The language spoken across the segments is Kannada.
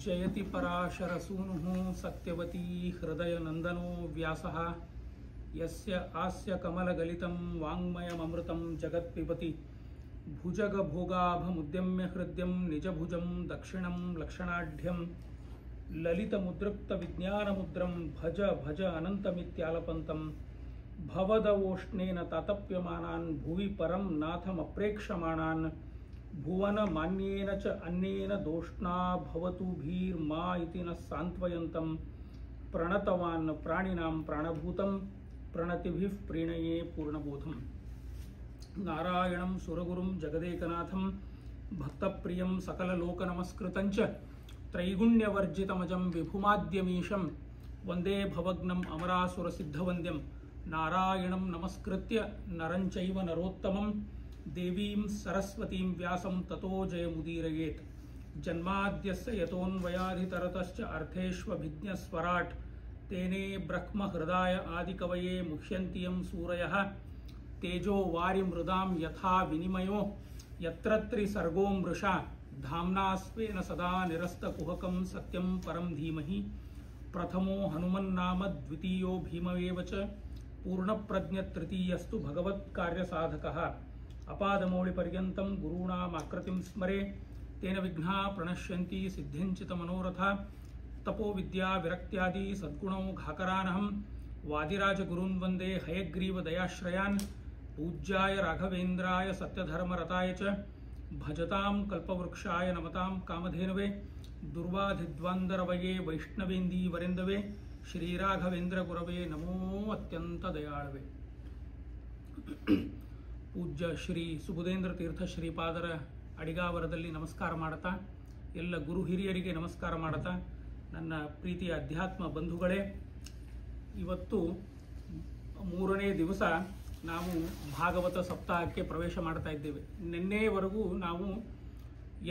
जयति पराशरसूनुः सत्यवती हृदयनन्दनो व्यासः यस्य आस्य कमलगलितं वाङ्मयममृतं जगत्पिबति भुजगभोगाभमुद्यम्य हृद्यं निजभुजं दक्षिणं लक्षणाढ्यं ललितमुद्रिक्तविज्ञानमुद्रं भज भज अनन्तमित्यालपन्तं भवदवोष्णेन तातप्यमानान् भुवि परं नाथमप्रेक्षमाणान् भुवनमान्येन च अन्येन दोष्णा भवतु भीर्मा इति न सान्त्वयन्तं प्रणतवान् प्राणिनां प्राणभूतं प्रणतिभिः प्रीणये पूर्णबोधं नारायणं सुरगुरुं जगदेकनाथं भक्तप्रियं सकललोकनमस्कृतं च त्रैगुण्यवर्जितमजं विभुमाद्यमीशं वन्दे भवग्नम् अमरासुरसिद्धवन्द्यं नारायणं नमस्कृत्य नरं चैव नरोत्तमं देवीं सरस्वतीं व्यासं ततो जयमुदीरयेत् जन्माद्यस्य यतोऽन्वयाधितरतश्च अर्थेष्वभिज्ञस्वराट् तेने ब्रह्महृदाय आदिकवये मुह्यन्ति यं सूरयः तेजो वारिमृदां यथा विनिमयो यत्र त्रिसर्गो मृषा धाम्ना स्वेन सदा निरस्तकुहकं सत्यं परं धीमहि प्रथमो हनुमन्नाम द्वितीयो भीमवेव च पूर्णप्रज्ञतृतीयस्तु भगवत्कार्यसाधकः अपादमौलिपर्यन्तं गुरूणामाकृतिं स्मरे तेन विघ्नाः प्रणश्यन्ति सिद्धिञ्चितमनोरथा तपो विद्या विरक्त्यादि सद्गुणौघाकरानहं वादिराजगुरून् वन्दे हयग्रीवदयाश्रयान् पूज्याय राघवेन्द्राय सत्यधर्मरताय च भजतां कल्पवृक्षाय नमतां कामधेनवे दुर्वाधिध्वान्दरवये वैष्णवेन्दीवरेन्दवे श्रीराघवेन्द्रगुरवे नमो अत्यन्तदयाळवे। ಪೂಜ್ಯ ಶ್ರೀ ಸುಬುಧೇಂದ್ರ ತೀರ್ಥ ಶ್ರೀಪಾದರ ಅಡಿಗಾವರದಲ್ಲಿ ನಮಸ್ಕಾರ ಮಾಡುತ್ತಾ ಎಲ್ಲ ಗುರು ಹಿರಿಯರಿಗೆ ನಮಸ್ಕಾರ ಮಾಡುತ್ತಾ ನನ್ನ ಪ್ರೀತಿಯ ಅಧ್ಯಾತ್ಮ ಬಂಧುಗಳೇ, ಇವತ್ತು 3ನೇ ದಿವಸ ನಾವು ಭಾಗವತ ಸಪ್ತಾಹಕ್ಕೆ ಪ್ರವೇಶ ಮಾಡ್ತಾ ಇದ್ದೇವೆ. ನಿನ್ನೆವರೆಗೂ ನಾವು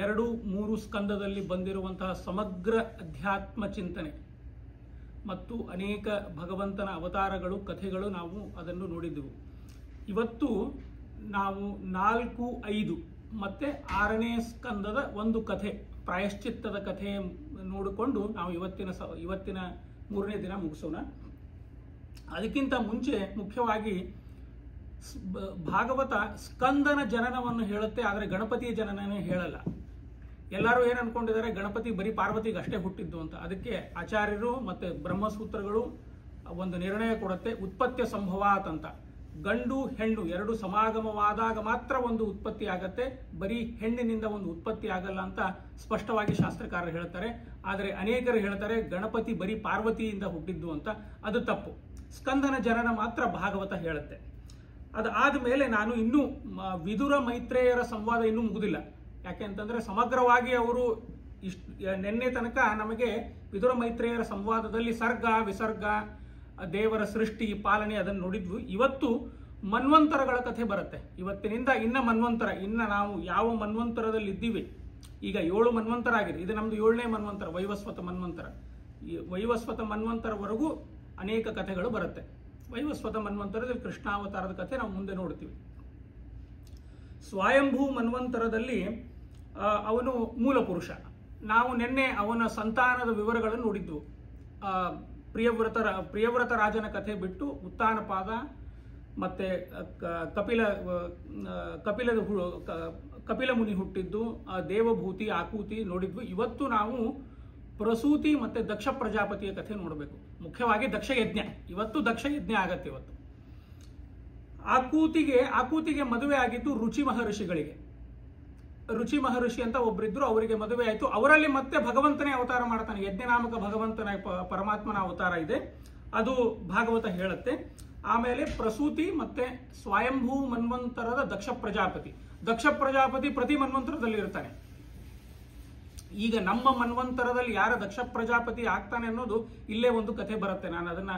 2-3 ಸ್ಕಂದದಲ್ಲಿ ಬಂದಿರುವಂತಹ ಸಮಗ್ರ ಅಧ್ಯಾತ್ಮ ಚಿಂತನೆ ಮತ್ತು ಅನೇಕ ಭಗವಂತನ ಅವತಾರಗಳು ಕಥೆಗಳು ನಾವು ಅದನ್ನು ನೋಡಿದ್ದೆವು. ಇವತ್ತು ನಾವು 4, 5 ಮತ್ತೆ 6ನೇ ಸ್ಕಂದದ ಒಂದು ಕಥೆ, ಪ್ರಾಯಶ್ಚಿತ್ತದ ಕಥೆ ನೋಡಿಕೊಂಡು ನಾವು ಇವತ್ತಿನ 3ನೇ ದಿನ ಮುಗಿಸೋಣ. ಅದಕ್ಕಿಂತ ಮುಂಚೆ ಮುಖ್ಯವಾಗಿ ಭಾಗವತ ಸ್ಕಂದನ ಜನನವನ್ನು ಹೇಳುತ್ತೆ, ಆದರೆ ಗಣಪತಿಯ ಜನನನೇ ಹೇಳಲ್ಲ. ಎಲ್ಲರೂ ಏನು ಅನ್ಕೊಂಡಿದ್ದಾರೆ, ಗಣಪತಿ ಬರೀ ಪಾರ್ವತಿಗೆ ಅಷ್ಟೇ ಹುಟ್ಟಿದ್ದು ಅಂತ. ಅದಕ್ಕೆ ಆಚಾರ್ಯರು ಮತ್ತೆ ಬ್ರಹ್ಮಸೂತ್ರಗಳು ಒಂದು ನಿರ್ಣಯ ಕೊಡುತ್ತೆ, ಉತ್ಪತ್ತಿ ಸಂಭವಾತ್ ಅಂತ. ಗಂಡು ಹೆಣ್ಣು 2 ಸಮಾಗಮವಾದಾಗ ಮಾತ್ರ ಒಂದು ಉತ್ಪತ್ತಿ ಆಗತ್ತೆ, ಬರೀ ಹೆಣ್ಣಿನಿಂದ ಒಂದು ಉತ್ಪತ್ತಿ ಆಗಲ್ಲ ಅಂತ ಸ್ಪಷ್ಟವಾಗಿ ಶಾಸ್ತ್ರಕಾರರು ಹೇಳ್ತಾರೆ. ಆದರೆ ಅನೇಕರು ಹೇಳ್ತಾರೆ ಗಣಪತಿ ಬರೀ ಪಾರ್ವತಿಯಿಂದ ಹುಟ್ಟಿದ್ದು ಅಂತ. ಅದು ತಪ್ಪು. ಸ್ಕಂದನ ಜನನ ಮಾತ್ರ ಭಾಗವತ ಹೇಳುತ್ತೆ. ಅದಾದ ಮೇಲೆ ನಾನು ಇನ್ನೂ ವಿದುರ ಮೈತ್ರೇಯರ ಸಂವಾದ ಇನ್ನೂ ಮುಗುದಿಲ್ಲ. ಯಾಕೆ ಅಂತಂದ್ರೆ ಸಮಗ್ರವಾಗಿ ಅವರು ನಿನ್ನೆ ತನಕ ನಮಗೆ ವಿದುರ ಮೈತ್ರೇಯರ ಸಂವಾದದಲ್ಲಿ ಸರ್ಗ ವಿಸರ್ಗ ದೇವರ ಸೃಷ್ಟಿ ಪಾಲನೆ ಅದನ್ನು ನೋಡಿದ್ವು. ಇವತ್ತು ಮನ್ವಂತರಗಳ ಕಥೆ ಬರುತ್ತೆ. ಇವತ್ತಿನಿಂದ ಇನ್ನ ಮನ್ವಂತರ, ಇನ್ನ ನಾವು ಯಾವ ಮನ್ವಂತರದಲ್ಲಿ ಇದ್ದೀವಿ, ಈಗ 7 ಮನ್ವಂತರ ಆಗಿದೆ. ಇದು ನಮ್ದು 7ನೇ ಮನ್ವಂತರ, ವೈವಸ್ವತ ಮನ್ವಂತರ. ಈ ವೈವಸ್ವತ ಮನ್ವಂತರವರೆಗೂ ಅನೇಕ ಕಥೆಗಳು ಬರುತ್ತೆ. ವೈವಸ್ವತ ಮನ್ವಂತರದಲ್ಲಿ ಕೃಷ್ಣಾವತಾರದ ಕಥೆ ನಾವು ಮುಂದೆ ನೋಡ್ತೀವಿ. ಸ್ವಯಂಭೂ ಮನ್ವಂತರದಲ್ಲಿ ಅವನು ಮೂಲ ಪುರುಷ. ನಾವು ನಿನ್ನೆ ಅವನ ಸಂತಾನದ ವಿವರಗಳನ್ನು ನೋಡಿದ್ವು. ಪ್ರಿಯವ್ರತ ರಾಜನ ಕಥೆ ಬಿಟ್ಟು ಉತ್ತಾನಪಾದ ಮತ್ತೆ ಕಪಿಲ ಮುನಿ ಹುಟ್ಟಿದ್ದು, ದೇವಭೂತಿ ಆಕೂತಿ ನೋಡಿದ್ವು. ಇವತ್ತು ನಾವು ಪ್ರಸೂತಿ ಮತ್ತೆ ದಕ್ಷ ಪ್ರಜಾಪತಿಯ ಕಥೆ ನೋಡಬೇಕು. ಮುಖ್ಯವಾಗಿ ದಕ್ಷ ಯಜ್ಞ. ಇವತ್ತು ದಕ್ಷ ಯಜ್ಞ ಆಗತ್ತೆ. ಇವತ್ತು ಆಕೂತಿಗೆ ಮದುವೆ ಆಗಿದ್ದು ರುಚಿ ಮಹರ್ಷಿಗಳಿಗೆ. ರುಚಿ ಮಹರ್ಷಿ ಅಂತ ಒಬ್ಬರಿದ್ರು, ಅವರಿಗೆ ಮದುವೆ ಆಯಿತು. ಅವರಲ್ಲಿ ಮತ್ತೆ ಭಗವಂತನೇ ಅವತಾರ ಮಾಡ್ತಾನೆ. ಯಜ್ಞನಾಮಕ ಭಗವಂತನ ಪರಮಾತ್ಮನ ಅವತಾರ ಇದೆ, ಅದು ಭಾಗವತ ಹೇಳುತ್ತೆ. ಆಮೇಲೆ ಪ್ರಸೂತಿ ಮತ್ತೆ ಸ್ವಯಂಭೂ ಮನ್ವಂತರದ ದಕ್ಷ ಪ್ರಜಾಪತಿ ಪ್ರತಿ ಮನ್ವಂತರದಲ್ಲಿ ಇರ್ತಾನೆ. ಈಗ ನಮ್ಮ ಮನ್ವಂತರದಲ್ಲಿ ಯಾರ ದಕ್ಷ ಪ್ರಜಾಪತಿ ಆಗ್ತಾನೆ ಅನ್ನೋದು ಇಲ್ಲೇ ಒಂದು ಕಥೆ ಬರುತ್ತೆ. ನಾನು ಅದನ್ನ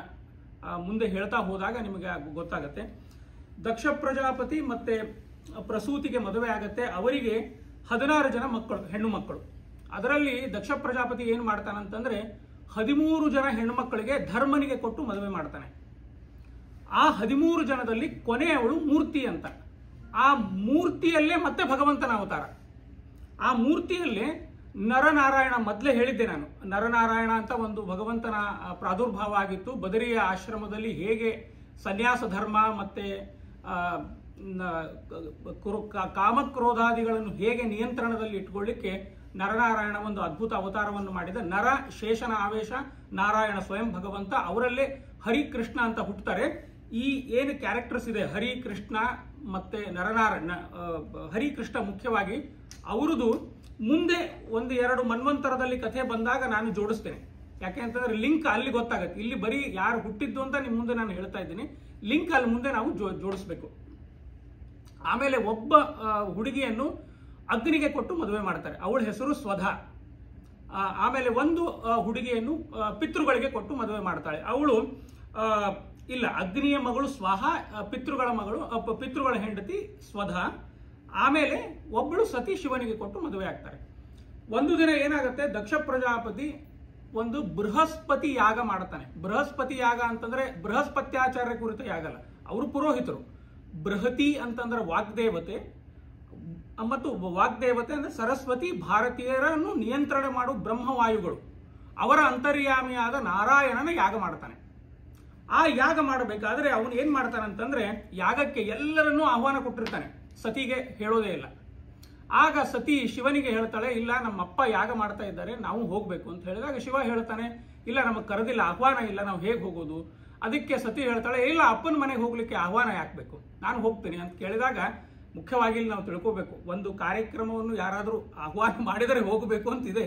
ಮುಂದೆ ಹೇಳ್ತಾ ಹೋದಾಗ ನಿಮಗೆ ಗೊತ್ತಾಗತ್ತೆ. ದಕ್ಷ ಪ್ರಜಾಪತಿ ಮತ್ತೆ ಪ್ರಸೂತಿಗೆ ಮದುವೆ ಆಗತ್ತೆ. ಅವರಿಗೆ 16 ಜನ ಮಕ್ಕಳು, ಹೆಣ್ಣು ಮಕ್ಕಳು. ಅದರಲ್ಲಿ ದಕ್ಷ ಪ್ರಜಾಪತಿ ಏನ್ ಮಾಡ್ತಾನಂತಂದ್ರೆ 13 ಜನ ಹೆಣ್ಣು ಮಕ್ಕಳಿಗೆ ಧರ್ಮನಿಗೆ ಕೊಟ್ಟು ಮದುವೆ ಮಾಡ್ತಾನೆ. ಆ 13 ಜನದಲ್ಲಿ ಕೊನೆಯವಳು ಮೂರ್ತಿ ಅಂತ. ಆ ಮೂರ್ತಿಯಲ್ಲೇ ಮತ್ತೆ ಭಗವಂತನ ಅವತಾರ. ಆ ಮೂರ್ತಿಯಲ್ಲಿ ನರನಾರಾಯಣ, ಮೊದಲೇ ಹೇಳಿದ್ದೆ ನಾನು, ನರನಾರಾಯಣ ಅಂತ ಒಂದು ಭಗವಂತನ ಪ್ರಾದುರ್ಭಾವ ಆಗಿತ್ತು. ಬದರಿಯ ಆಶ್ರಮದಲ್ಲಿ ಹೇಗೆ ಸನ್ಯಾಸ ಧರ್ಮ ಮತ್ತೆ ಕಾಮಕ್ರೋಧಾದಿಗಳನ್ನು ಹೇಗೆ ನಿಯಂತ್ರಣದಲ್ಲಿ ಇಟ್ಕೊಳ್ಳಿಕ್ಕೆ ನರನಾರಾಯಣ ಒಂದು ಅದ್ಭುತ ಅವತಾರವನ್ನು ಮಾಡಿದ. ನರ ಶೇಷನ ಆವೇಶ, ನಾರಾಯಣ ಸ್ವಯಂ ಭಗವಂತ, ಅವರಲ್ಲೇ ಹರಿಕೃಷ್ಣ ಅಂತ ಹುಟ್ಟುತ್ತಾರೆ. ಈ ಏನು ಕ್ಯಾರೆಕ್ಟರ್ಸ್ ಇದೆ ಹರಿಕೃಷ್ಣ ಮತ್ತೆ ನರನಾರಾಯಣ, ಹರಿಕೃಷ್ಣ ಮುಖ್ಯವಾಗಿ ಅವರದು ಮುಂದೆ ಒಂದು 2 ಮನ್ವಂತರದಲ್ಲಿ ಕಥೆ ಬಂದಾಗ ನಾನು ಜೋಡಿಸ್ತೇನೆ. ಯಾಕೆ ಅಂತಂದ್ರೆ ಲಿಂಕ್ ಅಲ್ಲಿ ಗೊತ್ತಾಗುತ್ತೆ. ಇಲ್ಲಿ ಬರೀ ಯಾರು ಹುಟ್ಟಿದ್ದು ಅಂತ ನಿಮ್ಮ ಮುಂದೆ ನಾನು ಹೇಳ್ತಾ ಇದ್ದೀನಿ, ಲಿಂಕ್ ಅಲ್ಲಿ ಮುಂದೆ ನಾವು ಜೋಡಿಸ್ಬೇಕು. ಆಮೇಲೆ ಒಬ್ಬ ಹುಡುಗಿಯನ್ನು ಅಗ್ನಿಗೆ ಕೊಟ್ಟು ಮದುವೆ ಮಾಡ್ತಾರೆ, ಅವಳ ಹೆಸರು ಸ್ವಧಾ. ಆಮೇಲೆ ಒಂದು ಹುಡುಗಿಯನ್ನು ಪಿತೃಗಳಿಗೆ ಕೊಟ್ಟು ಮದುವೆ ಮಾಡ್ತಾಳೆ, ಅವಳು ಇಲ್ಲ ಅಗ್ನಿಯ ಮಗಳು ಸ್ವಾಹ, ಪಿತೃಗಳ ಹೆಂಡತಿ ಸ್ವಧಾ. ಆಮೇಲೆ ಒಬ್ಬಳು ಸತಿ ಶಿವನಿಗೆ ಕೊಟ್ಟು ಮದುವೆ ಆಗ್ತಾರೆ. ಒಂದು ದಿನ ಏನಾಗುತ್ತೆ, ದಕ್ಷ ಪ್ರಜಾಪತಿ ಒಂದು ಬೃಹಸ್ಪತಿ ಯಾಗ ಮಾಡ್ತಾನೆ. ಬೃಹಸ್ಪತಿ ಯಾಗ ಅಂತಂದ್ರೆ ಬೃಹಸ್ಪತ್ಯಾಚಾರ್ಯ ಕುರಿತ ಯಾಗ ಅಲ್ಲ, ಅವರು ಪುರೋಹಿತರು. ಬೃಹತಿ ಅಂತಂದ್ರೆ ವಾಗ್ದೇವತೆ, ಮತ್ತು ವಾಗ್ದೇವತೆ ಅಂದ್ರೆ ಸರಸ್ವತಿ, ಭಾರತೀಯರನ್ನು ನಿಯಂತ್ರಣ ಮಾಡುವ ಬ್ರಹ್ಮವಾಯುಗಳು, ಅವರ ಅಂತರ್ಯಾಮಿಯಾದ ನಾರಾಯಣನ ಯಾಗ ಮಾಡ್ತಾನೆ. ಆ ಯಾಗ ಮಾಡಬೇಕಾದ್ರೆ ಅವನು ಏನ್ ಮಾಡ್ತಾನೆ ಅಂತಂದ್ರೆ, ಯಾಗಕ್ಕೆ ಎಲ್ಲರನ್ನೂ ಆಹ್ವಾನ ಕೊಟ್ಟಿರ್ತಾನೆ, ಸತಿಗೆ ಹೇಳೋದೇ ಇಲ್ಲ. ಆಗ ಸತಿ ಶಿವನಿಗೆ ಹೇಳ್ತಾಳೆ, ಇಲ್ಲ ನಮ್ಮ ಅಪ್ಪ ಯಾಗ ಮಾಡ್ತಾ ಇದ್ದಾರೆ, ನಾವು ಹೋಗ್ಬೇಕು ಅಂತ ಹೇಳಿದಾಗ ಶಿವ ಹೇಳ್ತಾನೆ, ಇಲ್ಲ ನಮಗೆ ಕರೆದಿಲ್ಲ, ಆಹ್ವಾನ ಇಲ್ಲ, ನಾವು ಹೇಗೆ ಹೋಗೋದು? ಅದಕ್ಕೆ ಸತಿ ಹೇಳ್ತಾಳೆ, ಇಲ್ಲ ಅಪ್ಪನ ಮನೆಗೆ ಹೋಗ್ಲಿಕ್ಕೆ ಆಹ್ವಾನ ಯಾಕಬೇಕು, ನಾನು ಹೋಗ್ತೀನಿ ಅಂತ ಕೇಳಿದಾಗ ಮುಖ್ಯವಾಗಿ ಇಲ್ಲಿ ನಾವು ತಿಳ್ಕೋಬೇಕು, ಒಂದು ಕಾರ್ಯಕ್ರಮವನ್ನು ಯಾರಾದರೂ ಆಹ್ವಾನ ಮಾಡಿದರೆ ಹೋಗಬೇಕು ಅಂತಿದೆ,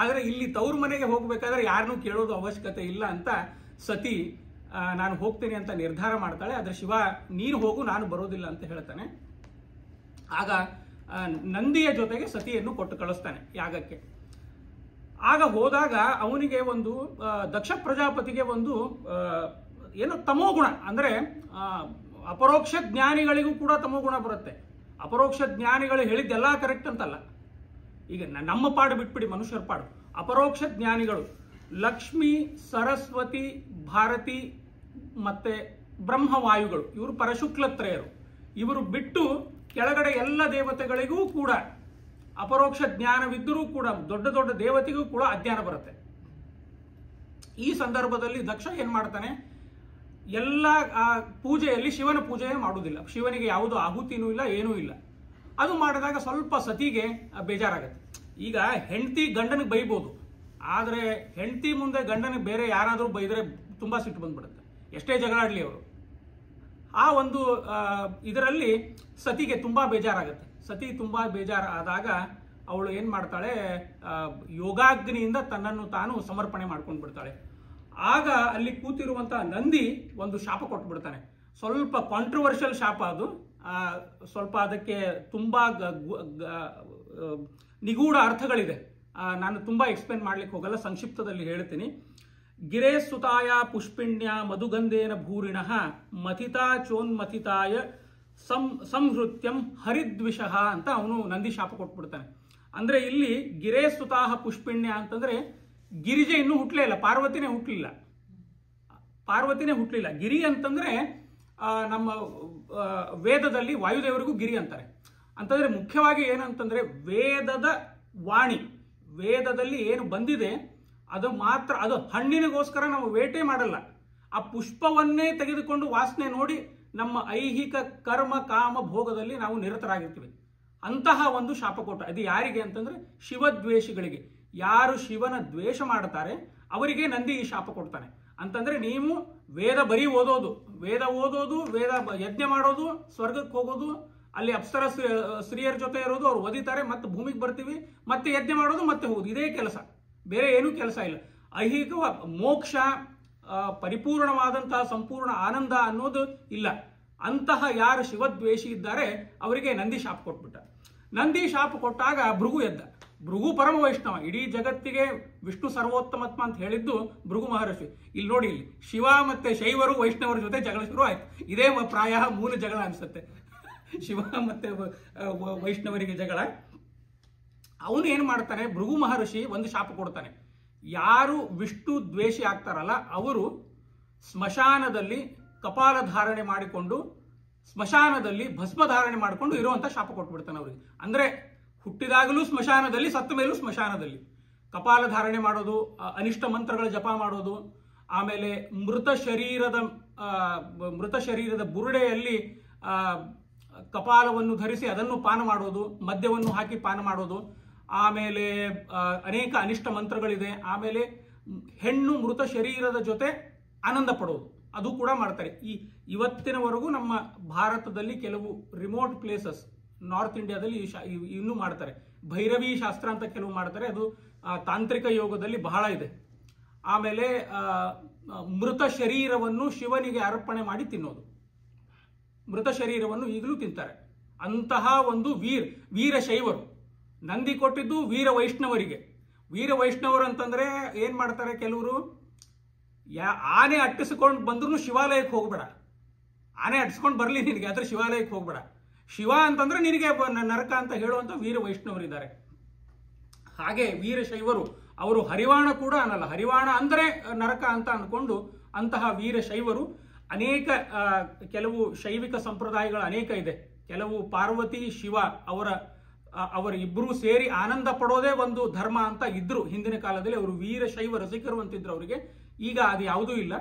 ಆದರೆ ಇಲ್ಲಿ ತವ್ರ ಮನೆಗೆ ಹೋಗ್ಬೇಕಾದ್ರೆ ಯಾರನ್ನೂ ಕೇಳೋದು ಅವಶ್ಯಕತೆ ಇಲ್ಲ ಅಂತ ಸತಿ ನಾನು ಹೋಗ್ತೀನಿ ಅಂತ ನಿರ್ಧಾರ ಮಾಡ್ತಾಳೆ. ಆದ್ರೆ ಶಿವ ನೀನು ಹೋಗು, ನಾನು ಬರೋದಿಲ್ಲ ಅಂತ ಹೇಳ್ತಾನೆ. ಆಗ ನಂದಿಯ ಜೊತೆಗೆ ಸತಿಯನ್ನು ಕೊಟ್ಟು ಕಳಿಸ್ತಾನೆ ಯಾಗಕ್ಕೆ. ಆಗ ಹೋದಾಗ ಅವನಿಗೆ ಒಂದು ದಕ್ಷ ಪ್ರಜಾಪತಿಗೆ ಒಂದು ಏನೋ ತಮೋಗುಣ, ಅಂದ್ರೆ ಅಪರೋಕ್ಷ ಜ್ಞಾನಿಗಳಿಗೂ ಕೂಡ ತಮೋಗುಣ ಬರುತ್ತೆ. ಅಪರೋಕ್ಷ ಜ್ಞಾನಿಗಳು ಹೇಳಿದ್ದೆಲ್ಲ ಕರೆಕ್ಟ್ ಅಂತಲ್ಲ, ಈಗ ನಮ್ಮ ಪಾಡು ಬಿಟ್ಬಿಡಿ, ಮನುಷ್ಯರ ಪಾಡು. ಅಪರೋಕ್ಷ ಜ್ಞಾನಿಗಳು ಲಕ್ಷ್ಮಿ, ಸರಸ್ವತಿ, ಭಾರತಿ ಮತ್ತೆ ಬ್ರಹ್ಮವಾಯುಗಳು, ಇವರು ಪರಶುಕ್ಲತ್ರಯರು. ಇವರು ಬಿಟ್ಟು ಕೆಳಗಡೆ ಎಲ್ಲ ದೇವತೆಗಳಿಗೂ ಕೂಡ ಅಪರೋಕ್ಷ ಜ್ಞಾನವಿದ್ದರೂ ಕೂಡ ದೊಡ್ಡ ದೊಡ್ಡ ದೇವತೆಗೂ ಕೂಡ ಅಜ್ಞಾನ ಬರುತ್ತೆ. ಈ ಸಂದರ್ಭದಲ್ಲಿ ದಕ್ಷ ಏನ್ ಮಾಡ್ತಾನೆ, ಎಲ್ಲ ಪೂಜೆಯಲ್ಲಿ ಶಿವನ ಪೂಜೆ ಮಾಡುವುದಿಲ್ಲ, ಶಿವನಿಗೆ ಯಾವುದು ಆಹುತಿನೂ ಇಲ್ಲ, ಏನೂ ಇಲ್ಲ. ಅದು ಮಾಡಿದಾಗ ಸ್ವಲ್ಪ ಸತಿಗೆ ಬೇಜಾರಾಗತ್ತೆ. ಈಗ ಹೆಂಡತಿ ಗಂಡನಿಗೆ ಬೈಬೋದು, ಆದರೆ ಹೆಂಡತಿ ಮುಂದೆ ಗಂಡನಿಗೆ ಬೇರೆ ಯಾರಾದರೂ ಬೈದರೆ ತುಂಬಾ ಸಿಟ್ಟು ಬಂದ್ಬಿಡುತ್ತೆ, ಎಷ್ಟೇ ಜಗಳಾಡ್ಲಿ ಅವರು. ಆ ಒಂದು ಇದರಲ್ಲಿ ಸತಿಗೆ ತುಂಬಾ ಬೇಜಾರಾಗುತ್ತೆ. ಸತಿ ತುಂಬಾ ಬೇಜಾರಾದಾಗ ಅವಳು ಏನ್ ಮಾಡ್ತಾಳೆ, ಯೋಗಾಗ್ನಿಯಿಂದ ತನ್ನನ್ನು ತಾನು ಸಮರ್ಪಣೆ ಮಾಡ್ಕೊಂಡು ಬಿಡ್ತಾಳೆ. ಆಗ ಅಲ್ಲಿ ಕೂತಿರುವಂತಹ ನಂದಿ ಒಂದು ಶಾಪ ಕೊಟ್ಬಿಡ್ತಾನೆ. ಸ್ವಲ್ಪ ಕಾಂಟ್ರವರ್ಷಿಯಲ್ ಶಾಪ ಅದು, ಸ್ವಲ್ಪ ಅದಕ್ಕೆ ತುಂಬಾ ನಿಗೂಢ ಅರ್ಥಗಳಿದೆ. ನಾನು ತುಂಬಾ ಎಕ್ಸ್ಪ್ಲೇನ್ ಮಾಡ್ಲಿಕ್ಕೆ ಹೋಗಲ್ಲ, ಸಂಕ್ಷಿಪ್ತದಲ್ಲಿ ಹೇಳ್ತೀನಿ. ಗಿರೇ ಸುತಾಯ ಪುಷ್ಪಿಣ್ಯ ಮಧುಗಂಧೇನ ಭೂರಿಣಃ ಮಥಿತಾ ಚೋನ್ಮಥಿತಾಯ ಸಂಹೃತ್ಯಂ ಹರಿದ್ವಿಷಃ ಅಂತ ಅವನು ನಂದಿ ಶಾಪ ಕೊಟ್ಬಿಡ್ತಾನೆ. ಅಂದ್ರೆ ಇಲ್ಲಿ ಗಿರೇ ಸುತಾಹ ಪುಷ್ಪಿಣ್ಯ ಅಂತಂದ್ರೆ ಗಿರಿಜೆ ಇನ್ನೂ ಹುಟ್ಟಲೇ ಇಲ್ಲ, ಪಾರ್ವತಿನೇ ಹುಟ್ಟಲಿಲ್ಲ. ಗಿರಿ ಅಂತಂದ್ರೆ ನಮ್ಮ ವೇದದಲ್ಲಿ ವಾಯುದೇವರಿಗೂ ಗಿರಿ ಅಂತಾರೆ. ಅಂತಂದ್ರೆ ಮುಖ್ಯವಾಗಿ ಏನಂತಂದ್ರೆ ವೇದದ ವಾಣಿ, ವೇದದಲ್ಲಿ ಏನು ಬಂದಿದೆ ಅದು ಮಾತ್ರ, ಅದು ಹಣ್ಣಿನಿಗೋಸ್ಕರ ನಾವು ವೇಟೆ ಮಾಡಲ್ಲ, ಆ ಪುಷ್ಪವನ್ನೇ ತೆಗೆದುಕೊಂಡು ವಾಸನೆ ನೋಡಿ ನಮ್ಮ ಐಹಿಕ ಕರ್ಮ ಕಾಮ ಭೋಗದಲ್ಲಿ ನಾವು ನಿರತರಾಗಿರ್ತೀವಿ. ಅಂತಹ ಒಂದು ಶಾಪ ಕೊಟ್ಟ. ಅದು ಯಾರಿಗೆ ಅಂತಂದ್ರೆ ಶಿವದ್ವೇಷಿಗಳಿಗೆ. ಯಾರು ಶಿವನ ದ್ವೇಷ ಮಾಡ್ತಾರೆ ಅವರಿಗೆ ನಂದಿ ಈ ಶಾಪ ಕೊಡ್ತಾನೆ. ಅಂತಂದ್ರೆ ನೀವು ವೇದ ಬರೀ ಓದೋದು, ವೇದ ಯಜ್ಞ ಮಾಡೋದು, ಸ್ವರ್ಗಕ್ಕೆ ಹೋಗೋದು, ಅಲ್ಲಿ ಅಪ್ಸರ ಸ್ತ್ರೀಯರ ಜೊತೆ ಇರೋದು, ಅವ್ರು ಓದಿತಾರೆ, ಮತ್ತೆ ಭೂಮಿಗೆ ಬರ್ತೀವಿ, ಮತ್ತೆ ಯಜ್ಞ ಮಾಡೋದು, ಮತ್ತೆ ಹೋಗೋದು, ಇದೇ ಕೆಲಸ, ಬೇರೆ ಏನೂ ಕೆಲಸ ಇಲ್ಲ. ಐಹಿಕ ಮೋಕ್ಷ, ಪರಿಪೂರ್ಣವಾದಂತಹ ಸಂಪೂರ್ಣ ಆನಂದ ಅನ್ನೋದು ಇಲ್ಲ. ಅಂತಹ ಯಾರು ಶಿವದ್ವೇಷಿ ಇದ್ದಾರೆ ಅವರಿಗೆ ನಂದಿ ಶಾಪ ಕೊಟ್ಬಿಟ್ಟ. ನಂದಿ ಶಾಪ ಕೊಟ್ಟಾಗ ಭೃಗು ಎದ್ದ. ಭೃಗು ಪರಮ ವೈಷ್ಣವ, ಇಡೀ ಜಗತ್ತಿಗೆ ವಿಷ್ಣು ಸರ್ವೋತ್ತಮತ್ಮ ಅಂತ ಹೇಳಿದ್ದು ಭೃಗು ಮಹರ್ಷಿ. ಇಲ್ಲಿ ನೋಡಿ, ಇಲ್ಲಿ ಶಿವ ಮತ್ತೆ ಶೈವರು ವೈಷ್ಣವರ ಜೊತೆ ಜಗಳ ಶುರು ಆಯ್ತು. ಇದೇ ಪ್ರಾಯ ಮೂಲ ಜಗಳ ಅನ್ಸುತ್ತೆ, ಶಿವ ಮತ್ತೆ ವೈಷ್ಣವರಿಗೆ ಜಗಳ. ಅವನು ಏನ್ ಮಾಡ್ತಾನೆ, ಭೃಗು ಮಹರ್ಷಿ ಒಂದು ಶಾಪ ಕೊಡ್ತಾನೆ. ಯಾರು ವಿಷ್ಣು ದ್ವೇಷಿ ಆಗ್ತಾರಲ್ಲ ಅವರು ಸ್ಮಶಾನದಲ್ಲಿ ಕಪಾಲ ಧಾರಣೆ ಮಾಡಿಕೊಂಡು, ಸ್ಮಶಾನದಲ್ಲಿ ಭಸ್ಮ ಧಾರಣೆ ಮಾಡಿಕೊಂಡು ಇರುವಂತ ಶಾಪ ಕೊಟ್ಬಿಡ್ತಾನೆ ಅವ್ರಿಗೆ. ಅಂದ್ರೆ ಹುಟ್ಟಿದಾಗಲೂ ಸ್ಮಶಾನದಲ್ಲಿ, ಸತ್ತ ಮೇಲೂ ಸ್ಮಶಾನದಲ್ಲಿ. ಕಪಾಲ ಧಾರಣೆ ಮಾಡೋದು, ಅನಿಷ್ಟ ಮಂತ್ರಗಳ ಜಪ ಮಾಡೋದು, ಆಮೇಲೆ ಮೃತ ಶರೀರದ ಬುರುಡೆಯಲ್ಲಿ ಕಪಾಲವನ್ನು ಧರಿಸಿ ಅದನ್ನು ಪಾನ ಮಾಡೋದು, ಮದ್ಯವನ್ನು ಹಾಕಿ ಪಾನ ಮಾಡೋದು, ಆಮೇಲೆ ಅನೇಕ ಅನಿಷ್ಟ ಮಂತ್ರಗಳಿದೆ. ಆಮೇಲೆ ಹೆಣ್ಣು ಮೃತ ಶರೀರದ ಜೊತೆ ಆನಂದ ಪಡೋದು, ಅದು ಕೂಡ ಮಾಡ್ತಾರೆ. ಇವತ್ತಿನವರೆಗೂ ನಮ್ಮ ಭಾರತದಲ್ಲಿ ಕೆಲವು ರಿಮೋಟ್ ಪ್ಲೇಸಸ್ ನಾರ್ತ್ ಇಂಡಿಯಾದಲ್ಲಿ ಇನ್ನೂ ಮಾಡ್ತಾರೆ. ಭೈರವಿ ಶಾಸ್ತ್ರ ಅಂತ ಕೆಲವು ಮಾಡ್ತಾರೆ, ಅದು ತಾಂತ್ರಿಕ ಯೋಗದಲ್ಲಿ ಬಹಳ ಇದೆ. ಆಮೇಲೆ ಮೃತ ಶರೀರವನ್ನು ಶಿವನಿಗೆ ಅರ್ಪಣೆ ಮಾಡಿ ತಿನ್ನೋದು, ಮೃತ ಶರೀರವನ್ನು ಈಗಲೂ ತಿಂತಾರೆ. ಅಂತಹ ಒಂದು ವೀರಶೈವರು. ನಂದಿ ಕೊಟ್ಟಿದ್ದು ವೀರ ವೈಷ್ಣವರಿಗೆ. ವೀರ ವೈಷ್ಣವರು ಅಂತಂದ್ರೆ ಏನ್ ಮಾಡ್ತಾರೆ ಕೆಲವರು, ಆನೆ ಅಟ್ಟಿಸಿಕೊಂಡು ಬಂದ್ರು ಶಿವಾಲಯಕ್ಕೆ ಹೋಗ್ಬೇಡ, ಆನೆ ಅಟ್ಟಿಸ್ಕೊಂಡು ಬರ್ಲಿ ನಿನಗೆ, ಆದ್ರೆ ಶಿವಾಲಯಕ್ಕೆ ಹೋಗ್ಬೇಡ. ಶಿವ ಅಂತಂದ್ರೆ ನಿನಗೆ ನರಕ ಅಂತ ಹೇಳುವಂತ ವೀರ ವೈಷ್ಣವರಿದ್ದಾರೆ. ಹಾಗೆ ವೀರಶೈವರು, ಅವರು ಹರಿವಾಣ ಕೂಡ ಅನ್ನಲ್ಲ, ಹರಿವಾಣ ಅಂದ್ರೆ ನರಕ ಅಂತ ಅನ್ಕೊಂಡು ಅಂತಹ ವೀರಶೈವರು. ಅನೇಕ ಕೆಲವು ಶೈವಿಕ ಸಂಪ್ರದಾಯಗಳು ಅನೇಕ ಇದೆ. ಕೆಲವು ಪಾರ್ವತಿ ಶಿವ ಅವರ ಇಬ್ಬರೂ ಸೇರಿ ಆನಂದ ಪಡೋದೇ ಒಂದು ಧರ್ಮ ಅಂತ ಇದ್ರು ಹಿಂದಿನ ಕಾಲದಲ್ಲಿ. ಅವರು ವೀರಶೈವ ರಸಿಕರು ಅಂತಿದ್ರು ಅವರಿಗೆ. ಈಗ ಅದು ಯಾವುದೂ ಇಲ್ಲ.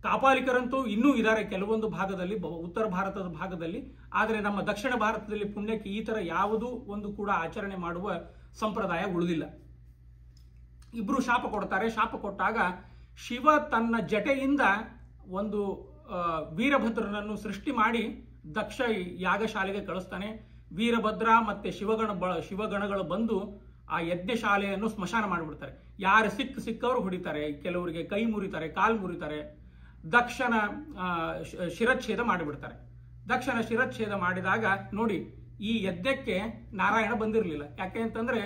ಕಾಪಾಲಿಕರಂತೂ ಇನ್ನೂ ಇದ್ದಾರೆ ಕೆಲವೊಂದು ಭಾಗದಲ್ಲಿ, ಉತ್ತರ ಭಾರತದ ಭಾಗದಲ್ಲಿ. ಆದರೆ ನಮ್ಮ ದಕ್ಷಿಣ ಭಾರತದಲ್ಲಿ ಪುಣ್ಯಕ್ಕೆ ಈ ತರ ಯಾವುದೂ ಒಂದು ಕೂಡ ಆಚರಣೆ ಮಾಡುವ ಸಂಪ್ರದಾಯ ಉಳಿದಿಲ್ಲ. ಇಬ್ರು ಶಾಪ ಕೊಡ್ತಾರೆ. ಶಾಪ ಕೊಟ್ಟಾಗ ಶಿವ ತನ್ನ ಜಟೆಯಿಂದ ಒಂದು ವೀರಭದ್ರನನ್ನು ಸೃಷ್ಟಿ ಮಾಡಿ ದಕ್ಷ ಯಾಗಶಾಲೆಗೆ ಕಳಿಸ್ತಾನೆ. ವೀರಭದ್ರ ಮತ್ತೆ ಶಿವಗಣಗಳು ಬಂದು ಆ ಯಜ್ಞಶಾಲೆಯನ್ನು ಸ್ಮಶಾನ ಮಾಡಿಬಿಡ್ತಾರೆ. ಯಾರು ಸಿಕ್ಕವರು ಹೊಡಿತಾರೆ, ಕೆಲವರಿಗೆ ಕೈ ಮುರಿತಾರೆ, ಕಾಲು ಮುರಿತಾರೆ. ದಕ್ಷನ ಶಿರಚ್ಛೇದ ಮಾಡಿಬಿಡ್ತಾರೆ. ದಕ್ಷನ ಶಿರಚ್ಛೇದ ಮಾಡಿದಾಗ ನೋಡಿ, ಈ ಯಜ್ಞಕ್ಕೆ ನಾರಾಯಣ ಬಂದಿರಲಿಲ್ಲ. ಯಾಕೆ ಅಂತಂದ್ರೆ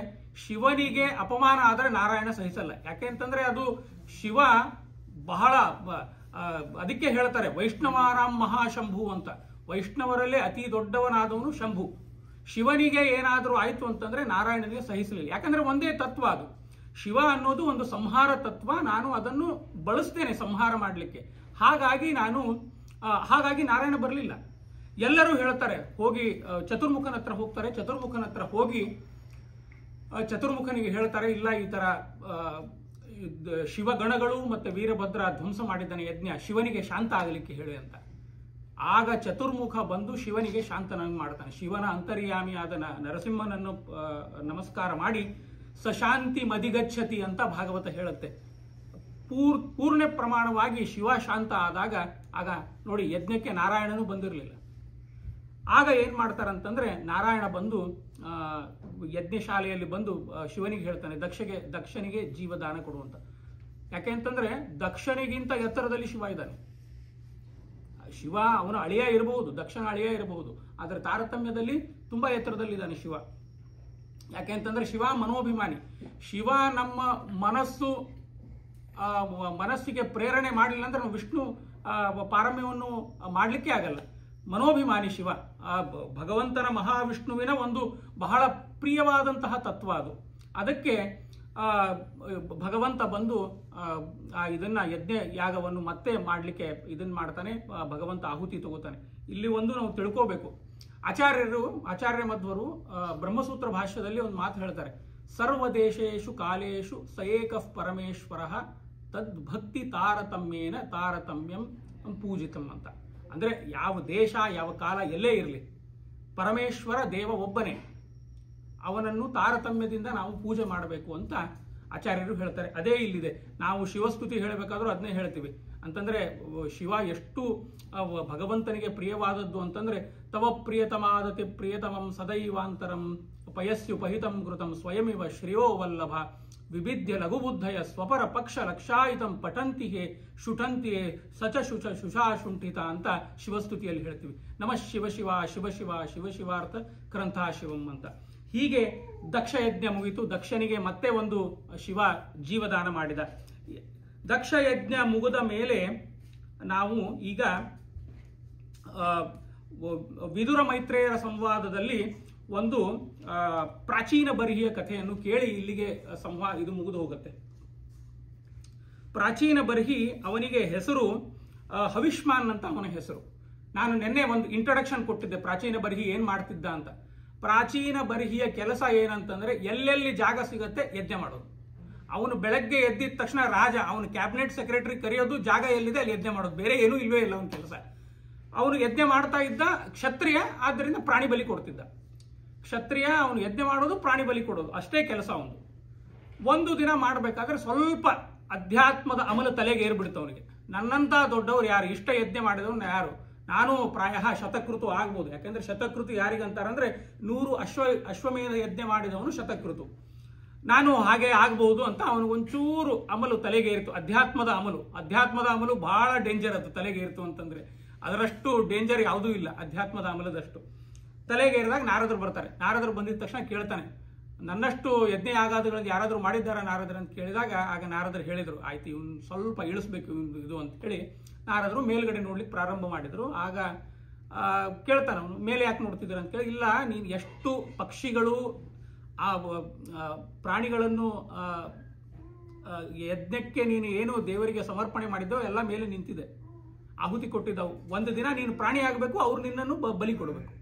ಶಿವನಿಗೆ ಅಪಮಾನ ಆದರೆ ನಾರಾಯಣ ಸಹಿಸಲ್ಲ. ಯಾಕೆ ಅಂತಂದ್ರೆ ಅದು ಶಿವ ಬಹಳ, ಅದಕ್ಕೆ ಹೇಳ್ತಾರೆ ವೈಷ್ಣವಾನಾಂ ಮಹಾಶಂಭು ಅಂತ. ವೈಷ್ಣವರಲ್ಲೇ ಅತಿ ದೊಡ್ಡವನಾದವನು ಶಂಭು. ಶಿವನಿಗೆ ಏನಾದರೂ ಆಯ್ತು ಅಂತಂದ್ರೆ ನಾರಾಯಣನಿಗೆ ಸಹಿಸಲಿಲ್ಲ. ಯಾಕಂದ್ರೆ ಒಂದೇ ತತ್ವ ಅದು. ಶಿವ ಅನ್ನೋದು ಒಂದು ಸಂಹಾರ ತತ್ವ. ನಾನು ಅದನ್ನು ಬಳಸ್ತೇನೆ ಸಂಹಾರ ಮಾಡಲಿಕ್ಕೆ. ಹಾಗಾಗಿ ನಾರಾಯಣ ಬರಲಿಲ್ಲ. ಎಲ್ಲರೂ ಹೇಳ್ತಾರೆ, ಹೋಗಿ ಚತುರ್ಮುಖನ ಹತ್ರ ಹೋಗ್ತಾರೆ. ಚತುರ್ಮುಖನ ಹತ್ರ ಹೋಗಿ ಚತುರ್ಮುಖನಿಗೆ ಹೇಳ್ತಾರೆ, ಇಲ್ಲ ಈ ತರ ಶಿವಗಣಗಳು ಮತ್ತೆ ವೀರಭದ್ರ ಧ್ವಂಸ ಮಾಡಿದ್ದಾನೆ ಯಜ್ಞ, ಶಿವನಿಗೆ ಶಾಂತ ಆಗಲಿಕ್ಕೆ ಹೇಳಿ ಅಂತ. ಆಗ ಚತುರ್ಮುಖ ಬಂದು ಶಿವನಿಗೆ ಶಾಂತನಾಗಿ ಮಾಡ್ತಾನೆ. ಶಿವನ ಅಂತರ್ಯಾಮಿ ಆದ ನರಸಿಂಹನನ್ನು ನಮಸ್ಕಾರ ಮಾಡಿ ಸಶಾಂತಿ ಮದಿಗಚ್ಚತಿ ಅಂತ ಭಾಗವತ ಹೇಳುತ್ತೆ. ಪೂರ್ಣ ಪ್ರಮಾಣವಾಗಿ ಶಿವ ಶಾಂತ ಆದಾಗ ಆಗ ನೋಡಿ ಯಜ್ಞಕ್ಕೆ ನಾರಾಯಣನು ಬಂದಿರಲಿಲ್ಲ. ಆಗ ಏನ್ ಮಾಡ್ತಾರಂತಂದ್ರೆ ನಾರಾಯಣ ಬಂದು ಯಜ್ಞಶಾಲೆಯಲ್ಲಿ ಬಂದು ಶಿವನಿಗೆ ಹೇಳ್ತಾನೆ, ದಕ್ಷನಿಗೆ ಜೀವದಾನ ಕೊಡುವಂತ. ಯಾಕೆ ಅಂತಂದ್ರೆ ದಕ್ಷನಿಗಿಂತ ಎತ್ತರದಲ್ಲಿ ಶಿವ ಇದ್ದಾನೆ. ಶಿವ ಅವನ ಅಳಿಯ ಇರಬಹುದು, ದಕ್ಷನ ಅಳಿಯ ಇರಬಹುದು, ಆದರೆ ತಾರತಮ್ಯದಲ್ಲಿ ತುಂಬಾ ಎತ್ತರದಲ್ಲಿದ್ದಾನೆ ಶಿವ. ಯಾಕೆ ಅಂತಂದ್ರೆ ಶಿವ ಮನೋಭಿಮಾನಿ. ಶಿವ ನಮ್ಮ ಮನಸ್ಸಿಗೆ ಪ್ರೇರಣೆ ಮಾಡಲಿಲ್ಲ ಅಂದ್ರೆ ನಾವು ವಿಷ್ಣು ಪಾರಮ್ಯವನ್ನು ಮಾಡಲಿಕ್ಕೆ ಆಗಲ್ಲ. ಮನೋಭಿಮಾನಿ ಶಿವ. ಭಗವಂತನ ಮಹಾವಿಷ್ಣುವಿನ ಒಂದು ಬಹಳ ಪ್ರಿಯವಾದಂತಹ ತತ್ವ ಅದು. ಅದಕ್ಕೆ ಭಗವಂತ ಬಂದು ಇದನ್ನ ಯಜ್ಞ ಯಾಗವನ್ನು ಮತ್ತೆ ಮಾಡಲಿಕ್ಕೆ ಇದನ್ನ ಮಾಡ್ತಾನೆ. ಭಗವಂತ ಆಹುತಿ ತಗೋತಾನೆ. ಇಲ್ಲಿ ಒಂದು ನಾವು ತಿಳ್ಕೋಬೇಕು, ಆಚಾರ್ಯ ಮಧ್ವರು ಬ್ರಹ್ಮಸೂತ್ರ ಭಾಷ್ಯದಲ್ಲಿ ಒಂದು ಮಾತು ಹೇಳ್ತಾರೆ, ಸರ್ವದೇಶೇಶು ಕಾಲೇಶು ಸಏಕಃ ಪರಮೇಶ್ವರಃ ತದ್ಭಕ್ತಿ ತಾರತಮ್ಯೇನ ತಾರತಮ್ಯಂ ಪೂಜಿತಂ ಅಂತ. ಅಂದ್ರೆ ಯಾವ ದೇಶ ಯಾವ ಕಾಲ ಎಲ್ಲೇ ಇರಲಿ, ಪರಮೇಶ್ವರ ದೇವ ಒಬ್ಬನೇ, ಅವನನ್ನು ತಾರತಮ್ಯದಿಂದ ನಾವು ಪೂಜೆ ಮಾಡಬೇಕು ಅಂತ ಆಚಾರ್ಯರು ಹೇಳ್ತಾರೆ. ಅದೇ ಇಲ್ಲಿದೆ. ನಾವು ಶಿವಸ್ತುತಿ ಹೇಳಬೇಕಾದ್ರೂ ಅದನ್ನೇ ಹೇಳ್ತೀವಿ. ಅಂತಂದ್ರೆ ಶಿವ ಎಷ್ಟು ಭಗವಂತನಿಗೆ ಪ್ರಿಯವಾದದ್ದು ಅಂತಂದ್ರೆ, ತವ ಪ್ರಿಯತಮಾದತಿ ಪ್ರಿಯತಮಂ ಸದೈವಾಂತರಂ ಪಯಸ್ಯುಪಹಿತಂ ಕೃತಂ ಸ್ವಯಮಿವ ಶ್ರೇಯೋ ವಲ್ಲಭ ವಿವಿಧ್ಯ ಲಘುಬುದ್ಧಯ ಸ್ವಪರ ಪಕ್ಷ ಲಕ್ಷಾಯಿತಂ ಪಠಂತಿಹೇ ಶುಠಂತಿಯೇ ಸಚ ಶುಚ ಶುಷಾಶುಂಠಿತ ಅಂತ ಶಿವಸ್ತುತಿಯಲ್ಲಿ ಹೇಳ್ತೀವಿ. ನಮಃ ಶಿವ ಶಿವ ಶಿವ ಶಿವ ಶಿವ ಶಿವಾರ್ಥ ಗ್ರಂಥ ಶಿವಂ ಅಂತ. ಹೀಗೆ ದಕ್ಷ ಯಜ್ಞ ಮುಗಿತು. ದಕ್ಷನಿಗೆ ಮತ್ತೆ ಒಂದು ಶಿವ ಜೀವದಾನ ಮಾಡಿದ. ದಕ್ಷ ಯಜ್ಞ ಮುಗಿದ ಮೇಲೆ ನಾವು ಈಗ ವಿದುರ ಮೈತ್ರೇಯರ ಸಂವಾದದಲ್ಲಿ ಒಂದು ಪ್ರಾಚೀನ ಬರಿಹಿಯ ಕಥೆಯನ್ನು ಕೇಳಿ ಇಲ್ಲಿಗೆ ಇದು ಮುಗಿದು ಹೋಗುತ್ತೆ. ಪ್ರಾಚೀನ ಬರ್ಹಿ, ಅವನಿಗೆ ಹೆಸರು ಹವಿಷ್ಮಾನ್ ಅಂತ ಅವನ ಹೆಸರು. ನಾನು ನಿನ್ನೆ ಒಂದು ಇಂಟ್ರೊಡಕ್ಷನ್ ಕೊಟ್ಟಿದ್ದೆ ಪ್ರಾಚೀನ ಬರ್ಹಿ ಏನ್ ಮಾಡ್ತಿದ್ದ ಅಂತ. ಪ್ರಾಚೀನ ಬರಿಹಿಯ ಕೆಲಸ ಏನಂತಂದ್ರೆ ಎಲ್ಲೆಲ್ಲಿ ಜಾಗ ಸಿಗತ್ತೆ ಯಜ್ಞ ಮಾಡೋದು. ಅವನು ಬೆಳಗ್ಗೆ ಎದ್ದಿದ ತಕ್ಷಣ ರಾಜ ಅವನು ಕ್ಯಾಬಿನೆಟ್ ಸೆಕ್ರೆಟರಿ ಕರೆಯೋದು, ಜಾಗ ಎಲ್ಲಿದೆ ಅಲ್ಲಿ ಯಜ್ಞ ಮಾಡೋದು, ಬೇರೆ ಏನೂ ಇಲ್ವೇ ಇಲ್ಲ ಅವನ ಕೆಲಸ. ಅವನು ಯಜ್ಞ ಮಾಡ್ತಾ ಇದ್ದ ಕ್ಷತ್ರಿಯ, ಆದ್ದರಿಂದ ಪ್ರಾಣಿ ಬಲಿ ಕೊಡ್ತಿದ್ದ. ಕ್ಷತ್ರಿಯ ಅವನು ಯಜ್ಞ ಮಾಡೋದು, ಪ್ರಾಣಿ ಬಲಿ ಕೊಡೋದು, ಅಷ್ಟೇ ಕೆಲಸ ಅವನು. ಒಂದು ದಿನ ಮಾಡಬೇಕಾದ್ರೆ ಸ್ವಲ್ಪ ಅಧ್ಯಾತ್ಮದ ಅಮಲ ತಲೆಗೆ ಏರ್ಬಿಡ್ತು ಅವನಿಗೆ. ನನ್ನಂತ ದೊಡ್ಡವರು ಯಾರು, ಇಷ್ಟ ಯಜ್ಞ ಮಾಡಿದವನು ಯಾರು, ನಾನು ಪ್ರಾಯಃ ಶತಕೃತು ಆಗ್ಬೋದು. ಯಾಕಂದ್ರೆ ಶತಕೃತು ಯಾರಿಗಂತಾರಂದ್ರೆ 100 ಅಶ್ವಮೇಧ ಯಜ್ಞ ಮಾಡಿದವನು ಶತಕೃತು. ನಾನು ಹಾಗೆ ಆಗ್ಬಹುದು ಅಂತ ಅವನಿಗೊಂಚೂರು ಅಮಲು ತಲೆಗೇರಿತು, ಅಧ್ಯಾತ್ಮದ ಅಮಲು ಬಹಳ ಡೇಂಜರ್ ಅದು. ತಲೆಗೇರಿತು ಅಂತಂದ್ರೆ ಅದರಷ್ಟು ಡೇಂಜರ್ ಯಾವುದೂ ಇಲ್ಲ ಅಧ್ಯಾತ್ಮದ ಅಮಲದಷ್ಟು. ತಲೆಗೇರಿದಾಗ ನಾರದರು ಬರ್ತಾರೆ. ನಾರದರು ಬಂದಿದ ತಕ್ಷಣ ಕೇಳ್ತಾನೆ, ನನ್ನಷ್ಟು ಯಜ್ಞ ಯಾಗಾದಿಗಳನ್ನು ಯಾರಾದರೂ ಮಾಡಿದ್ದಾರ ನಾರದರು ಅಂತ ಕೇಳಿದಾಗ, ಆಗ ನಾರದರು ಹೇಳಿದರು, ಆಯ್ತು ಇವನು ಸ್ವಲ್ಪ ಇಳಿಸ್ಬೇಕು ಇದು ಅಂತ ಹೇಳಿ ನಾರದರು ಮೇಲ್ಗಡೆ ನೋಡ್ಲಿಕ್ಕೆ ಪ್ರಾರಂಭ ಮಾಡಿದ್ರು. ಆಗ ಕೇಳ್ತಾನೆ ಅವನು, ಮೇಲೆ ಯಾಕೆ ನೋಡ್ತಿದ್ದೀರ ಅಂತ ಕೇಳಿ, ಇಲ್ಲ ನೀನು ಎಷ್ಟು ಪಕ್ಷಿಗಳು ಆ ಪ್ರಾಣಿಗಳನ್ನು ಯಜ್ಞಕ್ಕೆ ನೀನು ಏನು ದೇವರಿಗೆ ಸಮರ್ಪಣೆ ಮಾಡಿದ್ದೋ ಎಲ್ಲ ಮೇಲೆ ನಿಂತಿದೆ, ಆಹುತಿ ಕೊಟ್ಟಿದ್ದವು. ಒಂದು ದಿನ ನೀನು ಪ್ರಾಣಿ ಆಗಬೇಕು, ಅವ್ರು ನಿನ್ನನ್ನು ಬಲಿ ಕೊಡಬೇಕು.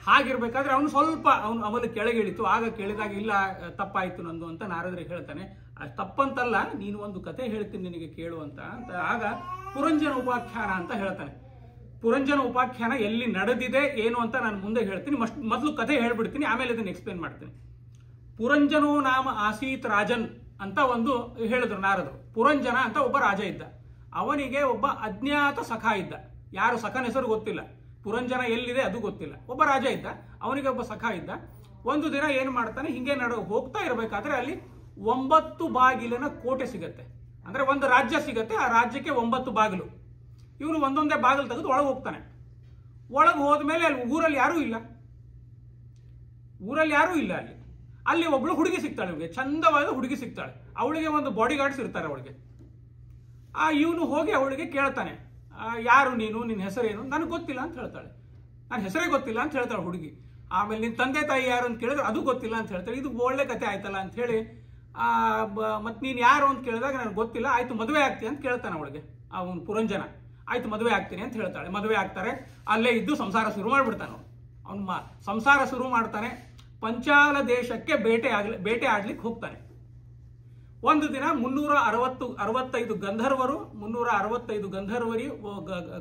ಹಾಗಿರ್ಬೇಕಾದ್ರೆ ಅವನು ಸ್ವಲ್ಪ ಅಮಲು ಕೆಳಗಿಳಿತು. ಆಗ ಕೇಳಿದಾಗ, ಇಲ್ಲ ತಪ್ಪಾಯ್ತು ನಂದು ಅಂತ ನಾರದರಿಗೆ ಹೇಳ್ತಾನೆ. ತಪ್ಪಂತಲ್ಲ, ನೀನು ಒಂದು ಕತೆ ಹೇಳ್ತೀನಿ ನಿನಗೆ ಕೇಳು ಅಂತ. ಆಗ ಪುರಂಜನ ಉಪಾಖ್ಯಾನ ಅಂತ ಹೇಳ್ತಾನೆ. ಪುರಂಜನ ಉಪಾಖ್ಯಾನ ಎಲ್ಲಿ ನಡೆದಿದೆ ಏನು ಅಂತ ನಾನು ಮುಂದೆ ಹೇಳ್ತೀನಿ. ಮೊದಲು ಕತೆ ಹೇಳ್ಬಿಡ್ತೀನಿ, ಆಮೇಲೆ ಇದನ್ನು ಎಕ್ಸ್ಪ್ಲೇನ್ ಮಾಡ್ತೀನಿ. ಪುರಂಜನೋ ನಾಮ ಆಸೀತ್ ರಾಜನ್ ಅಂತ ಒಂದು ಹೇಳಿದ್ರು ನಾರದರು. ಪುರಂಜನ ಅಂತ ಒಬ್ಬ ರಾಜ ಇದ್ದ. ಅವನಿಗೆ ಒಬ್ಬ ಅಜ್ಞಾತ ಸಖ ಇದ್ದ. ಯಾರು ಸಖನ ಹೆಸರು ಗೊತ್ತಿಲ್ಲ, ಪುರಂಜನ ಎಲ್ಲಿದೆ ಅದು ಗೊತ್ತಿಲ್ಲ. ಒಬ್ಬ ರಾಜ ಇದ್ದ, ಅವನಿಗೆ ಒಬ್ಬ ಸಖ ಇದ್ದ. ಒಂದು ದಿನ ಏನು ಮಾಡ್ತಾನೆ, ಹಿಂಗೆ ಹೋಗ್ತಾ ಇರಬೇಕಾದ್ರೆ ಅಲ್ಲಿ 9 ಬಾಗಿಲಿನ ಕೋಟೆ ಸಿಗತ್ತೆ. ಅಂದ್ರೆ ಒಂದು ರಾಜ್ಯ ಸಿಗತ್ತೆ, ಆ ರಾಜ್ಯಕ್ಕೆ 9 ಬಾಗಿಲು. ಇವನು ಒಂದೊಂದೇ ಬಾಗಿಲು ತೆಗೆದು ಒಳಗೆ ಹೋಗ್ತಾನೆ. ಒಳಗೆ ಹೋದ್ಮೇಲೆ ಅಲ್ಲಿ ಊರಲ್ಲಿ ಯಾರೂ ಇಲ್ಲ. ಅಲ್ಲಿ ಒಬ್ಳು ಹುಡುಗಿ ಸಿಗ್ತಾಳೆ, ಇವಳಿಗೆ ಚಂದವಾದ ಹುಡುಗಿ ಸಿಗ್ತಾಳೆ. ಅವಳಿಗೆ ಒಂದು ಬಾಡಿ ಗಾರ್ಡ್ಸ್ ಇರ್ತಾರೆ ಅವಳಿಗೆ. ಇವನು ಹೋಗಿ ಅವಳಿಗೆ ಕೇಳ್ತಾನೆ, ಯಾರು ನೀನು, ನಿನ್ನ ಹೆಸರೇನು? ನನಗೆ ಗೊತ್ತಿಲ್ಲ ಅಂತ ಹೇಳ್ತಾಳೆ. ನನ್ನ ಹೆಸರೇ ಗೊತ್ತಿಲ್ಲ ಅಂತ ಹೇಳ್ತಾಳೆ ಹುಡುಗಿ. ಆಮೇಲೆ ನಿನ್ನ ತಂದೆ ತಾಯಿ ಯಾರು ಅಂತ ಕೇಳಿದ್ರೆ ಅದು ಗೊತ್ತಿಲ್ಲ ಅಂತ ಹೇಳ್ತಾಳೆ. ಇದು ಒಳ್ಳೆ ಕತೆ ಆಯ್ತಲ್ಲ ಅಂತ ಹೇಳಿ, ಮತ್ತೆ ನೀನು ಯಾರು ಅಂತ ಕೇಳಿದಾಗ ನನಗೆ ಗೊತ್ತಿಲ್ಲ. ಆಯ್ತು ಮದುವೆ ಆಗ್ತೀನಿ ಅಂತ ಕೇಳ್ತಾನೆ ಅವಳಿಗೆ ಅವನು ಪುರಂಜನ. ಆಯ್ತು ಮದುವೆ ಆಗ್ತೀನಿ ಅಂತ ಹೇಳ್ತಾಳೆ. ಮದುವೆ ಆಗ್ತಾರೆ. ಅಲ್ಲೇ ಇದ್ದು ಸಂಸಾರ ಶುರು ಮಾಡಿಬಿಡ್ತಾನೆ ಅವನು. ಸಂಸಾರ ಶುರು ಮಾಡ್ತಾನೆ. ಪಂಚಾಲ ದೇಶಕ್ಕೆ ಬೇಟೆ ಆಡ್ಲಿಕ್ಕೆ ಹೋಗ್ತಾನೆ. ಒಂದು ದಿನ 365 ಗಂಧರ್ವರು, 365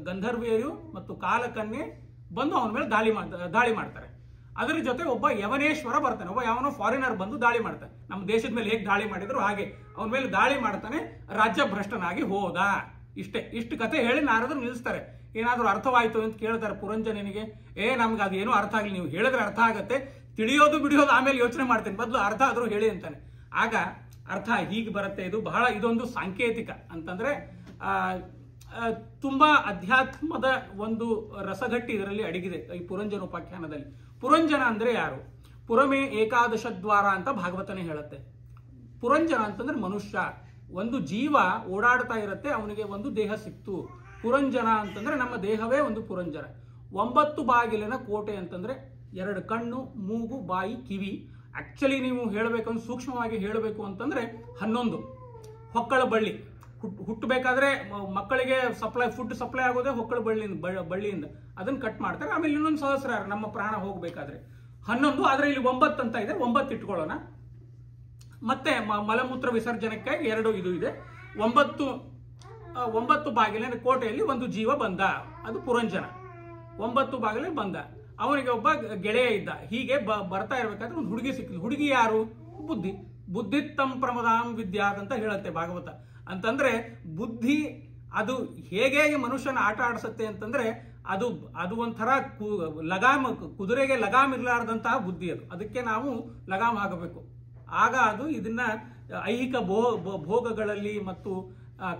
ಗಂಧರ್ವಿಯರು ಮತ್ತು ಕಾಲಕನ್ಯೆ ಬಂದು ಅವನ ಮೇಲೆ ದಾಳಿ ಮಾಡ್ತಾರೆ. ಅದರ ಜೊತೆ ಒಬ್ಬ ಯವನೇಶ್ವರ ಬರ್ತಾನೆ. ಒಬ್ಬ ಯಾವನೋ ಫಾರಿನರ್ ಬಂದು ದಾಳಿ ಮಾಡ್ತಾನೆ. ನಮ್ಮ ದೇಶದ ಮೇಲೆ ಹೇಗೆ ದಾಳಿ ಮಾಡಿದ್ರು ಹಾಗೆ ಅವನ ಮೇಲೆ ದಾಳಿ ಮಾಡ್ತಾನೆ. ರಾಜ್ಯ ಭ್ರಷ್ಟನಾಗಿ ಹೋದ. ಇಷ್ಟು ಕತೆ ಹೇಳಿ ನಾರದರು ನಿಲ್ಲಿಸ್ತಾರೆ. ಏನಾದರೂ ಅರ್ಥವಾಯಿತು ಅಂತ ಕೇಳ್ತಾರೆ ಪುರಂಜನನಿಗೆ. ನಮ್ಗೆ ಅದೇನೋ ಅರ್ಥ ಆಗಲಿ, ನೀವು ಹೇಳಿದ್ರೆ ಅರ್ಥ ಆಗತ್ತೆ, ತಿಳಿಯೋದು ಬಿಡಿಯೋದು ಆಮೇಲೆ ಯೋಚನೆ ಮಾಡ್ತೇನೆ, ಮೊದಲು ಅರ್ಥ ಆದರೂ ಹೇಳಿ ಅಂತಾನೆ. ಆಗ ಅರ್ಥ ಹೀಗೆ ಬರುತ್ತೆ. ಇದೊಂದು ಸಾಂಕೇತಿಕ ಅಂತಂದ್ರೆ ತುಂಬಾ ಅಧ್ಯಾತ್ಮದ ಒಂದು ರಸಗಟ್ಟಿ ಇದರಲ್ಲಿ ಅಡಗಿದೆ ಈ ಪುರಂಜನ ಉಪಾಖ್ಯಾನದಲ್ಲಿ. ಪುರಂಜನ ಅಂದ್ರೆ ಯಾರು? ಪುರಮೇ ಏಕಾದಶ ದ್ವಾರ ಅಂತ ಭಾಗವತನೇ ಹೇಳುತ್ತೆ. ಪುರಂಜನ ಅಂತಂದ್ರೆ ಮನುಷ್ಯ. ಒಂದು ಜೀವ ಓಡಾಡ್ತಾ ಇರುತ್ತೆ, ಅವನಿಗೆ ಒಂದು ದೇಹ ಸಿಕ್ತು. ಪುರಂಜನ ಅಂತಂದ್ರೆ ನಮ್ಮ ದೇಹವೇ ಒಂದು ಪುರಂಜನ. 9 ಬಾಗಿಲಿನ ಕೋಟೆ ಅಂತಂದ್ರೆ 2 ಕಣ್ಣು, ಮೂಗು, ಬಾಯಿ, ಕಿವಿ. ಆಕ್ಚುಲಿ ನೀವು ಹೇಳಬೇಕಂದ್ರೆ ಸೂಕ್ಷ್ಮವಾಗಿ ಹೇಳಬೇಕು ಅಂತಂದ್ರೆ 11 ಹೊಕ್ಕಳ ಬಳ್ಳಿ. ಹುಟ್ಟಬೇಕಾದ್ರೆ ಮಕ್ಕಳಿಗೆ ಫುಡ್ ಸಪ್ಲೈ ಆಗೋದೇ ಹೊಕ್ಕಳ ಬಳ್ಳಿಯಿಂದ. ಅದನ್ನ ಕಟ್ ಮಾಡ್ತಾರೆ. ಆಮೇಲೆ ಇನ್ನೊಂದು ಸಹಸ್ರಾರ ನಮ್ಮ ಪ್ರಾಣ ಹೋಗ್ಬೇಕಾದ್ರೆ 11. ಆದ್ರೆ ಇಲ್ಲಿ 9 ಅಂತ ಇದೆ, 9 ಇಟ್ಕೊಳ್ಳೋಣ. ಮತ್ತೆ ಮಲಮೂತ್ರ ವಿಸರ್ಜನಕ್ಕೆ 2 ಇದು ಇದೆ. 9 ಬಾಗಿಲಿನ ಕೋಟೆಯಲ್ಲಿ ಒಂದು ಜೀವ ಬಂದ, ಅದು ಪುರಂಜನ. 9 ಬಾಗಿಲಲ್ಲಿ ಬಂದ. ಅವನಿಗೆ ಒಬ್ಬ ಗೆಳೆಯ ಇದ್ದ. ಹೀಗೆ ಬರ್ತಾ ಇರ್ಬೇಕಾದ್ರೆ ಒಂದು ಹುಡುಗಿ ಸಿಕ್ಕಿದ್ಲು. ಹುಡುಗಿ ಯಾರು? ಬುದ್ಧಿತ್ತಂ ಪ್ರಮದಾಂ ವಿದ್ಯಾತ್ ಅಂತ ಹೇಳುತ್ತೆ ಭಾಗವತ. ಅಂತಂದ್ರೆ ಬುದ್ಧಿ ಅದು ಹೇಗೆ ಮನುಷ್ಯನ ಆಟ ಆಡಿಸುತ್ತೆ ಅಂತಂದ್ರೆ ಅದು ಒಂಥರ ಲಗಾಮ್, ಕುದುರೆಗೆ ಲಗಾಮ್ ಇರಲಾರ್ದಂತಹ ಬುದ್ಧಿ ಅದು. ಅದಕ್ಕೆ ನಾವು ಲಗಾಮ್ ಆಗಬೇಕು. ಆಗ ಅದು ಇದನ್ನ ಐಹಿಕ ಭೋಗಗಳಲ್ಲಿ ಮತ್ತು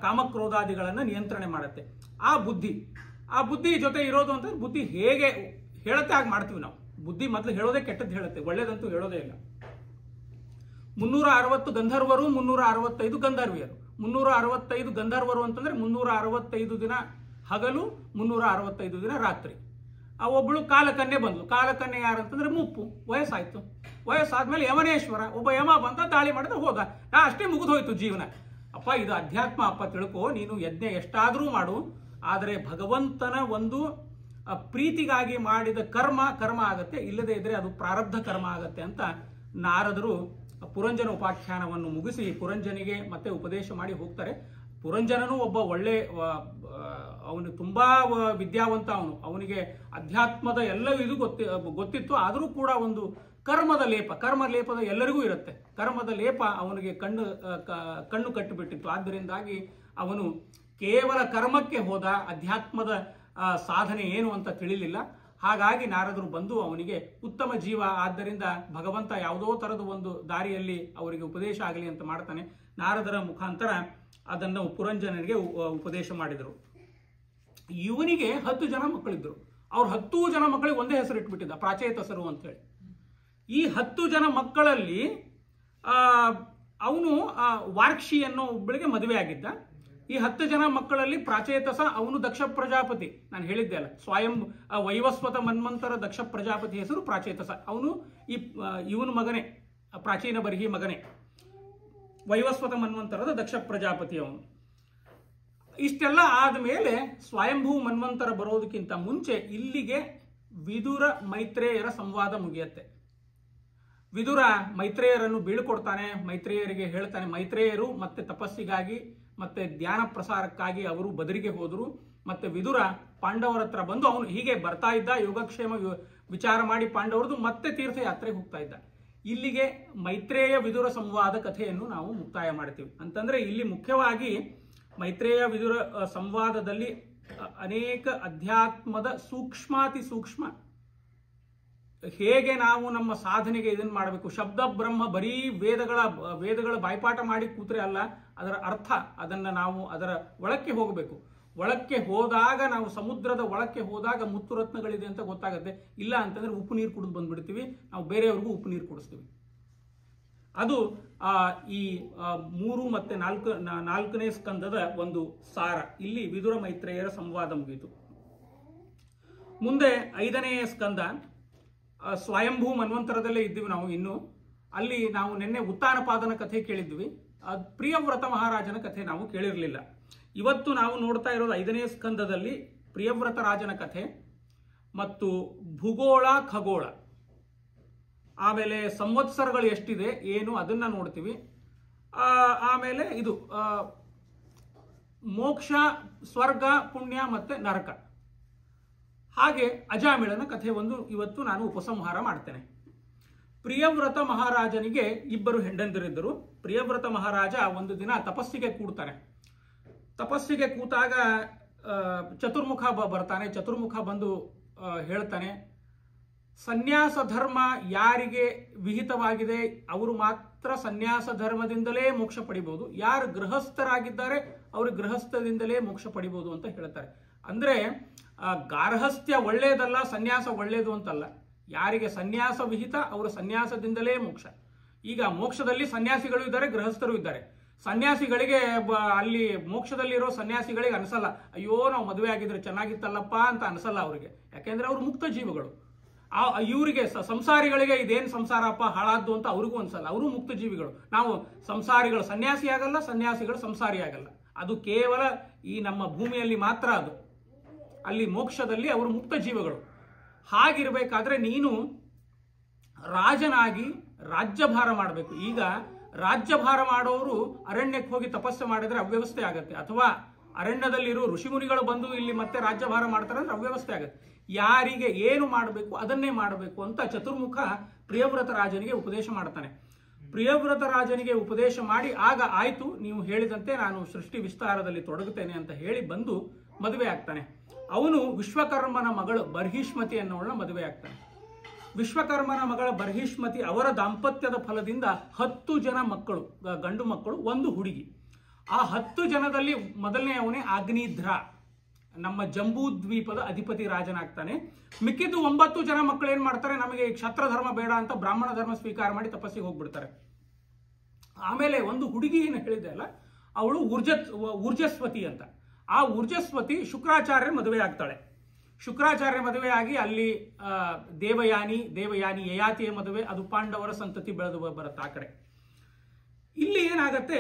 ಕಾಮಕ್ರೋಧಾದಿಗಳನ್ನ ನಿಯಂತ್ರಣೆ ಮಾಡುತ್ತೆ. ಆ ಬುದ್ಧಿ ಜೊತೆ ಇರೋದು ಅಂತ ಬುದ್ಧಿ ಹೇಗೆ ಹೇಳುತ್ತೆ ಹಾಗೆ ಮಾಡ್ತೀವಿ ನಾವು. ಬುದ್ಧಿ ಮೊದಲು ಹೇಳೋದೇ ಕೆಟ್ಟದ್ದು ಹೇಳುತ್ತೆ, ಒಳ್ಳೇದಂತೂ ಹೇಳೋದೇ ಇಲ್ಲ. 360 ಗಂಧರ್ವರು, 365 ಗಂಧರ್ವಿಯರು. 365 ಗಂಧರ್ವರು ಅಂತಂದ್ರೆ 365 ದಿನ ಹಗಲು, 365 ದಿನ ರಾತ್ರಿ. ಒಬ್ಬಳು ಕಾಲಕನ್ಯೆ ಬಂದ್ಲು. ಕಾಲಕನ್ಯೆ ಯಾರಂತಂದ್ರೆ ಮುಪ್ಪು, ವಯಸ್ಸಾಯ್ತು. ವಯಸ್ಸಾದ್ಮೇಲೆ ಯವನೇಶ್ವರ ಒಬ್ಬ ಯಮ ಬಂತ, ದಾಳಿ ಮಾಡಿದ ಹೋದ. ಅಷ್ಟೇ ಮುಗಿದೋಯ್ತು ಜೀವನ. ಅಪ್ಪ ಇದು ಅಧ್ಯಾತ್ಮ ಅಪ್ಪ, ತಿಳ್ಕೊ. ನೀನು ಯಜ್ಞ ಎಷ್ಟಾದ್ರೂ ಮಾಡು, ಆದರೆ ಭಗವಂತನ ಒಂದು ಪ್ರೀತಿಗಾಗಿ ಮಾಡಿದ ಕರ್ಮ ಆಗತ್ತೆ, ಇಲ್ಲದೇ ಇದ್ರೆ ಅದು ಪ್ರಾರಬ್ಧ ಕರ್ಮ ಆಗತ್ತೆ ಅಂತ ನಾರದರು ಪುರಂಜನ ಉಪಾಖ್ಯಾನವನ್ನು ಮುಗಿಸಿ ಪುರಂಜನಿಗೆ ಮತ್ತೆ ಉಪದೇಶ ಮಾಡಿ ಹೋಗ್ತಾರೆ. ಪುರಂಜನನು ಒಬ್ಬ ಒಳ್ಳೆ, ಅವನು ತುಂಬಾ ವಿದ್ಯಾವಂತ, ಅವನಿಗೆ ಅಧ್ಯಾತ್ಮದ ಎಲ್ಲ ಇದು ಗೊತ್ತಿತ್ತು. ಆದರೂ ಕೂಡ ಒಂದು ಕರ್ಮ ಲೇಪದ ಎಲ್ಲರಿಗೂ ಇರುತ್ತೆ. ಕರ್ಮದ ಲೇಪ ಅವನಿಗೆ ಕಣ್ಣು ಕಟ್ಟಿಬಿಟ್ಟಿತ್ತು. ಆದ್ದರಿಂದಾಗಿ ಅವನು ಕೇವಲ ಕರ್ಮಕ್ಕೆ ಹೋದ, ಅಧ್ಯಾತ್ಮದ ಸಾಧನೆ ಏನು ಅಂತ ತಿಳಿಲಿಲ್ಲ. ಹಾಗಾಗಿ ನಾರದರು ಬಂದು ಅವನಿಗೆ ಉತ್ತಮ ಜೀವ, ಆದ್ದರಿಂದ ಭಗವಂತ ಯಾವುದೋ ತರದ ಒಂದು ದಾರಿಯಲ್ಲಿ ಅವರಿಗೆ ಉಪದೇಶ ಆಗಲಿ ಅಂತ ಮಾಡ್ತಾನೆ. ನಾರದರ ಮುಖಾಂತರ ಅದನ್ನು ಪುರಂಜನನಿಗೆ ಉಪದೇಶ ಮಾಡಿದರು. ಇವನಿಗೆ 10 ಜನ ಮಕ್ಕಳಿದ್ರು. ಅವ್ರು 10 ಜನ ಮಕ್ಕಳಿಗೆ ಒಂದೇ ಹೆಸರು ಇಟ್ಬಿಟ್ಟಿದ್ದ, ಪ್ರಾಚೇತಸರು ಅಂತ ಹೇಳಿ. ಈ 10 ಜನ ಮಕ್ಕಳಲ್ಲಿ ಅವನು ವಾರ್ಕ್ಷಿ ಅನ್ನೋ ಒಬ್ಬಳಿಗೆ ಮದುವೆ ಆಗಿದ್ದ. ಈ 10 ಜನ ಮಕ್ಕಳಲ್ಲಿ ಪ್ರಾಚೇತಸ ಅವನು ದಕ್ಷ ಪ್ರಜಾಪತಿ, ನಾನು ಹೇಳಿದ್ದೆ ಅಲ್ಲ, ಸ್ವಯಂ ವೈವಸ್ವತ ಮನ್ವಂತರ ದಕ್ಷ ಪ್ರಜಾಪತಿ ಹೆಸರು ಪ್ರಾಚೇತಸ. ಅವನು ಇವನ ಮಗನೇ, ಪ್ರಾಚೀನ ಬರ್ಹಿ ಮಗನೇ, ವೈವಸ್ವತ ಮನ್ವಂತರದ ದಕ್ಷ ಪ್ರಜಾಪತಿ ಅವನು. ಇಷ್ಟೆಲ್ಲ ಆದಮೇಲೆ ಸ್ವಯಂಭೂ ಮನ್ವಂತರ ಬರೋದಕ್ಕಿಂತ ಮುಂಚೆ ಇಲ್ಲಿಗೆ ವಿದುರ ಮೈತ್ರೇಯರ ಸಂವಾದ ಮುಗಿಯತ್ತೆ. ವಿದುರ ಮೈತ್ರೇಯರನ್ನು ಬೀಳ್ಕೊಡ್ತಾನೆ, ಮೈತ್ರೇಯರಿಗೆ ಹೇಳ್ತಾನೆ. ಮೈತ್ರೇಯರು ಮತ್ತೆ ತಪಸ್ಸಿಗಾಗಿ ಮತ್ತೆ ಧ್ಯಾನ ಪ್ರಸಾರಕ್ಕಾಗಿ ಅವರು ಬದರಿಗೆ ಹೋದರು. ಮತ್ತೆ ವಿದುರ ಪಾಂಡವರ ಹತ್ರ ಬಂದು ಅವನು ಹೀಗೆ ಬರ್ತಾ ಇದ್ದ, ಯೋಗಕ್ಷೇಮ ವಿಚಾರ ಮಾಡಿ ಪಾಂಡವರದು ಮತ್ತೆ ತೀರ್ಥಯಾತ್ರೆಗೆ ಹೋಗ್ತಾ ಇದ್ದ. ಇಲ್ಲಿಗೆ ಮೈತ್ರೇಯ ವಿದುರ ಸಂವಾದ ಕಥೆಯನ್ನು ನಾವು ಮುಕ್ತಾಯ ಮಾಡ್ತೀವಿ. ಅಂತಂದ್ರೆ ಇಲ್ಲಿ ಮುಖ್ಯವಾಗಿ ಮೈತ್ರೇಯ ವಿದುರ ಸಂವಾದದಲ್ಲಿ ಅನೇಕ ಅಧ್ಯಾತ್ಮದ ಸೂಕ್ಷ್ಮಾತಿ ಸೂಕ್ಷ್ಮ, ಹೇಗೆ ನಾವು ನಮ್ಮ ಸಾಧನೆಗೆ ಇದನ್ನು ಮಾಡಬೇಕು. ಶಬ್ದ ಬ್ರಹ್ಮ ಬರೀ ವೇದಗಳ ಬಾಯ್ಪಾಠ ಮಾಡಿ ಕೂತ್ರೆ ಅಲ್ಲ, ಅದರ ಅರ್ಥ, ಅದನ್ನು ನಾವು ಅದರ ಒಳಕ್ಕೆ ಹೋಗಬೇಕು. ಒಳಕ್ಕೆ ಹೋದಾಗ, ನಾವು ಸಮುದ್ರದ ಒಳಕ್ಕೆ ಹೋದಾಗ ಮುತ್ತು ರತ್ನಗಳಿದೆ ಅಂತ ಗೊತ್ತಾಗುತ್ತೆ. ಇಲ್ಲ ಅಂತಂದ್ರೆ ಉಪ್ಪು ನೀರು ಕುಡಿದು ಬಂದ್ಬಿಡ್ತೀವಿ, ನಾವು ಬೇರೆಯವ್ರಿಗೂ ಉಪ್ಪು ನೀರು ಕುಡಿಸ್ತೀವಿ. ಅದು ಈ 3 ಮತ್ತು 4ನೇ ಸ್ಕಂದದ ಒಂದು ಸಾರ. ಇಲ್ಲಿ ವಿದುರ ಮೈತ್ರೇಯರ ಸಂವಾದ ಮುಗಿಯಿತು. ಮುಂದೆ 5ನೇ ಸ್ಕಂದ, ಸ್ವಯಂಭೂ ಮನ್ವಂತರದಲ್ಲೇ ಇದ್ದೀವಿ ನಾವು ಇನ್ನು. ಅಲ್ಲಿ ನಾವು ನಿನ್ನೆ ಉತ್ತಾನಪಾದನ ಕಥೆ ಕೇಳಿದ್ವಿ, ಪ್ರಿಯವ್ರತ ಮಹಾರಾಜನ ಕಥೆ ನಾವು ಕೇಳಿರಲಿಲ್ಲ. ಇವತ್ತು ನಾವು ನೋಡ್ತಾ ಇರೋದು 5ನೇ ಸ್ಕಂದದಲ್ಲಿ ಪ್ರಿಯವ್ರತ ರಾಜನ ಕಥೆ ಮತ್ತು ಭೂಗೋಳ ಖಗೋಳ, ಆಮೇಲೆ ಸಂವತ್ಸರಗಳು ಎಷ್ಟಿದೆ ಏನು ಅದನ್ನ ನೋಡ್ತೀವಿ. ಆಮೇಲೆ ಇದು ಮೋಕ್ಷ, ಸ್ವರ್ಗ, ಪುಣ್ಯ ಮತ್ತೆ ನರಕ, ಹಾಗೆ ಅಜಾಮಿಳನ ಕಥೆ ಒಂದು ಇವತ್ತು ನಾನು ಉಪಸಂಹಾರ ಮಾಡ್ತೇನೆ. ಪ್ರಿಯವ್ರತ ಮಹಾರಾಜನಿಗೆ 2 ಹೆಂಡಂದಿರಿದ್ದರು. ಪ್ರಿಯವ್ರತ ಮಹಾರಾಜ ಒಂದು ದಿನ ತಪಸ್ಸಿಗೆ ಕೂಡ್ತಾನೆ. ತಪಸ್ಸಿಗೆ ಕೂತಾಗ ಚತುರ್ಮುಖ ಬರ್ತಾನೆ. ಚತುರ್ಮುಖ ಬಂದು ಹೇಳ್ತಾನೆ, ಸನ್ಯಾಸ ಧರ್ಮ ಯಾರಿಗೆ ವಿಹಿತವಾಗಿದೆ ಅವರು ಮಾತ್ರ ಸನ್ಯಾಸ ಧರ್ಮದಿಂದಲೇ ಮೋಕ್ಷ ಪಡಿಬಹುದು, ಯಾರು ಗೃಹಸ್ಥರಾಗಿದ್ದಾರೆ ಅವರು ಗೃಹಸ್ಥದಿಂದಲೇ ಮೋಕ್ಷ ಪಡಿಬಹುದು ಅಂತ ಹೇಳ್ತಾರೆ. ಅಂದ್ರೆ ಗಾರ್ಹಸ್ಥ್ಯ ಒಳ್ಳೇದಲ್ಲ, ಸನ್ಯಾಸ ಒಳ್ಳೇದು ಅಂತಲ್ಲ. ಯಾರಿಗೆ ಸನ್ಯಾಸ ವಿಹಿತ ಅವರು ಸನ್ಯಾಸದಿಂದಲೇ ಮೋಕ್ಷ. ಈಗ ಮೋಕ್ಷದಲ್ಲಿ ಸನ್ಯಾಸಿಗಳು ಇದ್ದಾರೆ, ಗೃಹಸ್ಥರು ಇದ್ದಾರೆ. ಸನ್ಯಾಸಿಗಳಿಗೆ ಅಲ್ಲಿ ಮೋಕ್ಷದಲ್ಲಿರೋ ಸನ್ಯಾಸಿಗಳಿಗೆ ಅನ್ಸಲ್ಲ, ಅಯ್ಯೋ ನಾವು ಮದುವೆ ಆಗಿದ್ರೆ ಚೆನ್ನಾಗಿತ್ತಲ್ಲಪ್ಪ ಅಂತ ಅನ್ಸಲ್ಲ ಅವರಿಗೆ. ಯಾಕೆಂದ್ರೆ ಅವರು ಮುಕ್ತ ಜೀವಗಳು. ಇವರಿಗೆ ಸಂಸಾರಿಗಳಿಗೆ ಇದೇನು ಸಂಸಾರಪ್ಪ ಹಾಳಾದ್ದು ಅಂತ ಅವ್ರಿಗೂ ಅನ್ಸಲ್ಲ, ಅವರು ಮುಕ್ತ ಜೀವಿಗಳು. ನಾವು ಸಂಸಾರಿಗಳು ಸನ್ಯಾಸಿ ಆಗಲ್ಲ, ಸನ್ಯಾಸಿಗಳು ಸಂಸಾರಿ ಆಗಲ್ಲ. ಅದು ಕೇವಲ ಈ ನಮ್ಮ ಭೂಮಿಯಲ್ಲಿ ಮಾತ್ರ. ಅದು ಅಲ್ಲಿ ಮೋಕ್ಷದಲ್ಲಿ ಅವರು ಮುಕ್ತ ಜೀವಗಳು. ಹಾಗಿರ್ಬೇಕಾದ್ರೆ ನೀನು ರಾಜನಾಗಿ ರಾಜ್ಯಭಾರ ಮಾಡಬೇಕು. ಈಗ ರಾಜ್ಯಭಾರ ಮಾಡೋರು ಅರಣ್ಯಕ್ಕೆ ಹೋಗಿ ತಪಸ್ಸು ಮಾಡಿದ್ರೆ ಅವ್ಯವಸ್ಥೆ ಆಗತ್ತೆ, ಅಥವಾ ಅರಣ್ಯದಲ್ಲಿರೋ ಋಷಿಮುನಿಗಳು ಬಂದು ಇಲ್ಲಿ ಮತ್ತೆ ರಾಜ್ಯಭಾರ ಮಾಡ್ತಾರೆ ಅಂದ್ರೆ ಅವ್ಯವಸ್ಥೆ ಆಗತ್ತೆ. ಯಾರಿಗೆ ಏನು ಮಾಡಬೇಕು ಅದನ್ನೇ ಮಾಡಬೇಕು ಅಂತ ಚತುರ್ಮುಖ ಪ್ರಿಯವ್ರತ ರಾಜನಿಗೆ ಉಪದೇಶ ಮಾಡ್ತಾನೆ. ಪ್ರಿಯವ್ರತ ರಾಜನಿಗೆ ಉಪದೇಶ ಮಾಡಿ ಆಗ ಆಯ್ತು, ನೀವು ಹೇಳಿದಂತೆ ನಾನು ಸೃಷ್ಟಿ ವಿಸ್ತಾರದಲ್ಲಿ ತೊಡಗುತ್ತೇನೆ ಅಂತ ಹೇಳಿ ಬಂದು ಮದುವೆ ಆಗ್ತಾನೆ. ಅವನು ವಿಶ್ವಕರ್ಮನ ಮಗಳು ಬರ್ಹಿಷ್ಮತಿ ಅನ್ನೋಳನ್ನ ಮದುವೆ ಆಗ್ತಾನೆ. ವಿಶ್ವಕರ್ಮನ ಮಗಳ ಬರ್ಹಿಷ್ಮತಿ ಅವರ ದಾಂಪತ್ಯದ ಫಲದಿಂದ 10 ಜನ ಮಕ್ಕಳು, ಗಂಡು ಮಕ್ಕಳು, 1 ಹುಡುಗಿ. ಆ 10 ಜನದಲ್ಲಿ ಮೊದಲನೇ ಅವನೇ ಅಗ್ನಿಧ್ರ, ನಮ್ಮ ಜಂಬೂ ದ್ವೀಪದ ಅಧಿಪತಿ ರಾಜನಾಗ್ತಾನೆ. ಮಿಕ್ಕಿದ್ದು 9 ಜನ ಮಕ್ಕಳು ಏನ್ ಮಾಡ್ತಾರೆ, ನಮಗೆ ಕ್ಷತ್ರ ಧರ್ಮ ಬೇಡ ಅಂತ ಬ್ರಾಹ್ಮಣ ಧರ್ಮ ಸ್ವೀಕಾರ ಮಾಡಿ ತಪಸ್ಸಿಗೆ ಹೋಗ್ಬಿಡ್ತಾರೆ. ಆಮೇಲೆ ಒಂದು ಹುಡುಗಿ ಏನು ಹೇಳಿದೆ ಅಲ್ಲ, ಅವಳು ಊರ್ಜಸ್ವತಿ ಅಂತ. ಆ ಊರ್ಜಸ್ವತಿ ಶುಕ್ರಾಚಾರ್ಯ ಮದುವೆ ಆಗ್ತಾಳೆ. ಶುಕ್ರಾಚಾರ್ಯ ಮದುವೆ ಆಗಿ ಅಲ್ಲಿ ದೇವಯಾನಿ ಯಯಾತಿಯ ಮದುವೆ, ಅದು ಪಾಂಡವರ ಸಂತತಿ ಬೆಳೆದು ಬರುತ್ತೆ ಆ ಕಡೆ. ಇಲ್ಲಿ ಏನಾಗತ್ತೆ,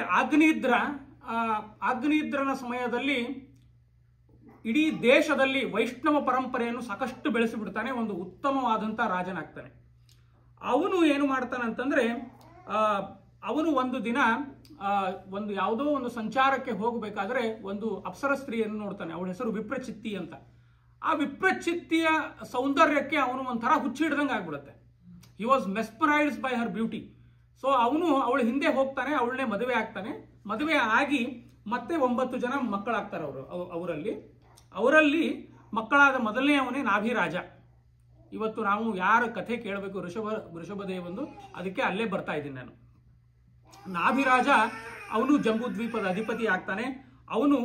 ಅಗ್ನಿದ್ರನ ಸಮಯದಲ್ಲಿ ಇಡೀ ದೇಶದಲ್ಲಿ ವೈಷ್ಣವ ಪರಂಪರೆಯನ್ನು ಸಾಕಷ್ಟು ಬೆಳೆಸಿಬಿಡ್ತಾನೆ, ಒಂದು ಉತ್ತಮವಾದಂಥ ರಾಜನಾಗ್ತಾನೆ. ಅವನು ಏನು ಮಾಡ್ತಾನೆ ಅಂತಂದ್ರೆ, ಅವನು ಒಂದು ದಿನ ಒಂದು ಯಾವುದೋ ಒಂದು ಸಂಚಾರಕ್ಕೆ ಹೋಗಬೇಕಾದ್ರೆ ಒಂದು ಅಪ್ಸರ ಸ್ತ್ರೀಯನ್ನು ನೋಡ್ತಾನೆ. ಅವಳ ಹೆಸರು ವಿಪ್ರಚಿತ್ತಿ ಅಂತ. ಆ ವಿಪ್ರಚಿತ್ತಿಯ ಸೌಂದರ್ಯಕ್ಕೆ ಅವನು ಒಂಥರ ಹುಚ್ಚಿಡ್ದಂಗೆ ಆಗ್ಬಿಡುತ್ತೆ. He was mesmerised by her beauty. So ಅವನು ಅವಳ ಹಿಂದೆ ಹೋಗ್ತಾನೆ, ಅವಳನ್ನೇ ಮದುವೆ ಆಗ್ತಾನೆ. ಮದುವೆ ಆಗಿ ಮತ್ತೆ 9 ಜನ ಮಕ್ಕಳಾಗ್ತಾರೆ ಅವರಲ್ಲಿ ಮಕ್ಕಳಾದ ಮೊದಲನೇ ಅವನೇ ನಾಭಿರಾಜ. ಇವತ್ತು ನಾವು ಯಾರ ಕಥೆ ಕೇಳಬೇಕು, ಋಷಭದೇವಂದು, ಅದಕ್ಕೆ ಅಲ್ಲೇ ಬರ್ತಾ ಇದ್ದೀನಿ ನಾನು. ನಾಭಿರಾಜ ಅವನು ಜಂಬೂದ್ವೀಪದ ಅಧಿಪತಿ ಆಗ್ತಾನೆ. ಅವನು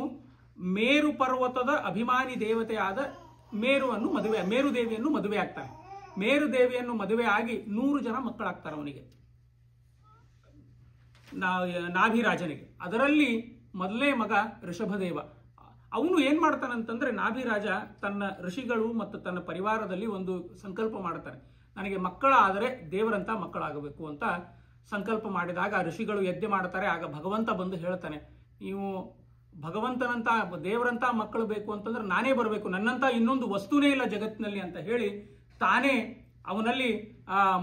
ಮೇರು ಪರ್ವತದ ಅಭಿಮಾನಿ ದೇವತೆಯಾದ ಮೇರು ದೇವಿಯನ್ನು ಮದುವೆ ಆಗ್ತಾನೆ. ಮೇರು ದೇವಿಯನ್ನು ಮದುವೆ ಆಗಿ 100 ಜನ ಮಕ್ಕಳಾಗ್ತಾರೆ ಅವನಿಗೆ, ನಾಭಿರಾಜನಿಗೆ. ಅದರಲ್ಲಿ ಮೊದಲನೇ ಮಗ ಋಷಭದೇವ. ಅವನು ಏನ್ ಮಾಡ್ತಾನಂತಂದ್ರೆ, ನಾಭಿರಾಜ ತನ್ನ ಋಷಿಗಳು ಮತ್ತು ತನ್ನ ಪರಿವಾರದಲ್ಲಿ ಒಂದು ಸಂಕಲ್ಪ ಮಾಡ್ತಾನೆ. ನನಗೆ ಮಕ್ಕಳಾದರೆ ದೇವರಂತ ಮಕ್ಕಳಾಗಬೇಕು ಅಂತ ಸಂಕಲ್ಪ ಮಾಡಿದಾಗ ಋಷಿಗಳು ಯಜ್ಞ ಮಾಡ್ತಾರೆ. ಆಗ ಭಗವಂತ ಬಂದು ಹೇಳ್ತಾನೆ, ನೀವು ಭಗವಂತನಂತ ದೇವರಂತ ಮಕ್ಕಳು ಬೇಕು ಅಂತಂದ್ರೆ ನಾನೇ ಬರಬೇಕು, ನನ್ನಂತ ಇನ್ನೊಂದು ವಸ್ತುನೇ ಇಲ್ಲ ಜಗತ್ತಿನಲ್ಲಿ ಅಂತ ಹೇಳಿ ತಾನೇ ಅವನಲ್ಲಿ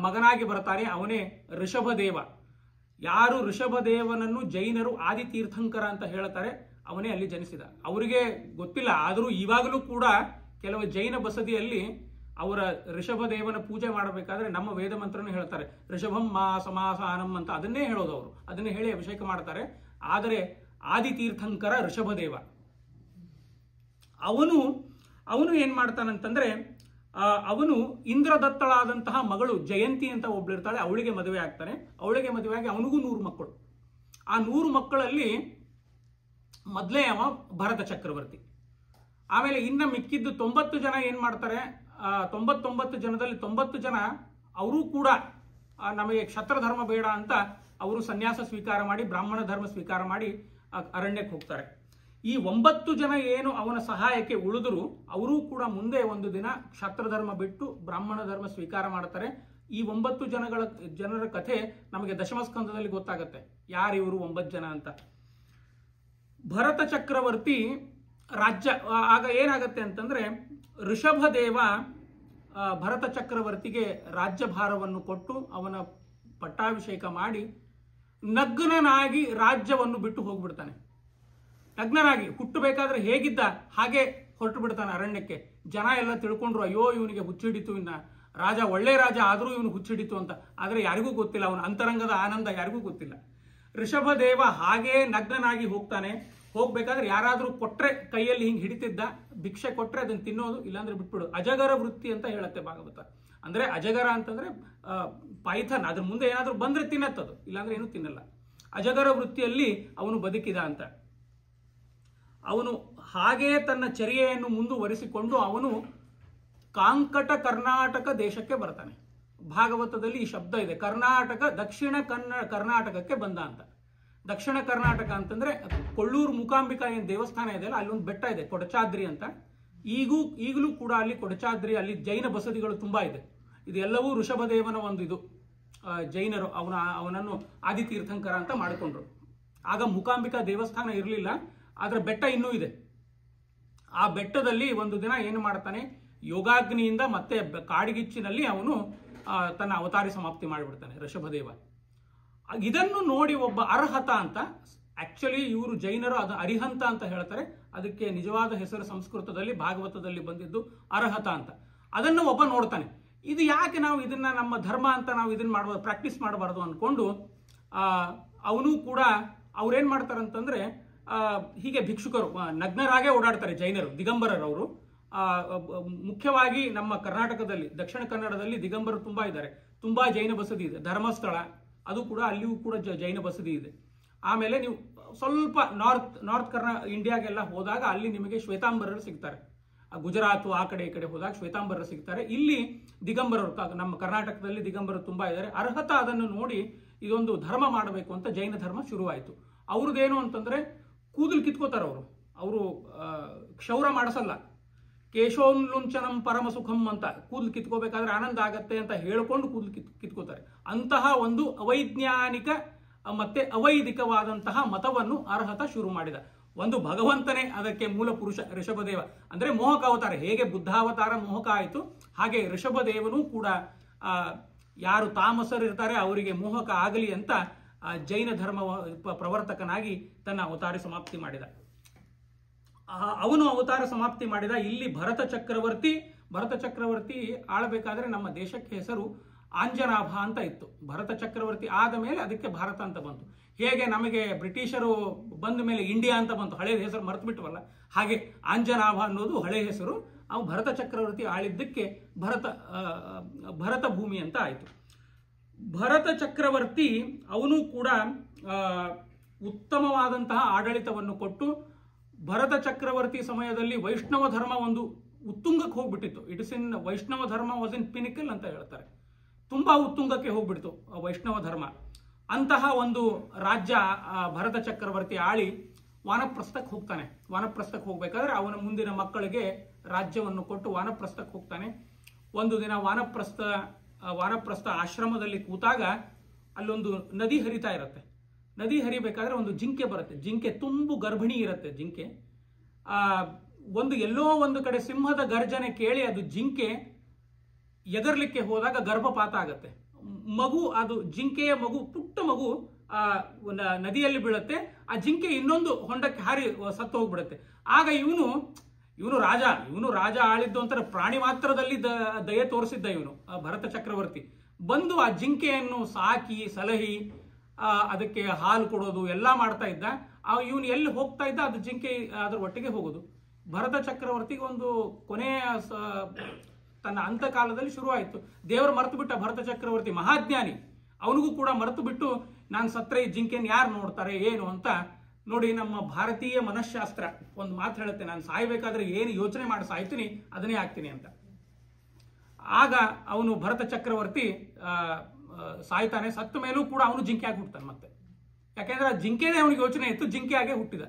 ಮಗನಾಗಿ ಬರ್ತಾನೆ. ಅವನೇ ಋಷಭದೇವ. ಯಾರು ಋಷಭದೇವನನ್ನು ಜೈನರು ಆದಿತೀರ್ಥಂಕರ ಅಂತ ಹೇಳ್ತಾರೆ, ಅವನೇ ಅಲ್ಲಿ ಜನಿಸಿದ. ಅವರಿಗೆ ಗೊತ್ತಿಲ್ಲ, ಆದರೂ ಇವಾಗಲೂ ಕೂಡ ಕೆಲವು ಜೈನ ಬಸದಿಯಲ್ಲಿ ಅವರ ಋಷಭದೇವನ ಪೂಜೆ ಮಾಡಬೇಕಾದ್ರೆ ನಮ್ಮ ವೇದ ಮಂತ್ರನ ಹೇಳ್ತಾರೆ, ಋಷಭಂ ಸಮಾಸಾನಂ ಅಂತ ಅದನ್ನೇ ಹೇಳೋದು. ಅವರು ಅದನ್ನೇ ಹೇಳಿ ಅಭಿಷೇಕ ಮಾಡ್ತಾರೆ. ಆದರೆ ಆದಿತೀರ್ಥಂಕರ ಋಷಭದೇವ. ಅವನು ಏನ್ ಮಾಡ್ತಾನಂತಂದ್ರೆ, ಅವನು ಇಂದ್ರದತ್ತಳಾದಂತಹ ಮಗಳು ಜಯಂತಿ ಅಂತ ಒಬ್ಳಿರ್ತಾಳೆ, ಅವಳಿಗೆ ಮದುವೆ ಆಗ್ತಾನೆ. ಅವಳಿಗೆ ಮದುವೆ ಆಗಿ ಅವನಿಗೂ 100 ಮಕ್ಕಳು. ಆ 100 ಮಕ್ಕಳಲ್ಲಿ ಮೊದಲೇ ಅವ ಭರತ ಚಕ್ರವರ್ತಿ. ಆಮೇಲೆ ಇನ್ನ ಮಿಕ್ಕಿದ್ದು 90 ಜನ ಏನ್ ಮಾಡ್ತಾರೆ, 99 ಜನದಲ್ಲಿ 90 ಜನ ಅವರು ಕೂಡ ನಮಗೆ ಕ್ಷತ್ರ ಧರ್ಮ ಬೇಡ ಅಂತ ಅವರು ಸನ್ಯಾಸ ಸ್ವೀಕಾರ ಮಾಡಿ ಬ್ರಾಹ್ಮಣ ಧರ್ಮ ಸ್ವೀಕಾರ ಮಾಡಿ ಅರಣ್ಯಕ್ಕೆ ಹೋಗ್ತಾರೆ. ಈ 9 ಜನ ಏನು ಅವನ ಸಹಾಯಕ್ಕೆ ಉಳಿದ್ರು, ಅವರೂ ಕೂಡ ಮುಂದೆ ಒಂದು ದಿನ ಕ್ಷತ್ರ ಧರ್ಮ ಬಿಟ್ಟು ಬ್ರಾಹ್ಮಣ ಧರ್ಮ ಸ್ವೀಕಾರ ಮಾಡ್ತಾರೆ. ಈ 9 ಜನರ ಕಥೆ ನಮಗೆ ದಶಮಸ್ಕಂದದಲ್ಲಿ ಗೊತ್ತಾಗುತ್ತೆ, ಯಾರಿವರು 9 ಜನ ಅಂತ. ಭರತ ಚಕ್ರವರ್ತಿ ರಾಜ್ಯ ಆಗ ಏನಾಗತ್ತೆ ಅಂತಂದ್ರೆ, ಋಷಭದೇವ ಭರತ ಚಕ್ರವರ್ತಿಗೆ ರಾಜ್ಯಭಾರವನ್ನು ಕೊಟ್ಟು ಅವನ ಪಟ್ಟಾಭಿಷೇಕ ಮಾಡಿ ನಗ್ನನಾಗಿ ರಾಜ್ಯವನ್ನು ಬಿಟ್ಟು ಹೋಗ್ಬಿಡ್ತಾನೆ. ನಗ್ನನಾಗಿ ಹುಟ್ಟಬೇಕಾದ್ರೆ ಹೇಗಿದ್ದ ಹಾಗೆ ಹೊರಟು ಬಿಡ್ತಾನೆ ಅರಣ್ಯಕ್ಕೆ. ಜನ ಎಲ್ಲ ತಿಳ್ಕೊಂಡ್ರು, ಅಯ್ಯೋ ಇವನಿಗೆ ಹುಚ್ಚಿಡಿತು, ಇನ್ನ ರಾಜ ಒಳ್ಳೆ ರಾಜ ಆದರೂ ಇವನು ಹುಚ್ಚಿಡಿತು ಅಂತ. ಆದರೆ ಯಾರಿಗೂ ಗೊತ್ತಿಲ್ಲ, ಅವನ ಅಂತರಂಗದ ಆನಂದ ಯಾರಿಗೂ ಗೊತ್ತಿಲ್ಲ. ಋಷಭದೇವ ಹಾಗೇ ನಗ್ನನಾಗಿ ಹೋಗ್ತಾನೆ. ಹೋಗ್ಬೇಕಾದ್ರೆ ಯಾರಾದ್ರೂ ಕೊಟ್ರೆ ಕೈಯಲ್ಲಿ ಹಿಂಗೆ ಹಿಡಿತಿದ್ದ, ಭಿಕ್ಷೆ ಕೊಟ್ರೆ ಅದನ್ನ ತಿನ್ನೋದು, ಇಲ್ಲಾಂದ್ರೆ ಬಿಟ್ಬಿಡು. ಅಜಗರ ವೃತ್ತಿ ಅಂತ ಹೇಳುತ್ತೆ ಭಾಗವತ. ಅಂದ್ರೆ ಅಜಗರ ಅಂತಂದ್ರೆ ಪೈಥನ್, ಅದ್ರ ಮುಂದೆ ಏನಾದ್ರೂ ಬಂದ್ರೆ ತಿನ್ನತ್ತದು, ಇಲ್ಲಾಂದ್ರೆ ಏನು ತಿನ್ನಲ್ಲ. ಅಜಗರ ವೃತ್ತಿಯಲ್ಲಿ ಅವನು ಬದುಕಿದ ಅಂತ. ಅವನು ಹಾಗೇ ತನ್ನ ಚರ್ಯೆಯನ್ನು ಮುಂದುವರಿಸಿಕೊಂಡು ಅವನು ಕಾಂಕಟ ಕರ್ನಾಟಕ ದೇಶಕ್ಕೆ ಬರ್ತಾನೆ. ಭಾಗವತದಲ್ಲಿ ಈ ಶಬ್ದ ಇದೆ, ಕರ್ನಾಟಕ ದಕ್ಷಿಣ ಕರ್ನಾಟಕಕ್ಕೆ ಬಂದ ಅಂತ. ದಕ್ಷಿಣ ಕರ್ನಾಟಕ ಅಂತಂದ್ರೆ ಕೊಳ್ಳೂರು ಮೂಕಾಂಬಿಕಾ ಏನು ದೇವಸ್ಥಾನ ಇದೆಯಲ್ಲ, ಅಲ್ಲಿ ಒಂದು ಬೆಟ್ಟ ಇದೆ ಕೊಡಚಾದ್ರಿ ಅಂತ. ಈಗಲೂ ಕೂಡ ಅಲ್ಲಿ ಕೊಡಚಾದ್ರಿ, ಅಲ್ಲಿ ಜೈನ ಬಸದಿಗಳು ತುಂಬಾ ಇದೆ. ಇದೆಲ್ಲವೂ ಋಷಭದೇವನ ಒಂದು ಇದು. ಜೈನರು ಅವನನ್ನು ಆದಿತೀರ್ಥಂಕರ ಅಂತ ಮಾಡಿಕೊಂಡ್ರು. ಆಗ ಮೂಕಾಂಬಿಕಾ ದೇವಸ್ಥಾನ ಇರಲಿಲ್ಲ, ಆದ್ರೆ ಬೆಟ್ಟ ಇನ್ನೂ ಇದೆ. ಆ ಬೆಟ್ಟದಲ್ಲಿ ಒಂದು ದಿನ ಏನು ಮಾಡ್ತಾನೆ, ಯೋಗಾಗ್ನಿಯಿಂದ ಮತ್ತೆ ಕಾಡಿಗಿಚ್ಚಿನಲ್ಲಿ ಅವನು ತನ್ನ ಅವತಾರಿ ಸಮಾಪ್ತಿ ಮಾಡಿಬಿಡ್ತಾನೆ ಋಷಭದೇವ. ಇದನ್ನು ನೋಡಿ ಒಬ್ಬ ಅರ್ಹತ ಅಂತ, ಆಕ್ಚುಲಿ ಇವರು ಜೈನರು ಅದು ಅರಿಹಂತ ಅಂತ ಹೇಳ್ತಾರೆ, ಅದಕ್ಕೆ ನಿಜವಾದ ಹೆಸರು ಸಂಸ್ಕೃತದಲ್ಲಿ ಭಾಗವತದಲ್ಲಿ ಬಂದಿದ್ದು ಅರ್ಹತ ಅಂತ. ಅದನ್ನು ಒಬ್ಬ ನೋಡ್ತಾನೆ. ಇದು ಯಾಕೆ ನಾವು ಇದನ್ನ ನಮ್ಮ ಧರ್ಮ ಅಂತ ನಾವು ಇದನ್ನ ಮಾಡಬಾರ್ದು, ಪ್ರಾಕ್ಟೀಸ್ ಮಾಡಬಾರ್ದು ಅನ್ಕೊಂಡು ಅವನು ಕೂಡ ಅವ್ರೇನ್ ಮಾಡ್ತಾರಂತಂದ್ರೆ, ಹೀಗೆ ಭಿಕ್ಷುಕರು ನಗ್ನರಾಗೇ ಓಡಾಡ್ತಾರೆ ಜೈನರು, ದಿಗಂಬರರವರು. ಮುಖ್ಯವಾಗಿ ನಮ್ಮ ಕರ್ನಾಟಕದಲ್ಲಿ, ದಕ್ಷಿಣ ಕನ್ನಡದಲ್ಲಿ ದಿಗಂಬರರು ತುಂಬಾ ಇದ್ದಾರೆ. ತುಂಬಾ ಜೈನ ಬಸದಿ ಇದೆ. ಧರ್ಮಸ್ಥಳ ಅದು ಕೂಡ, ಅಲ್ಲಿಯೂ ಕೂಡ ಜೈನ ಬಸದಿ ಇದೆ. ಆಮೇಲೆ ನೀವು ಸ್ವಲ್ಪ ನಾರ್ತ್ ಇಂಡಿಯಾಗೆಲ್ಲ ಹೋದಾಗ ಅಲ್ಲಿ ನಿಮಗೆ ಶ್ವೇತಾಂಬರರು ಸಿಗ್ತಾರೆ. ಗುಜರಾತ್ ಆ ಕಡೆ ಈ ಕಡೆ ಹೋದಾಗ ಶ್ವೇತಾಂಬರರು ಸಿಗ್ತಾರೆ. ಇಲ್ಲಿ ದಿಗಂಬರರು, ನಮ್ಮ ಕರ್ನಾಟಕದಲ್ಲಿ ದಿಗಂಬರರು ತುಂಬಾ ಇದ್ದಾರೆ. ಅರ್ಹತ ಅದನ್ನು ನೋಡಿ ಇದೊಂದು ಧರ್ಮ ಮಾಡಬೇಕು ಅಂತ ಜೈನ ಧರ್ಮ ಶುರುವಾಯಿತು. ಅವ್ರದ್ದೇನು ಅಂತಂದ್ರೆ, ಕೂದಲು ಕಿತ್ಕೋತಾರೆ ಅವರು ಕ್ಷೌರ ಮಾಡಿಸಲ್ಲ. ಕೇಶೋನ್ಲುಂಚನಂ ಪರಮ ಸುಖಂ ಅಂತ, ಕೂದಲು ಕಿತ್ಕೋಬೇಕಾದ್ರೆ ಆನಂದ ಆಗತ್ತೆ ಅಂತ ಹೇಳ್ಕೊಂಡು ಕೂದಲು ಕಿತ್ಕೋತಾರೆ. ಅಂತಹ ಒಂದು ಅವೈಜ್ಞಾನಿಕ ಮತ್ತೆ ಅವೈದಿಕವಾದಂತಹ ಮತವನ್ನು ಅರ್ಹತ ಶುರು ಮಾಡಿದ. ಒಂದು ಭಗವಂತನೇ ಅದಕ್ಕೆ ಮೂಲ ಪುರುಷ ಋಷಭದೇವ. ಅಂದ್ರೆ ಮೋಹಕ ಅವತಾರ. ಹೇಗೆ ಬುದ್ಧಾವತಾರ ಮೋಹಕ ಆಯಿತು, ಹಾಗೆ ಋಷಭದೇವನು ಕೂಡ ಯಾರು ತಾಮಸರಿರ್ತಾರೆ ಅವರಿಗೆ ಮೋಹಕ ಆಗಲಿ ಅಂತ ಜೈನ ಧರ್ಮ ಪ್ರವರ್ತಕನಾಗಿ ತನ್ನ ಅವತಾರ ಸಮಾಪ್ತಿ ಮಾಡಿದ. ಅವನು ಅವತಾರ ಸಮಾಪ್ತಿ ಮಾಡಿದ. ಇಲ್ಲಿ ಭರತ ಚಕ್ರವರ್ತಿ ಆಳಬೇಕಾದ್ರೆ ನಮ್ಮ ದೇಶಕ್ಕೆ ಹೆಸರು ಆಂಜನಾಭ ಅಂತ ಇತ್ತು. ಭರತ ಚಕ್ರವರ್ತಿ ಆದ ಮೇಲೆ ಅದಕ್ಕೆ ಭಾರತ ಅಂತ ಬಂತು. ಹೇಗೆ ನಮಗೆ ಬ್ರಿಟಿಷರು ಬಂದ ಮೇಲೆ ಇಂಡಿಯಾ ಅಂತ ಬಂತು, ಹಳೆ ಹೆಸರು ಮರೆತು ಬಿಟ್ಟವಲ್ಲ, ಹಾಗೆ ಆಂಜನಾಭ ಅನ್ನೋದು ಹಳೆ ಹೆಸರು. ಅವು ಭರತ ಚಕ್ರವರ್ತಿ ಆಳಿದ್ದಕ್ಕೆ ಭರತ ಭೂಮಿ ಅಂತ ಆಯಿತು. ಭರತ ಚಕ್ರವರ್ತಿ ಅವನು ಕೂಡ ಉತ್ತಮವಾದಂತಹ ಆಡಳಿತವನ್ನು ಕೊಟ್ಟು, ಭರತ ಚಕ್ರವರ್ತಿ ಸಮಯದಲ್ಲಿ ವೈಷ್ಣವ ಧರ್ಮ ಒಂದು ಉತ್ತುಂಗಕ್ಕೆ ಹೋಗ್ಬಿಟ್ಟಿತ್ತು. ಇಟ್ಸ್ ಇನ್ ವೈಷ್ಣವ ಧರ್ಮ ವಾಸ್ ಇನ್ ಪಿನಿಕಲ್ ಅಂತ ಹೇಳ್ತಾರೆ. ತುಂಬಾ ಉತ್ತುಂಗಕ್ಕೆ ಹೋಗ್ಬಿಡ್ತು ವೈಷ್ಣವ ಧರ್ಮ. ಅಂತಹ ಒಂದು ರಾಜ್ಯ ಭರತ ಚಕ್ರವರ್ತಿ ಆಳಿ ವಾನಪ್ರಸ್ಥಕ್ಕೆ ಹೋಗ್ತಾನೆ. ವಾನಪ್ರಸ್ಥಕ್ಕೆ ಹೋಗ್ಬೇಕಾದ್ರೆ ಅವನ ಮುಂದಿನ ಮಕ್ಕಳಿಗೆ ರಾಜ್ಯವನ್ನು ಕೊಟ್ಟು ವಾನಪ್ರಸ್ಥಕ್ಕೆ ಹೋಗ್ತಾನೆ. ಒಂದು ದಿನ ವಾನಪ್ರಸ್ಥ ಆಶ್ರಮದಲ್ಲಿ ಕೂತಾಗ ಅಲ್ಲೊಂದು ನದಿ ಹರಿತಾ ಇರುತ್ತೆ. ನದಿ ಹರಿಬೇಕಾದ್ರೆ ಒಂದು ಜಿಂಕೆ ಬರುತ್ತೆ. ಜಿಂಕೆ ತುಂಬು ಗರ್ಭಿಣಿ ಇರುತ್ತೆ. ಜಿಂಕೆ ಎಲ್ಲೋ ಒಂದು ಕಡೆ ಸಿಂಹದ ಗರ್ಜನೆ ಕೇಳಿ ಅದು ಜಿಂಕೆ ಎಗರ್ಲಿಕ್ಕೆ ಹೋದಾಗ ಗರ್ಭಪಾತ ಆಗತ್ತೆ. ಅದು ಜಿಂಕೆಯ ಮಗು, ಪುಟ್ಟ ಮಗು ನದಿಯಲ್ಲಿ ಬೀಳುತ್ತೆ. ಆ ಜಿಂಕೆ ಇನ್ನೊಂದು ಹೊಂಡಕ್ಕೆ ಹಾರಿ ಸತ್ತು ಹೋಗ್ಬಿಡುತ್ತೆ. ಆಗ ಇವನು ರಾಜ ಆಳಿದ್ದು ಅಂತಾರೆ. ಪ್ರಾಣಿ ಮಾತ್ರದಲ್ಲಿ ದಯೆ ತೋರಿಸಿದ್ದ ಇವನು ಭರತ ಚಕ್ರವರ್ತಿ. ಬಂದು ಆ ಜಿಂಕೆಯನ್ನು ಸಾಕಿ ಸಲಹಿ ಅದಕ್ಕೆ ಹಾಲು ಕೊಡೋದು ಎಲ್ಲ ಮಾಡ್ತಾ ಇದ್ದ. ಇವನು ಎಲ್ಲಿ ಹೋಗ್ತಾ ಇದ್ದ ಅದು ಜಿಂಕೆ ಅದ್ರ ಒಟ್ಟಿಗೆ ಹೋಗೋದು. ಭರತ ಚಕ್ರವರ್ತಿಗೆ ಒಂದು ಕೊನೆಯ ತನ್ನ ಅಂತಕಾಲದಲ್ಲಿ ಶುರುವಾಯಿತು. ದೇವರು ಮರೆತು ಬಿಟ್ಟ ಭರತ ಚಕ್ರವರ್ತಿ, ಮಹಾಜ್ಞಾನಿ. ಅವನಿಗೂ ಕೂಡ ಮರೆತು ಬಿಟ್ಟು ನಾನು ಸತ್ರೆ ಈ ಜಿಂಕೆಯನ್ನು ಯಾರು ನೋಡ್ತಾರೆ ಏನು ಅಂತ. ನೋಡಿ, ನಮ್ಮ ಭಾರತೀಯ ಮನಃಶಾಸ್ತ್ರ ಒಂದು ಮಾತು ಹೇಳುತ್ತೆ, ನಾನು ಸಾಯ್ಬೇಕಾದ್ರೆ ಏನು ಯೋಚನೆ ಮಾಡಿ ಸಾಯ್ತೀನಿ ಅದನ್ನೇ ಆಗ್ತೀನಿ ಅಂತ. ಆಗ ಅವನು ಭರತ ಚಕ್ರವರ್ತಿ ಸಾಯ್ತಾನೆ. ಸತ್ತ ಮೇಲೂ ಕೂಡ ಅವನು ಜಿಂಕೆ ಆಗಿ ಹುಟ್ಟತಾನೆ ಮತ್ತೆ. ಯಾಕೆಂದ್ರೆ ಆ ಜಿಂಕೆನೇ ಅವನಿಗೆ ಯೋಚನೆ ಇತ್ತು, ಜಿಂಕೆ ಆಗಿ ಹುಟ್ಟಿದ.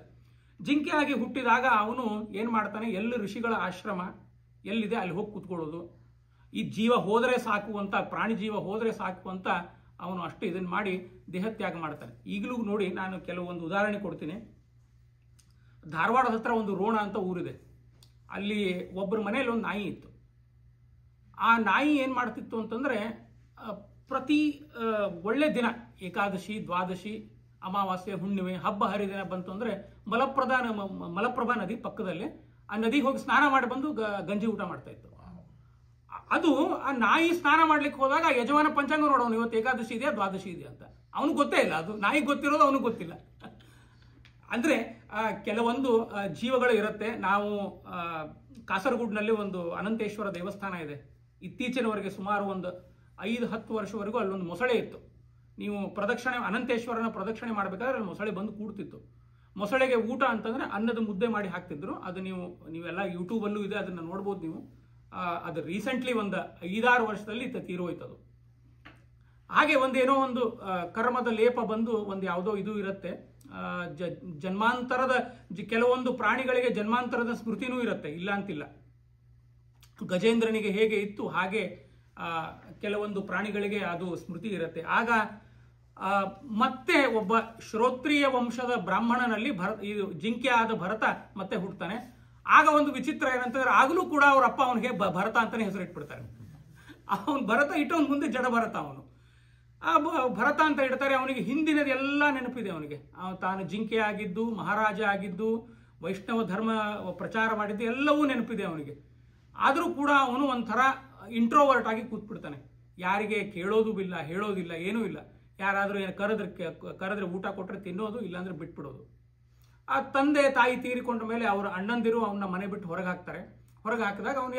ಜಿಂಕೆ ಆಗಿ ಹುಟ್ಟಿದಾಗ ಅವನು ಏನ್ ಮಾಡ್ತಾನೆ, ಎಲ್ಲಿ ಋಷಿಗಳ ಆಶ್ರಮ ಎಲ್ಲಿದೆ ಅಲ್ಲಿ ಹೋಗಿ ಕೂತ್ಕೊಳ್ಳೋದು. ಈ ಜೀವ ಹೋದರೆ ಸಾಕು ಅಂತ, ಪ್ರಾಣಿ ಜೀವ ಹೋದರೆ ಸಾಕು ಅಂತ ಅವನು ಅಷ್ಟು ಇದನ್ನು ಮಾಡಿ ದೇಹತ್ಯಾಗ ಮಾಡ್ತಾನೆ. ಈಗಲೂ ನೋಡಿ, ನಾನು ಕೆಲವೊಂದು ಉದಾಹರಣೆ ಕೊಡ್ತೀನಿ. ಧಾರವಾಡದ ಹತ್ರ ಒಂದು ರೋಣ ಅಂತ ಊರಿದೆ. ಅಲ್ಲಿ ಒಬ್ಬರ ಮನೆಯಲ್ಲಿ ಒಂದು ನಾಯಿ ಇತ್ತು. ಆ ನಾಯಿ ಏನು ಮಾಡ್ತಿತ್ತು ಅಂತಂದರೆ, ಪ್ರತಿ ಒಳ್ಳೆ ದಿನ, ಏಕಾದಶಿ, ದ್ವಾದಶಿ, ಅಮಾವಾಸ್ಯೆ, ಹುಣ್ಣಿಮೆ, ಹಬ್ಬ ಹರಿದಿನ ಬಂತು ಅಂದರೆ ಮಲಪ್ರಭಾ ನದಿ ಪಕ್ಕದಲ್ಲೇ ಆ ನದಿಗೆ ಹೋಗಿ ಸ್ನಾನ ಮಾಡಿ ಬಂದು ಗಂಜಿ ಊಟ ಮಾಡ್ತಾ ಇತ್ತು. ಅದು ಆ ನಾಯಿ ಸ್ನಾನ ಮಾಡ್ಲಿಕ್ಕೆ ಹೋದಾಗ ಯಜಮಾನ ಪಂಚಾಂಗ ನೋಡೋನು, ಇವತ್ತು ಏಕಾದಶಿ ಇದೆಯಾ ದ್ವಾದಶಿ ಇದೆಯಾ ಅಂತ. ಅವನಿಗೆ ಗೊತ್ತೇ ಇಲ್ಲ. ಅದು ನಾಯಿಗೆ ಗೊತ್ತಿರೋದು ಅವನಿಗೆ ಗೊತ್ತಿಲ್ಲ. ಅಂದರೆ ಕೆಲವೊಂದು ಜೀವಗಳು ಇರುತ್ತೆ. ನಾವು ಕಾಸರಗೋಡಿನಲ್ಲಿ ಒಂದು ಅನಂತೇಶ್ವರ ದೇವಸ್ಥಾನ ಇದೆ. ಇತ್ತೀಚಿನವರೆಗೆ ಸುಮಾರು ಒಂದು 5-10 ವರ್ಷವರೆಗೂ ಅಲ್ಲೊಂದು ಮೊಸಳೆ ಇತ್ತು. ನೀವು ಅನಂತೇಶ್ವರನ ಪ್ರದಕ್ಷಿಣೆ ಮಾಡಬೇಕಾದ್ರೆ ಅಲ್ಲಿ ಮೊಸಳೆ ಬಂದು ಕೂಡ್ತಿತ್ತು. ಮೊಸಳೆಗೆ ಊಟ ಅಂತಂದ್ರೆ ಅನ್ನದ ಮುದ್ದೆ ಮಾಡಿ ಹಾಕ್ತಿದ್ರು. ಅದು ನೀವೆಲ್ಲ ಯೂಟ್ಯೂಬಲ್ಲೂ ಇದೆ, ಅದನ್ನು ನೋಡ್ಬೋದು ನೀವು. ಅದು ರೀಸೆಂಟ್ಲಿ ಒಂದು 5-6 ವರ್ಷದಲ್ಲಿ ತೀರೋಯ್ತದು. ಹಾಗೆ ಒಂದೇನೋ ಒಂದು ಕರ್ಮದ ಲೇಪ ಬಂದು ಒಂದು ಯಾವುದೋ ಇದು ಇರುತ್ತೆ. ಜನ್ಮಾಂತರದ ಕೆಲವೊಂದು ಪ್ರಾಣಿಗಳಿಗೆ ಜನ್ಮಾಂತರದ ಸ್ಮೃತಿನೂ ಇರುತ್ತೆ, ಇಲ್ಲ ಅಂತಿಲ್ಲ. ಗಜೇಂದ್ರನಿಗೆ ಹೇಗೆ ಇತ್ತು ಹಾಗೆ ಕೆಲವೊಂದು ಪ್ರಾಣಿಗಳಿಗೆ ಅದು ಸ್ಮೃತಿ ಇರುತ್ತೆ. ಆಗ ಮತ್ತೆ ಒಬ್ಬ ಶ್ರೋತ್ರಿಯ ವಂಶದ ಬ್ರಾಹ್ಮಣನಲ್ಲಿ ಇದು ಜಿಂಕೆ ಆದ ಭರತ ಮತ್ತೆ ಹುಟ್ಟುತ್ತಾನೆ. ಆಗ ಒಂದು ವಿಚಿತ್ರ ಏನಂತಂದ್ರೆ, ಆಗಲೂ ಕೂಡ ಅವ್ರ ಅಪ್ಪ ಅವನಿಗೆ ಭರತ ಅಂತಾನೆ ಹೆಸರು ಇಟ್ಬಿಡ್ತಾರೆ. ಅವನು ಭರತ ಇಟ್ಟವನು ಮುಂದೆ ಜಡ ಭರತ. ಅವನು ಭರತ ಅಂತ ಇಡ್ತಾರೆ. ಅವನಿಗೆ ಹಿಂದಿನದೆಲ್ಲ ನೆನಪಿದೆ. ಅವನಿಗೆ ತಾನು ಜಿಂಕೆ ಆಗಿದ್ದು, ಮಹಾರಾಜ ಆಗಿದ್ದು, ವೈಷ್ಣವ ಧರ್ಮ ಪ್ರಚಾರ ಮಾಡಿದ್ದು ಎಲ್ಲವೂ ನೆನಪಿದೆ ಅವನಿಗೆ. ಆದರೂ ಕೂಡ ಅವನು ಒಂಥರ ಇಂಟ್ರೋವರ್ಟ್ ಆಗಿ ಕೂತ್ಬಿಡ್ತಾನೆ. ಯಾರಿಗೆ ಕೇಳೋದು ಇಲ್ಲ, ಹೇಳೋದಿಲ್ಲ, ಏನೂ ಇಲ್ಲ. ಯಾರಾದರೂ ಏನು ಕರೆದ್ರೆ ಊಟ ಕೊಟ್ಟರೆ ತಿನ್ನೋದು, ಇಲ್ಲಾಂದ್ರೆ ಬಿಟ್ಬಿಡೋದು. ಆ ತಂದೆ ತಾಯಿ ತೀರಿಕೊಂಡ ಮೇಲೆ ಅವರ ಅಣ್ಣಂದಿರು ಅವನ್ನ ಮನೆ ಬಿಟ್ಟು ಹೊರಗೆ ಹಾಕ್ತಾರೆ. ಹೊರಗೆ ಹಾಕಿದಾಗ ಅವನು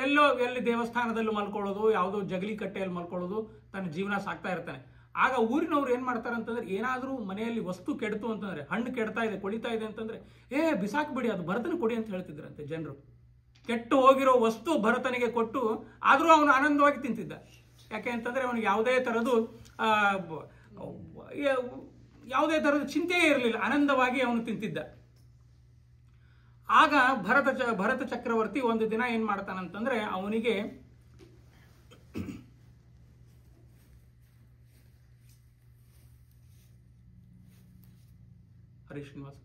ಎಲ್ಲಿ ದೇವಸ್ಥಾನದಲ್ಲೂ ಮಲ್ಕೊಳ್ಳೋದು, ಯಾವುದೋ ಜಗಲಿ ಕಟ್ಟೆಯಲ್ಲಿ ಮಲ್ಕೊಳ್ಳೋದು, ತನ್ನ ಜೀವನ ಸಾಕ್ತಾ ಇರ್ತಾನೆ. ಆಗ ಊರಿನವ್ರು ಏನು ಮಾಡ್ತಾರೆ ಅಂತಂದ್ರೆ, ಏನಾದರೂ ಮನೆಯಲ್ಲಿ ವಸ್ತು ಕೆಡ್ತು ಅಂತಂದ್ರೆ, ಹಣ್ಣು ಕೆಡ್ತಾ ಇದೆ, ಕೊಳಿತಾ ಇದೆ ಅಂತಂದ್ರೆ, ಬಿಸಾಕ್ಬಿಡಿ, ಅದು ಭರತನ ಕೊಡಿ ಅಂತ ಹೇಳ್ತಿದ್ರಂತೆ ಜನರು. ಕೆಟ್ಟು ಹೋಗಿರೋ ವಸ್ತು ಭರತನಿಗೆ ಕೊಟ್ಟು, ಆದರೂ ಅವನು ಆನಂದವಾಗಿ ತಿಂತಿದ್ದ. ಯಾಕೆ ಅಂತಂದ್ರೆ ಅವನಿಗೆ ಯಾವುದೇ ಥರದ ಚಿಂತೆಯೇ ಇರಲಿಲ್ಲ, ಆನಂದವಾಗಿ ಅವನು ತಿಂತಿದ್ದ. ಆಗ ಭರತ ಚಕ್ರವರ್ತಿ ಒಂದು ದಿನ ಏನ್ ಮಾಡ್ತಾನಂತಂದ್ರೆ, ಅವನಿಗೆ ಹರಿ ಶ್ರೀನಿವಾಸ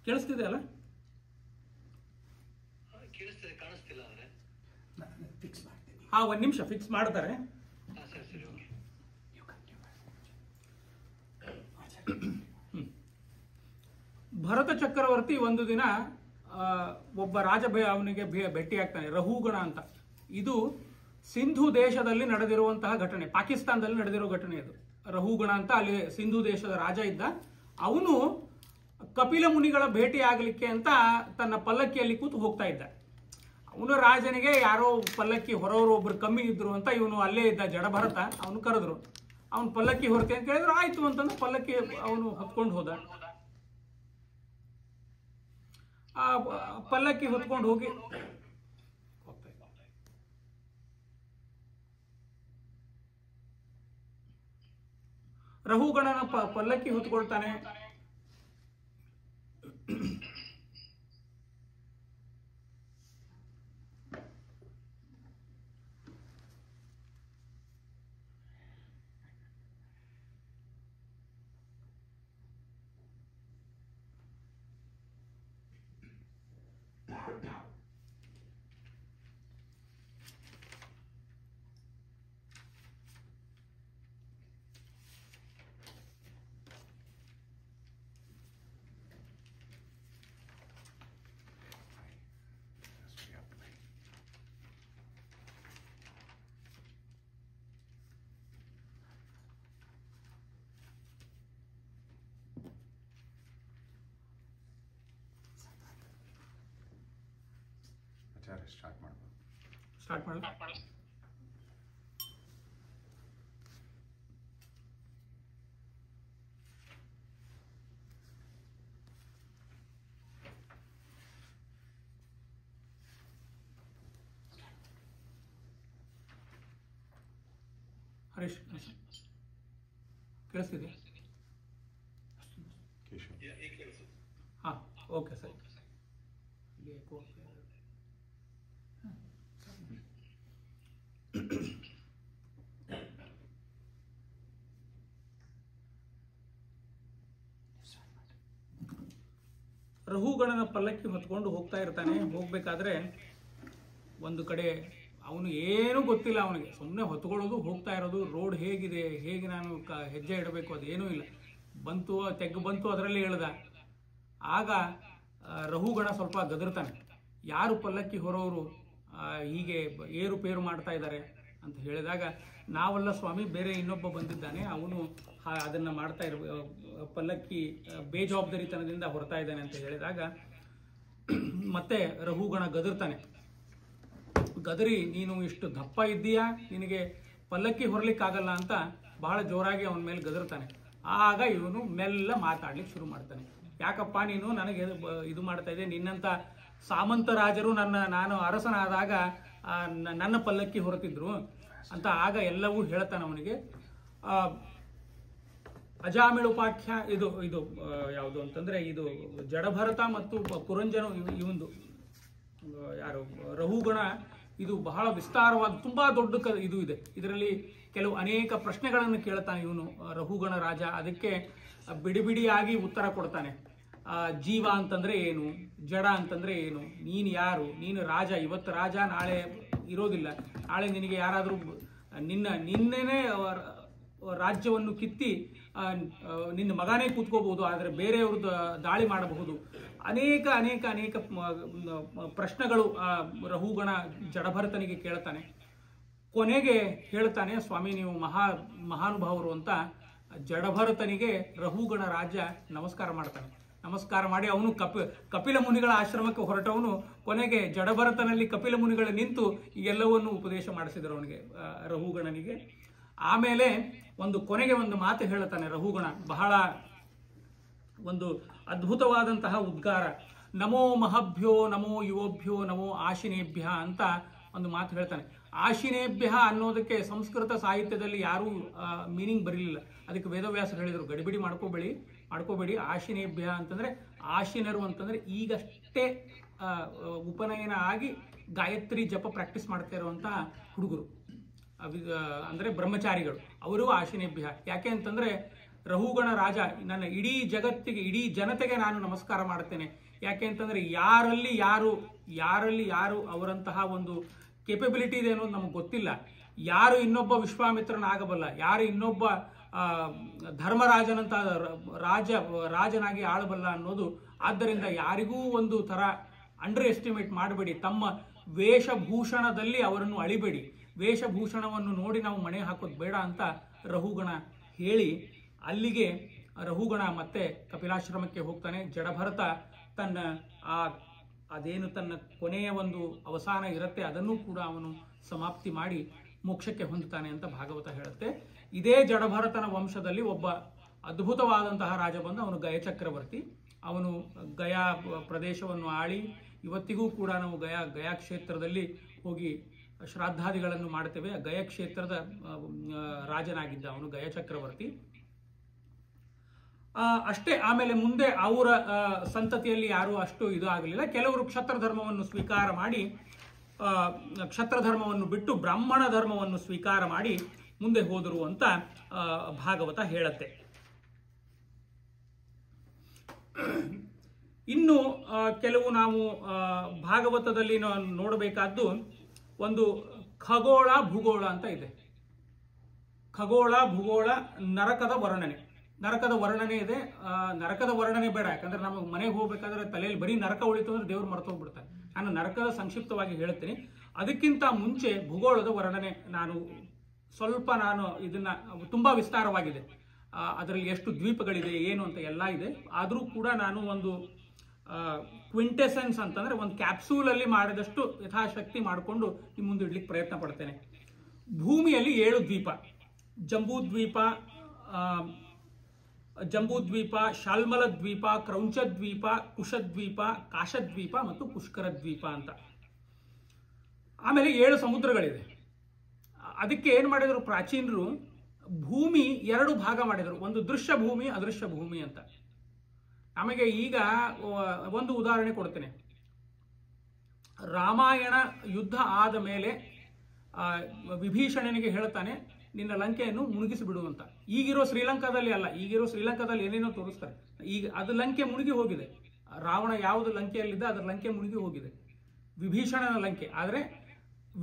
ಕೇಳಿಸ್ತಿದೆ ಅಲ್ಲ? ಒಂದು ನಿಮಿಷ ಫಿಕ್ಸ್ ಮಾಡ್ತಾರೆ. ಭರತ ಚಕ್ರವರ್ತಿ ಒಂದು ದಿನ ಒಬ್ಬ ರಾಜ ಅವನಿಗೆ ಭೇಟಿ ಆಗ್ತಾನೆ, ರಹುಗಣ ಅಂತ. ಇದು ಸಿಂಧು ದೇಶದಲ್ಲಿ ನಡೆದಿರುವಂತಹ ಘಟನೆ, ಪಾಕಿಸ್ತಾನದಲ್ಲಿ ನಡೆದಿರೋ ಘಟನೆ ಇದು. ರಹುಗಣ ಅಂತ ಅಲ್ಲಿ ಸಿಂಧು ದೇಶದ ರಾಜ ಇದ್ದ. ಅವನು ಕಪಿಲ ಮುನಿಗಳ ಭೇಟಿ ಆಗಲಿಕ್ಕೆ ಅಂತ ತನ್ನ ಪಲ್ಲಕ್ಕಿಯಲ್ಲಿ ಕೂತು ಹೋಗ್ತಾ ಇದ್ದ. ಅವನು ರಾಜನಿಗೆ ಯಾರೋ ಪಲ್ಲಕ್ಕಿ ಹೊರವರು ಒಬ್ರು ಕಮ್ಮಿ ಇದ್ರು ಅಂತ ಇವನು ಅಲ್ಲೇ ಇದ್ದ ಜಡಭರತ. ಅವನು ಕರೆದ್ರು, ಅವನು ಪಲ್ಲಕ್ಕಿ ಹೊರತೆ ಅಂತ ಹೇಳಿದ್ರು. ಆಯ್ತು ಅಂತಂದ್ರೆ ಪಲ್ಲಕ್ಕಿ ಅವನು ಹೊತ್ಕೊಂಡು ಹೋದ. ಆ ಪಲ್ಲಕ್ಕಿ ಹೊತ್ಕೊಂಡು ಹೋಗಿ ರಹುಗಣನ ಪಲ್ಲಕ್ಕಿ ಹೊತ್ಕೊಳ್ತಾನೆ. ಸ್ಟಾರ್ಟ್ ಮಾಡು. ಹರೀಶ್ ಕೇಳಿಸ್ತಿದೆ? ಹಾ, ಓಕೆ ಸರ್. ರಹುಗಣನ ಪಲ್ಲಕ್ಕಿ ಹೊತ್ಕೊಂಡು ಹೋಗ್ತಾ ಇರ್ತಾನೆ. ಹೋಗ್ಬೇಕಾದ್ರೆ ಒಂದು ಕಡೆ ಅವನು ಏನೂ ಗೊತ್ತಿಲ್ಲ, ಅವನಿಗೆ ಸುಮ್ಮನೆ ಹೊತ್ಕೊಳ್ಳೋದು, ಹೋಗ್ತಾ ಇರೋದು. ರೋಡ್ ಹೇಗಿದೆ, ಹೇಗೆ ನಾನು ಹೆಜ್ಜೆ ಇಡಬೇಕು ಅದೇನೂ ಇಲ್ಲ. ಬಂತು, ತೆಗ್ಗು ಬಂತು, ಅದರಲ್ಲಿ ಇಳ್ದ. ಆಗ ರಹುಗಣ ಸ್ವಲ್ಪ ಗದರ್ತಾನೆ. ಯಾರು ಪಲ್ಲಕ್ಕಿ ಹೊರೋರು ಹೀಗೆ ಏರುಪೇರು ಮಾಡ್ತಾ ಇದ್ದಾರೆ ಅಂತ ಹೇಳಿದಾಗ, ನಾವಲ್ಲ ಸ್ವಾಮಿ, ಬೇರೆ ಇನ್ನೊಬ್ಬ ಬಂದಿದ್ದಾನೆ, ಅವನು ಅದನ್ನ ಮಾಡ್ತಾ ಪಲ್ಲಕ್ಕಿ ಬೇಜವಾಬ್ದಾರಿತನದಿಂದ ಹೊರತಾ ಇದ್ದಾನೆ ಅಂತ ಹೇಳಿದಾಗ ಮತ್ತೆ ರಹುಗಣ ಗದರ್ತಾನೆ. ಗದರಿ, ನೀನು ಇಷ್ಟು ದಪ್ಪ ಇದ್ದೀಯಾ, ನಿನಗೆ ಪಲ್ಲಕ್ಕಿ ಹೊರಲಿಕ್ಕಾಗಲ್ಲ ಅಂತ ಬಹಳ ಜೋರಾಗಿ ಅವನ ಮೇಲೆ ಗದರ್ತಾನೆ. ಆಗ ಇವನು ಮೆಲ್ಲ ಮಾತಾಡ್ಲಿಕ್ಕೆ ಶುರು ಮಾಡ್ತಾನೆ. ಯಾಕಪ್ಪ ನೀನು ನನಗೆ ಇದು ಮಾಡ್ತಾ ಇದ್ದೆ, ನಿನ್ನಂತ ಸಾಮಂತ ರಾಜರು ನಾನು ಅರಸನಾದಾಗ ನನ್ನ ಪಲ್ಲಕ್ಕಿ ಹೊರತಿದ್ರು ಅಂತ. ಆಗ ಎಲ್ಲವೂ ಹೇಳ್ತಾನೆ ಅವನಿಗೆ. ಅಜಾಮಿಳುಪಾಖ್ಯ ಇದು ಯಾವುದು ಅಂತಂದ್ರೆ, ಇದು ಜಡಭರತ ಮತ್ತು ಪುರಂಜನ ಇವಂದು ಯಾರು ರಹುಗಣ, ಇದು ಬಹಳ ವಿಸ್ತಾರವಾದ ತುಂಬಾ ದೊಡ್ಡ ಇದು ಇದೆ. ಇದರಲ್ಲಿ ಕೆಲವು ಅನೇಕ ಪ್ರಶ್ನೆಗಳನ್ನು ಕೇಳ್ತಾನೆ ಇವನು ರಹುಗಣ ರಾಜ. ಅದಕ್ಕೆ ಬಿಡಿಬಿಡಿಯಾಗಿ ಉತ್ತರ ಕೊಡ್ತಾನೆ. ಜೀವ ಅಂತಂದ್ರೆ ಏನು, ಜಡ ಅಂತಂದ್ರೆ ಏನು, ನೀನು ಯಾರು, ನೀನು ರಾಜ, ಇವತ್ತು ರಾಜ, ನಾಳೆ ಇರೋದಿಲ್ಲ. ನಾಳೆ ನಿನಗೆ ಯಾರಾದರೂ ನಿನ್ನೆನೇ ರಾಜ್ಯವನ್ನು ಕಿತ್ತಿ ನಿನ್ನ ಮಗನೇ ಕೂತ್ಕೋಬಹುದು, ಆದರೆ ಬೇರೆಯವ್ರದ್ದು ದಾಳಿ ಮಾಡಬಹುದು. ಅನೇಕ ಅನೇಕ ಅನೇಕ ಪ್ರಶ್ನೆಗಳು ರಹುಗಣ ಜಡಭರತನಿಗೆ ಕೇಳ್ತಾನೆ. ಕೊನೆಗೆ ಹೇಳ್ತಾನೆ, ಸ್ವಾಮಿ ನೀವು ಮಹಾನುಭಾವರು ಅಂತ ಜಡಭರತನಿಗೆ ರಹುಗಣ ರಾಜ್ಯ ನಮಸ್ಕಾರ ಮಾಡ್ತಾನೆ. ನಮಸ್ಕಾರ ಮಾಡಿ ಅವನು ಕಪಿಲ ಮುನಿಗಳ ಆಶ್ರಮಕ್ಕೆ ಹೊರಟವನು ಕೊನೆಗೆ ಜಡಭರತನಲ್ಲಿ ಕಪಿಲ ಮುನಿಗಳು ನಿಂತು ಎಲ್ಲವನ್ನು ಉಪದೇಶ ಮಾಡಿಸಿದರು ಅವನಿಗೆ, ರಹುಗಣನಿಗೆ. ಆಮೇಲೆ ಕೊನೆಗೆ ಒಂದು ಮಾತು ಹೇಳ್ತಾನೆ ರಹುಗಣ, ಬಹಳ ಒಂದು ಅದ್ಭುತವಾದಂತಹ ಉದ್ಗಾರ. ನಮೋ ಮಹಭ್ಯೋ ನಮೋ ಯುವಭ್ಯೋ ನಮೋ ಆಶಿನೇಭ್ಯ ಅಂತ ಒಂದು ಮಾತು ಹೇಳ್ತಾನೆ. ಆಶಿನೇಭ್ಯ ಅನ್ನೋದಕ್ಕೆ ಸಂಸ್ಕೃತ ಸಾಹಿತ್ಯದಲ್ಲಿ ಯಾರೂ ಮೀನಿಂಗ್ ಬರಲಿಲ್ಲ. ಅದಕ್ಕೆ ವೇದವ್ಯಾಸರು ಹೇಳಿದರು, ಗಡಿಬಿಡಿ ಮಾಡ್ಕೋಬೇಡಿ. ಆಶಿನೇಭ್ಯ ಅಂತಂದ್ರೆ, ಆಶಿನರು ಅಂತಂದ್ರೆ ಈಗಷ್ಟೇ ಉಪನಯನ ಆಗಿ ಗಾಯತ್ರಿ ಜಪ ಪ್ರಾಕ್ಟೀಸ್ ಮಾಡ್ತಾ ಇರುವಂತಹ ಹುಡುಗರು, ಅಂದ್ರೆ ಬ್ರಹ್ಮಚಾರಿಗಳು, ಅವರು ಆಶಿನೇಭ್ಯ. ಯಾಕೆ ಅಂತಂದ್ರೆ ರಹುಗಣ ರಾಜ, ನನ್ನ ಇಡೀ ಜಗತ್ತಿಗೆ, ಇಡೀ ಜನತೆಗೆ ನಾನು ನಮಸ್ಕಾರ ಮಾಡುತ್ತೇನೆ. ಯಾಕೆ ಅಂತಂದ್ರೆ ಯಾರಲ್ಲಿ ಯಾರು ಅವರಂತಹ ಒಂದು ಕೇಪಬಿಲಿಟಿ ಇದೆ ಅನ್ನೋದು ನಮಗೆ ಗೊತ್ತಿಲ್ಲ. ಯಾರು ಇನ್ನೊಬ್ಬ ವಿಶ್ವಾಮಿತ್ರನಾಗಬಲ್ಲ, ಯಾರು ಇನ್ನೊಬ್ಬ ಧರ್ಮರಾಜನಂತ ರಾಜನಾಗಿ ಆಳಬಲ್ಲ ಅನ್ನೋದು. ಆದ್ದರಿಂದ ಯಾರಿಗೂ ಒಂದು ತರ ಅಂಡರ್ ಎಸ್ಟಿಮೇಟ್ ಮಾಡಬೇಡಿ. ತಮ್ಮ ವೇಷಭೂಷಣದಲ್ಲಿ ಅವರನ್ನು ಅಳಿಬೇಡಿ. ವೇಷಭೂಷಣವನ್ನು ನೋಡಿ ನಾವು ಮಣೆ ಹಾಕೋದು ಬೇಡ ಅಂತ ರಹುಗಣ ಹೇಳಿ, ಅಲ್ಲಿಗೆ ರಹುಗಣ ಮತ್ತೆ ಕಪಿಲಾಶ್ರಮಕ್ಕೆ ಹೋಗ್ತಾನೆ. ಜಡಭರತ ತನ್ನ ಅದೇನು ತನ್ನ ಕೊನೆಯ ಒಂದು ಅವಸಾನ ಇರುತ್ತೆ ಅದನ್ನು ಕೂಡ ಅವನು ಸಮಾಪ್ತಿ ಮಾಡಿ ಮೋಕ್ಷಕ್ಕೆ ಹೊಂದುತ್ತಾನೆ ಅಂತ ಭಾಗವತ ಹೇಳುತ್ತೆ. ಇದೇ ಜಡಭರತನ ವಂಶದಲ್ಲಿ ಒಬ್ಬ ಅದ್ಭುತವಾದಂತಹ ರಾಜ ಬಂದು, ಅವನು ಗಯ ಚಕ್ರವರ್ತಿ. ಅವನು ಗಯಾ ಪ್ರದೇಶವನ್ನು ಆಳಿ, ಇವತ್ತಿಗೂ ಕೂಡ ನಾವು ಗಯಾ ಕ್ಷೇತ್ರದಲ್ಲಿ ಹೋಗಿ ಶ್ರಾದ್ದಾದಿಗಳನ್ನು ಮಾಡ್ತೇವೆ. ಗಯ ಕ್ಷೇತ್ರದ ರಾಜನಾಗಿದ್ದ ಅವನು ಗಯ ಚಕ್ರವರ್ತಿ. ಅಷ್ಟೇ. ಆಮೇಲೆ ಮುಂದೆ ಅವರ ಸಂತತಿಯಲ್ಲಿ ಯಾರು ಅಷ್ಟು ಇದು ಆಗಲಿಲ್ಲ. ಕೆಲವರು ಕ್ಷತ್ರ ಧರ್ಮವನ್ನು ಸ್ವೀಕಾರ ಮಾಡಿ, ಕ್ಷತ್ರ ಧರ್ಮವನ್ನು ಬಿಟ್ಟು ಬ್ರಾಹ್ಮಣ ಧರ್ಮವನ್ನು ಸ್ವೀಕಾರ ಮಾಡಿ ಮುಂದೆ ಹೋದರು ಅಂತ ಭಾಗವತ ಹೇಳುತ್ತೆ. ಇನ್ನು ಕೆಲವು ನಾವು ಭಾಗವತದಲ್ಲಿ ನೋಡಬೇಕಾದ್ದು ಒಂದು ಖಗೋಳ ಭೂಗೋಳ ಅಂತ ಇದೆ. ಖಗೋಳ ಭೂಗೋಳ ನರಕದ ವರ್ಣನೆ ಇದೆ. ನರಕದ ವರ್ಣನೆ ಬೇಡ, ಯಾಕಂದ್ರೆ ನಮಗೆ ಮನೆಗೆ ಹೋಗ್ಬೇಕಾದ್ರೆ ತಲೆಯಲ್ಲಿ ಬರೀ ನರಕ ಉಳಿತು ಅಂದ್ರೆ ದೇವ್ರು ಮರ್ತೋಗ್ಬಿಡ್ತಾರೆ. ನಾನು ನರಕದ ಸಂಕ್ಷಿಪ್ತವಾಗಿ ಹೇಳ್ತೀನಿ. ಅದಕ್ಕಿಂತ ಮುಂಚೆ ಭೂಗೋಳದ ವರ್ಣನೆ ನಾನು ಇದನ್ನ ತುಂಬಾ ವಿಸ್ತಾರವಾಗಿದೆ. ಅದರಲ್ಲಿ ಎಷ್ಟು ದ್ವೀಪಗಳಿದೆ ಏನು ಅಂತ ಎಲ್ಲ ಇದೆ. ಆದರೂ ಕೂಡ ನಾನು ಒಂದು ಕ್ವಿಂಟೆಸೆನ್ಸ್ ಅಂತಂದ್ರೆ ಒಂದು ಕ್ಯಾಪ್ಸೂಲ್ ಅಲ್ಲಿ ಮಾಡಿದಷ್ಟು ಯಥಾಶಕ್ತಿ ಮಾಡಿಕೊಂಡು ನಿಮ್ಮ ಮುಂದೆ ಇಡ್ಲಿಕ್ಕೆ ಪ್ರಯತ್ನ ಪಡ್ತೇನೆ. ಭೂಮಿಯಲ್ಲಿ 7 ದ್ವೀಪ: ಜಂಬೂದ್ವೀಪ, ಶಾಲ್ಮಲ ದ್ವೀಪ, ಕ್ರೌಂಚ ದ್ವೀಪ, ಕುಶದ್ವೀಪ, ಕಾಶದ್ವೀಪ ಮತ್ತು ಪುಷ್ಕರ ದ್ವೀಪ ಅಂತ. ಆಮೇಲೆ 7 ಸಮುದ್ರಗಳಿದೆ. ಅದಕ್ಕೆ ಏನ್ ಮಾಡಿದ್ರು ಪ್ರಾಚೀನರು, ಭೂಮಿ 2 ಭಾಗ ಮಾಡಿದ್ರು. ಒಂದು ದೃಶ್ಯ ಭೂಮಿ, ಅದೃಶ್ಯ ಭೂಮಿ ಅಂತ. ನಮಗೆ ಈಗ ಒಂದು ಉದಾಹರಣೆ ಕೊಡ್ತೇನೆ. ರಾಮಾಯಣ ಯುದ್ಧ ಆದ ಮೇಲೆ ವಿಭೀಷಣನಿಗೆ ಹೇಳ್ತಾನೆ, ನಿನ್ನ ಲಂಕೆಯನ್ನು ಮುಳುಗಿಸಿ ಬಿಡುವಂತ. ಈಗಿರೋ ಶ್ರೀಲಂಕಾದಲ್ಲಿ ಅಲ್ಲ, ಈಗಿರೋ ಶ್ರೀಲಂಕಾದಲ್ಲಿ ಏನೇನೋ ತೋರಿಸ್ತಾರೆ. ಈಗ ಅದು ಲಂಕೆ ಮುಳುಗಿ ಹೋಗಿದೆ. ರಾವಣ ಯಾವುದು ಲಂಕೆಯಲ್ಲಿದ್ದ ಅದರ ಲಂಕೆ ಮುಳುಗಿ ಹೋಗಿದೆ, ವಿಭೀಷಣನ ಲಂಕೆ. ಆದ್ರೆ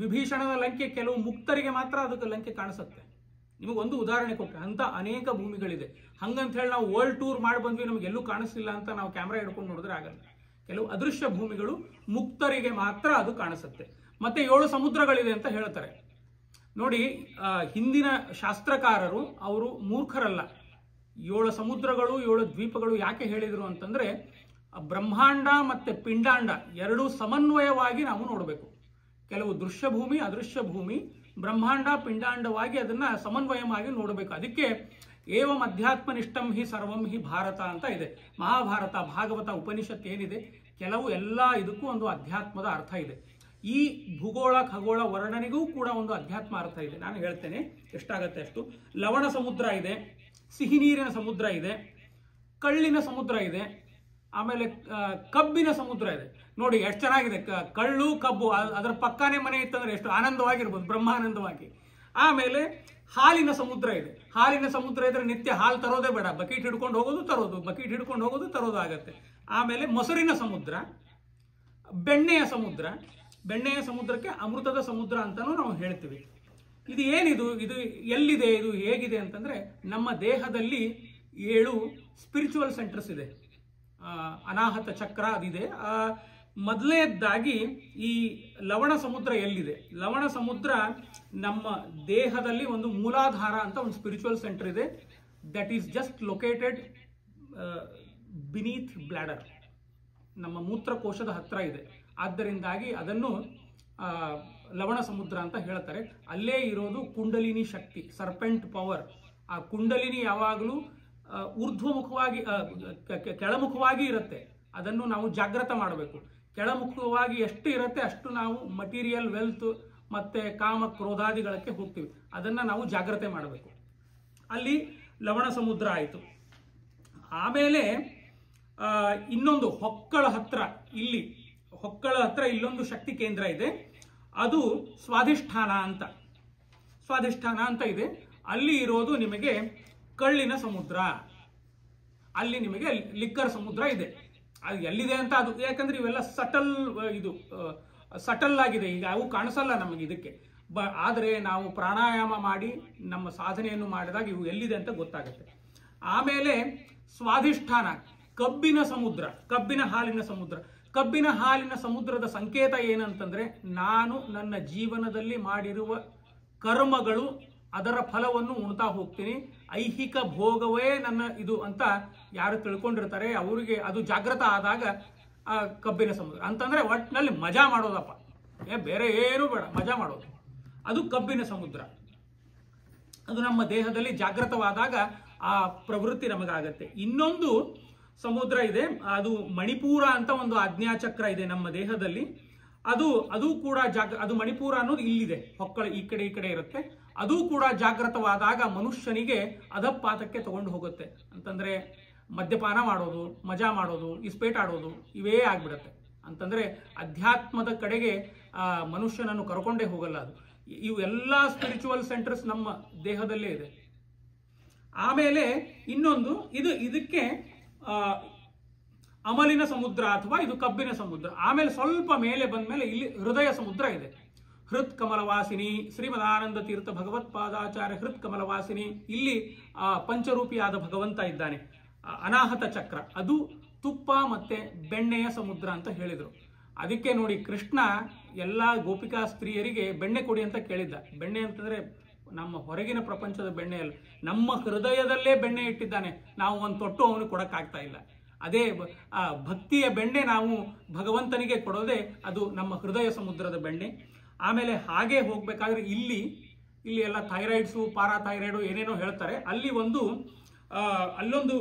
ವಿಭೀಷಣನ ಲಂಕೆ ಕೆಲವು ಮುಕ್ತರಿಗೆ ಮಾತ್ರ ಅದಕ್ಕೆ ಲಂಕೆ ಕಾಣಿಸುತ್ತೆ. ನಿಮಗೊಂದು ಉದಾಹರಣೆ ಕೊಟ್ಟೆ, ಅಂತ ಅನೇಕ ಭೂಮಿಗಳಿದೆ. ಹಂಗಂತ ಹೇಳಿ ನಾವು ವರ್ಲ್ಡ್ ಟೂರ್ ಮಾಡಿ ಬಂದ್ವಿ ನಮ್ಗೆ ಎಲ್ಲೂ ಕಾಣಿಸ್ತಿಲ್ಲ ಅಂತ ನಾವು ಕ್ಯಾಮ್ರಾ ಹಿಡ್ಕೊಂಡು ನೋಡಿದ್ರೆ ಆಗಲ್ಲ. ಕೆಲವು ಅದೃಶ್ಯ ಭೂಮಿಗಳು ಮುಕ್ತರಿಗೆ ಮಾತ್ರ ಅದು ಕಾಣಿಸುತ್ತೆ. ಮತ್ತೆ 7 ಸಮುದ್ರಗಳಿದೆ ಅಂತ ಹೇಳ್ತಾರೆ. ನೋಡಿ, ಹಿಂದಿನ ಶಾಸ್ತ್ರಕಾರರು ಅವರು ಮೂರ್ಖರಲ್ಲ. 7 ಸಮುದ್ರಗಳು 7 ದ್ವೀಪಗಳು ಯಾಕೆ ಹೇಳಿದ್ರು ಅಂತಂದ್ರೆ, ಬ್ರಹ್ಮಾಂಡ ಮತ್ತೆ ಪಿಂಡಾಂಡ 2 ಸಮನ್ವಯವಾಗಿ ನಾವು ನೋಡಬೇಕು. ಕೆಲವು ದೃಶ್ಯ ಭೂಮಿ, ಅದೃಶ್ಯ ಭೂಮಿ, ಬ್ರಹ್ಮಾಂಡ ಪಿಂಡಾಂಡವಾಗಿ ಅದನ್ನ ಸಮನ್ವಯವಾಗಿ ನೋಡಬೇಕು. ಅದಕ್ಕೆ ಏವಂ ಅಧ್ಯಾತ್ಮನಿಷ್ಠಂ ಹಿ ಸರ್ವಂ ಹಿ ಭಾರತ ಅಂತ ಇದೆ. ಮಹಾಭಾರತ, ಭಾಗವತ, ಉಪನಿಷತ್ ಏನಿದೆ, ಕೆಲವು ಎಲ್ಲ ಇದಕ್ಕೂ ಒಂದು ಅಧ್ಯಾತ್ಮದ ಅರ್ಥ ಇದೆ. ಈ ಭೂಗೋಳ ಖಗೋಳ ವರ್ಣನೆಗೂ ಕೂಡ ಒಂದು ಅಧ್ಯಾತ್ಮ ಅರ್ಥ ಇದೆ. ನಾನು ಹೇಳ್ತೇನೆ, ಎಷ್ಟಾಗತ್ತೆ ಅಷ್ಟು. ಲವಣ ಸಮುದ್ರ ಇದೆ, ಸಿಹಿ ನೀರಿನ ಸಮುದ್ರ ಇದೆ, ಕಳ್ಳಿನ ಸಮುದ್ರ ಇದೆ, ಆಮೇಲೆ ಕಬ್ಬಿನ ಸಮುದ್ರ ಇದೆ. ನೋಡಿ ಎಷ್ಟು ಚೆನ್ನಾಗಿದೆ. ಕಳ್ಳು ಕಬ್ಬು ಅದರ ಪಕ್ಕಾನೇ ಮನೆ ಇತ್ತಂದ್ರೆ ಎಷ್ಟು ಆನಂದವಾಗಿರ್ಬೋದು, ಬ್ರಹ್ಮಾನಂದವಾಗಿ. ಆಮೇಲೆ ಹಾಲಿನ ಸಮುದ್ರ ಇದೆ. ಹಾಲಿನ ಸಮುದ್ರ ಇದ್ರೆ ನಿತ್ಯ ಹಾಲು ತರೋದೇ ಬೇಡ, ಬಕೀಟ್ ಹಿಡ್ಕೊಂಡು ಹೋಗೋದು ತರೋದು, ಬಕೀಟ್ ಹಿಡ್ಕೊಂಡು ಹೋಗೋದು ತರೋದು ಆಗತ್ತೆ. ಆಮೇಲೆ ಮೊಸರಿನ ಸಮುದ್ರ, ಬೆಣ್ಣೆಯ ಸಮುದ್ರ. ಬೆಣ್ಣೆಯ ಸಮುದ್ರಕ್ಕೆ ಅಮೃತದ ಸಮುದ್ರ ಅಂತಾನೂ ನಾವು ಹೇಳ್ತೀವಿ. ಇದು ಏನಿದು, ಇದು ಎಲ್ಲಿದೆ, ಇದು ಹೇಗಿದೆ ಅಂತಂದ್ರೆ, ನಮ್ಮ ದೇಹದಲ್ಲಿ 7 ಸ್ಪಿರಿಚುವಲ್ ಸೆಂಟರ್ಸ್ ಇದೆ. ಅನಾಹತ ಚಕ್ರ ಅದಿದೆ. ಮೊದಲನೇದಾಗಿ ಈ ಲವಣ ಸಮುದ್ರ ಎಲ್ಲಿದೆ? ಲವಣ ಸಮುದ್ರ ನಮ್ಮ ದೇಹದಲ್ಲಿ ಒಂದು ಮೂಲಾಧಾರ ಅಂತ ಒಂದು ಸ್ಪಿರಿಚುವಲ್ ಸೆಂಟರ್ ಇದೆ. That is just located beneath bladder, ನಮ್ಮ ಮೂತ್ರಕೋಶದ ಹತ್ರ ಇದೆ. ಆದ್ದರಿಂದಾಗಿ ಅದನ್ನು ಲವಣ ಸಮುದ್ರ ಅಂತ ಹೇಳ್ತಾರೆ. ಅಲ್ಲೇ ಇರೋದು ಕುಂಡಲಿನಿ ಶಕ್ತಿ, ಸರ್ಪೆಂಟ್ ಪವರ್. ಆ ಕುಂಡಲಿನಿ ಯಾವಾಗಲೂ ಊರ್ಧ್ವಮುಖವಾಗಿ ಕೆಳಮುಖವಾಗಿ ಇರುತ್ತೆ. ಅದನ್ನು ನಾವು ಜಾಗೃತ ಮಾಡಬೇಕು. ಕೆಳಮುಖವಾಗಿ ಎಷ್ಟು ಇರುತ್ತೆ ಅಷ್ಟು ನಾವು ಮಟೀರಿಯಲ್ ವೆಲ್ತ್ ಮತ್ತೆ ಕಾಮ ಕ್ರೋಧಾದಿಗಳಕ್ಕೆ ಹೋಗ್ತೀವಿ. ಅದನ್ನ ನಾವು ಜಾಗ್ರತೆ ಮಾಡಬೇಕು. ಅಲ್ಲಿ ಲವಣ ಸಮುದ್ರ ಆಯಿತು. ಆಮೇಲೆ ಇನ್ನೊಂದು ಹೊಕ್ಕಳ ಹತ್ರ ಇಲ್ಲೊಂದು ಶಕ್ತಿ ಕೇಂದ್ರ ಇದೆ. ಅದು ಸ್ವಾಧಿಷ್ಠಾನ ಅಂತ ಇದೆ. ಅಲ್ಲಿ ಇರೋದು ನಿಮಗೆ ಕಳ್ಳಿನ ಸಮುದ್ರ, ಅಲ್ಲಿ ನಿಮಗೆ ಲಿಕ್ಕರ್ ಸಮುದ್ರ ಇದೆ. ಅದು ಎಲ್ಲಿದೆ ಅಂತ ಅದು ಯಾಕಂದ್ರೆ ಇವೆಲ್ಲ ಸಟಲ್ ಆಗಿದೆ, ಈಗ ಅವು ಕಾಣಿಸಲ್ಲ ನಮಗೆ ಇದಕ್ಕೆ. ಆದರೆ ನಾವು ಪ್ರಾಣಾಯಾಮ ಮಾಡಿ ನಮ್ಮ ಸಾಧನೆಯನ್ನು ಮಾಡಿದಾಗ ಇವು ಎಲ್ಲಿದೆ ಅಂತ ಗೊತ್ತಾಗುತ್ತೆ. ಆಮೇಲೆ ಸ್ವಾಧಿಷ್ಠಾನ, ಕಬ್ಬಿನ ಸಮುದ್ರ, ಕಬ್ಬಿನ ಹಾಲಿನ ಸಮುದ್ರ. ಕಬ್ಬಿನ ಹಾಲಿನ ಸಮುದ್ರದ ಸಂಕೇತ ಏನಂತಂದ್ರೆ, ನಾನು ನನ್ನ ಜೀವನದಲ್ಲಿ ಮಾಡಿರುವ ಕರ್ಮಗಳು ಅದರ ಫಲವನ್ನು ಉಣ್ತಾ ಹೋಗ್ತೀನಿ, ಐಹಿಕ ಭೋಗವೇ ನನ್ನ ಇದು ಅಂತ ಯಾರು ತಿಳ್ಕೊಂಡಿರ್ತಾರೆ ಅವರಿಗೆ ಅದು ಜಾಗೃತ ಆದಾಗ ಕಬ್ಬಿನ ಸಮುದ್ರ ಅಂತಂದ್ರೆ ಒಟ್ಟಿನಲ್ಲಿ ಮಜಾ ಮಾಡೋದಪ್ಪ, ಬೇರೆ ಏನು ಬೇಡ, ಮಜಾ ಮಾಡೋದು, ಅದು ಕಬ್ಬಿನ ಸಮುದ್ರ. ಅದು ನಮ್ಮ ದೇಹದಲ್ಲಿ ಜಾಗೃತವಾದಾಗ ಆ ಪ್ರವೃತ್ತಿ ನಮಗಾಗತ್ತೆ. ಇನ್ನೊಂದು ಸಮುದ್ರ ಇದೆ, ಅದು ಮಣಿಪೂರ ಅಂತ ಒಂದು ಆಜ್ಞಾಚಕ್ರ ಇದೆ ನಮ್ಮ ದೇಹದಲ್ಲಿ. ಅದು ಕೂಡ ಅದು ಮಣಿಪೂರ ಅನ್ನೋದು ಇಲ್ಲಿದೆ, ಹೊಕ್ಕಳ ಈ ಕಡೆ ಇರುತ್ತೆ. ಅದು ಕೂಡ ಜಾಗೃತವಾದಾಗ ಮನುಷ್ಯನಿಗೆ ಅಧಪಾತಕ್ಕೆ ತಗೊಂಡು ಹೋಗುತ್ತೆ. ಅಂತಂದ್ರೆ ಮದ್ಯಪಾನ ಮಾಡೋದು, ಮಜಾ ಮಾಡೋದು, ಇಸ್ಪೇಟ್ ಆಡೋದು, ಇವೇ ಆಗ್ಬಿಡುತ್ತೆ. ಅಂತಂದ್ರೆ ಅಧ್ಯಾತ್ಮದ ಕಡೆಗೆ ಮನುಷ್ಯನನ್ನು ಕರ್ಕೊಂಡೇ ಹೋಗಲ್ಲ ಅದು. ಇವು ಎಲ್ಲ ಸ್ಪಿರಿಚುವಲ್ ಸೆಂಟರ್ಸ್ ನಮ್ಮ ದೇಹದಲ್ಲೇ ಇದೆ. ಆಮೇಲೆ ಇನ್ನೊಂದು ಇದಕ್ಕೆ ಅಮಲಿನ ಸಮುದ್ರ ಅಥವಾ ಇದು ಕಬ್ಬಿನ ಸಮುದ್ರ. ಆಮೇಲೆ ಸ್ವಲ್ಪ ಮೇಲೆ ಬಂದ್ಮೇಲೆ ಇಲ್ಲಿ ಹೃದಯ ಸಮುದ್ರ ಇದೆ. ಹೃತ್ ಕಮಲವಾಸಿನಿ, ಶ್ರೀಮದಾನಂದ ತೀರ್ಥ ಭಗವತ್ಪಾದಾಚಾರ್ಯ ಹೃತ್ ಕಮಲವಾಸಿನಿ, ಇಲ್ಲಿ ಪಂಚರೂಪಿಯಾದ ಭಗವಂತ ಇದ್ದಾನೆ. ಅನಾಹತ ಚಕ್ರ, ಅದು ತುಪ್ಪ ಮತ್ತೆ ಬೆಣ್ಣೆಯ ಸಮುದ್ರ ಅಂತ ಹೇಳಿದ್ರು. ಅದಕ್ಕೆ ನೋಡಿ ಕೃಷ್ಣ ಎಲ್ಲ ಗೋಪಿಕಾ ಸ್ತ್ರೀಯರಿಗೆ ಬೆಣ್ಣೆ ಕೊಡಿ ಅಂತ ಕೇಳಿದ್ದ. ಬೆಣ್ಣೆ ಅಂತಂದ್ರೆ ನಮ್ಮ ಹೊರಗಿನ ಪ್ರಪಂಚದ ಬೆಣ್ಣೆ ಅಲ್ಲ, ನಮ್ಮ ಹೃದಯದಲ್ಲೇ ಬೆಣ್ಣೆ ಇಟ್ಟಿದ್ದಾನೆ. ನಾವು ಒಂದು ತೊಟ್ಟು ಅವನಿಗೆ ಕೊಡಕ್ಕಾಗ್ತಾ ಇಲ್ಲ. ಅದೇ ಭಕ್ತಿಯ ಬೆಣ್ಣೆ ನಾವು ಭಗವಂತನಿಗೆ ಕೊಡೋದೇ ಅದು ನಮ್ಮ ಹೃದಯ ಸಮುದ್ರದ ಬೆಣ್ಣೆ. ಆಮೇಲೆ ಹಾಗೆ ಹೋಗ್ಬೇಕಾದ್ರೆ ಇಲ್ಲಿ ಎಲ್ಲ ಥೈರಾಯ್ಡ್ಸು, ಪಾರಾಥೈರಾಯ್ಡು ಏನೇನೋ ಹೇಳ್ತಾರೆ. ಅಲ್ಲೊಂದು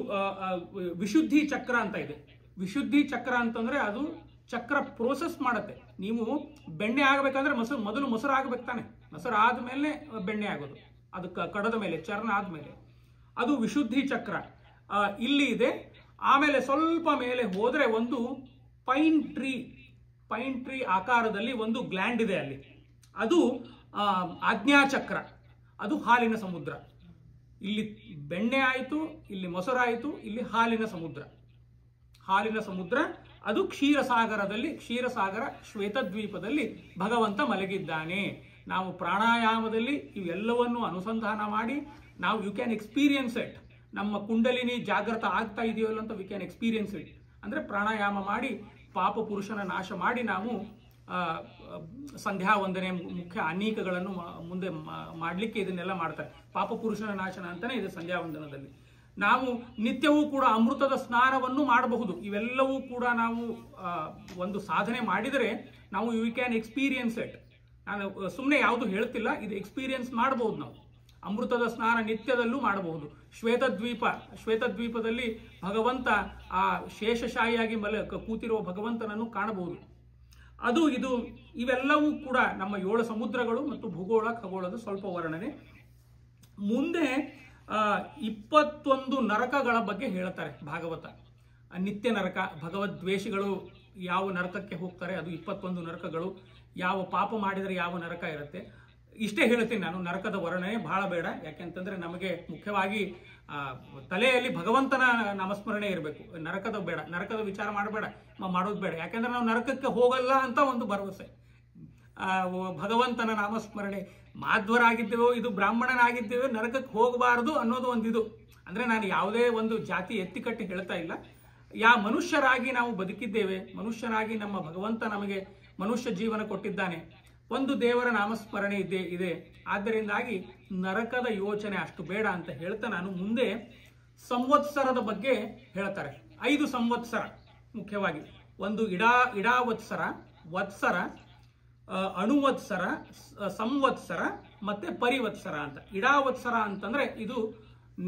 ವಿಶುದ್ಧಿ ಚಕ್ರ ಅಂತ ಇದೆ. ವಿಶುದ್ಧಿ ಚಕ್ರ ಅಂತಂದ್ರೆ ಅದು ಚಕ್ರ ಪ್ರೋಸೆಸ್ ಮಾಡುತ್ತೆ. ನೀವು ಬೆಣ್ಣೆ ಆಗಬೇಕಂದ್ರೆ ಮೊದಲು ಮೊಸರು ಆಗ್ಬೇಕು ತಾನೆ, ಮೊಸರು ಆದ್ಮೇಲೆ ಬೆಣ್ಣೆ ಆಗೋದು, ಅದು ಕಡದ ಮೇಲೆ ಚರ್ಣ ಆದ್ಮೇಲೆ. ಅದು ವಿಶುದ್ಧಿ ಚಕ್ರ ಇಲ್ಲಿ ಇದೆ. ಆಮೇಲೆ ಸ್ವಲ್ಪ ಮೇಲೆ ಹೋದ್ರೆ ಒಂದು ಪೈನ್ ಟ್ರೀ ಆಕಾರದಲ್ಲಿ ಒಂದು ಗ್ಲ್ಯಾಂಡ್ ಇದೆ ಅಲ್ಲಿ, ಅದು ಆಜ್ಞಾಚಕ್ರ, ಅದು ಹಾಲಿನ ಸಮುದ್ರ. ಇಲ್ಲಿ ಬೆಣ್ಣೆ ಆಯಿತು, ಇಲ್ಲಿ ಮೊಸರಾಯಿತು, ಇಲ್ಲಿ ಹಾಲಿನ ಸಮುದ್ರ. ಅದು ಕ್ಷೀರಸಾಗರ ಶ್ವೇತದ್ವೀಪದಲ್ಲಿ ಭಗವಂತ ಮಲಗಿದ್ದಾನೆ. ನಾವು ಪ್ರಾಣಾಯಾಮದಲ್ಲಿ ಇವೆಲ್ಲವನ್ನು ಅನುಸಂಧಾನ ಮಾಡಿ ನಾವು ಯು ಕ್ಯಾನ್ ಎಕ್ಸ್ಪೀರಿಯನ್ಸ್ ಇಟ್. ನಮ್ಮ ಕುಂಡಲಿನಿ ಜಾಗೃತ ಆಗ್ತಾ ಇದೆಯಲ್ಲ ಅಂತ ವಿ ಕ್ಯಾನ್ ಎಕ್ಸ್ಪೀರಿಯನ್ಸ್ ಇಟ್. ಅಂದ್ರೆ ಪ್ರಾಣಾಯಾಮ ಮಾಡಿ ಪಾಪ ಪುರುಷನ ನಾಶ ಮಾಡಿ ನಾವು ಸಂಧ್ಯಾ ವಂದನೆ ಮುಖ್ಯ ಅನೇಕಗಳನ್ನು ಮುಂದೆ ಮಾಡಲಿಕ್ಕೆ ಇದನ್ನೆಲ್ಲ ಮಾಡ್ತಾರೆ. ಪಾಪ ಪುರುಷನ ನಾಶನ ಅಂತಾನೆ ಇದೆ ಸಂಧ್ಯಾ ವಂದನದಲ್ಲಿ. ನಾವು ನಿತ್ಯವೂ ಕೂಡ ಅಮೃತದ ಸ್ನಾನವನ್ನು ಮಾಡಬಹುದು. ಇವೆಲ್ಲವೂ ಕೂಡ ನಾವು ಒಂದು ಸಾಧನೆ ಮಾಡಿದರೆ ನಾವು ಯು ಕ್ಯಾನ್ ಎಕ್ಸ್ಪೀರಿಯನ್ಸ್ ಇಟ್. ನಾನು ಸುಮ್ಮನೆ ಯಾವುದು ಹೇಳ್ತಿಲ್ಲ, ಇದು ಎಕ್ಸ್ಪೀರಿಯನ್ಸ್ ಮಾಡಬಹುದು. ನಾವು ಅಮೃತದ ಸ್ನಾನ ನಿತ್ಯದಲ್ಲೂ ಮಾಡಬಹುದು. ಶ್ವೇತದ್ವೀಪದಲ್ಲಿ ಭಗವಂತ ಆ ಶೇಷಶಾಹಿಯಾಗಿ ಕೂತಿರುವ ಭಗವಂತನನ್ನು ಕಾಣಬಹುದು. ಇವೆಲ್ಲವೂ ಕೂಡ ನಮ್ಮ 7 ಸಮುದ್ರಗಳು ಮತ್ತು ಭೂಗೋಳ ಖಗೋಳದ ಸ್ವಲ್ಪ ವರ್ಣನೆ. ಮುಂದೆ 21 ನರಕಗಳ ಬಗ್ಗೆ ಹೇಳ್ತಾರೆ ಭಾಗವತ. ನಿತ್ಯ ನರಕ, ಭಗವದ್ವೇಷಿಗಳು ಯಾವ ನರಕಕ್ಕೆ ಹೋಗ್ತಾರೆ, ಅದು 21 ನರಕಗಳು. ಯಾವ ಪಾಪ ಮಾಡಿದರೆ ಯಾವ ನರಕ ಇರುತ್ತೆ, ಇಷ್ಟೇ ಹೇಳ್ತೀನಿ ನಾನು. ನರಕದ ವರ್ಣನೆ ಬಹಳ ಬೇಡ, ಯಾಕೆಂತಂದ್ರೆ ನಮಗೆ ಮುಖ್ಯವಾಗಿ ತಲೆಯಲ್ಲಿ ಭಗವಂತನ ನಾಮಸ್ಮರಣೆ ಇರಬೇಕು. ನರಕದ ವಿಚಾರ ಮಾಡೋದು ಬೇಡ. ಯಾಕೆಂದ್ರೆ ನಾವು ನರಕಕ್ಕೆ ಹೋಗಲ್ಲ ಅಂತ ಒಂದು ಭರವಸೆ. ಭಗವಂತನ ನಾಮಸ್ಮರಣೆ, ಮಾಧ್ವರಾಗಿದ್ದೇವೋ ಇದು ಬ್ರಾಹ್ಮಣನಾಗಿದ್ದೇವೋ ನರಕಕ್ಕೆ ಹೋಗಬಾರದು ಅನ್ನೋದು ಒಂದು ಅಂದ್ರೆ ನಾನು ಯಾವುದೇ ಒಂದು ಜಾತಿ ಎತ್ತಿಕಟ್ಟಿ ಹೇಳ್ತಾ ಇಲ್ಲ. ಮನುಷ್ಯರಾಗಿ ನಾವು ಬದುಕಿದ್ದೇವೆ, ಮನುಷ್ಯರಾಗಿ ನಮ್ಮ ಭಗವಂತ ನಮಗೆ ಮನುಷ್ಯ ಜೀವನ ಕೊಟ್ಟಿದ್ದಾನೆ, ಒಂದು ದೇವರ ನಾಮಸ್ಮರಣೆ ಇದೆ. ಆದ್ದರಿಂದಾಗಿ ನರಕದ ಯೋಚನೆ ಅಷ್ಟು ಬೇಡ ಅಂತ ಹೇಳ್ತಾ ನಾನು ಮುಂದೆ ಸಂವತ್ಸರದ ಬಗ್ಗೆ ಹೇಳ್ತಾರೆ. 5 ಸಂವತ್ಸರ ಮುಖ್ಯವಾಗಿ. ಒಂದು ಇಡಾವತ್ಸರ, ವತ್ಸರ, ಅಣುವತ್ಸರ, ಸಂವತ್ಸರ ಮತ್ತೆ ಪರಿವತ್ಸರ ಅಂತ. ಇಡಾವತ್ಸರ ಅಂತಂದ್ರೆ ಇದು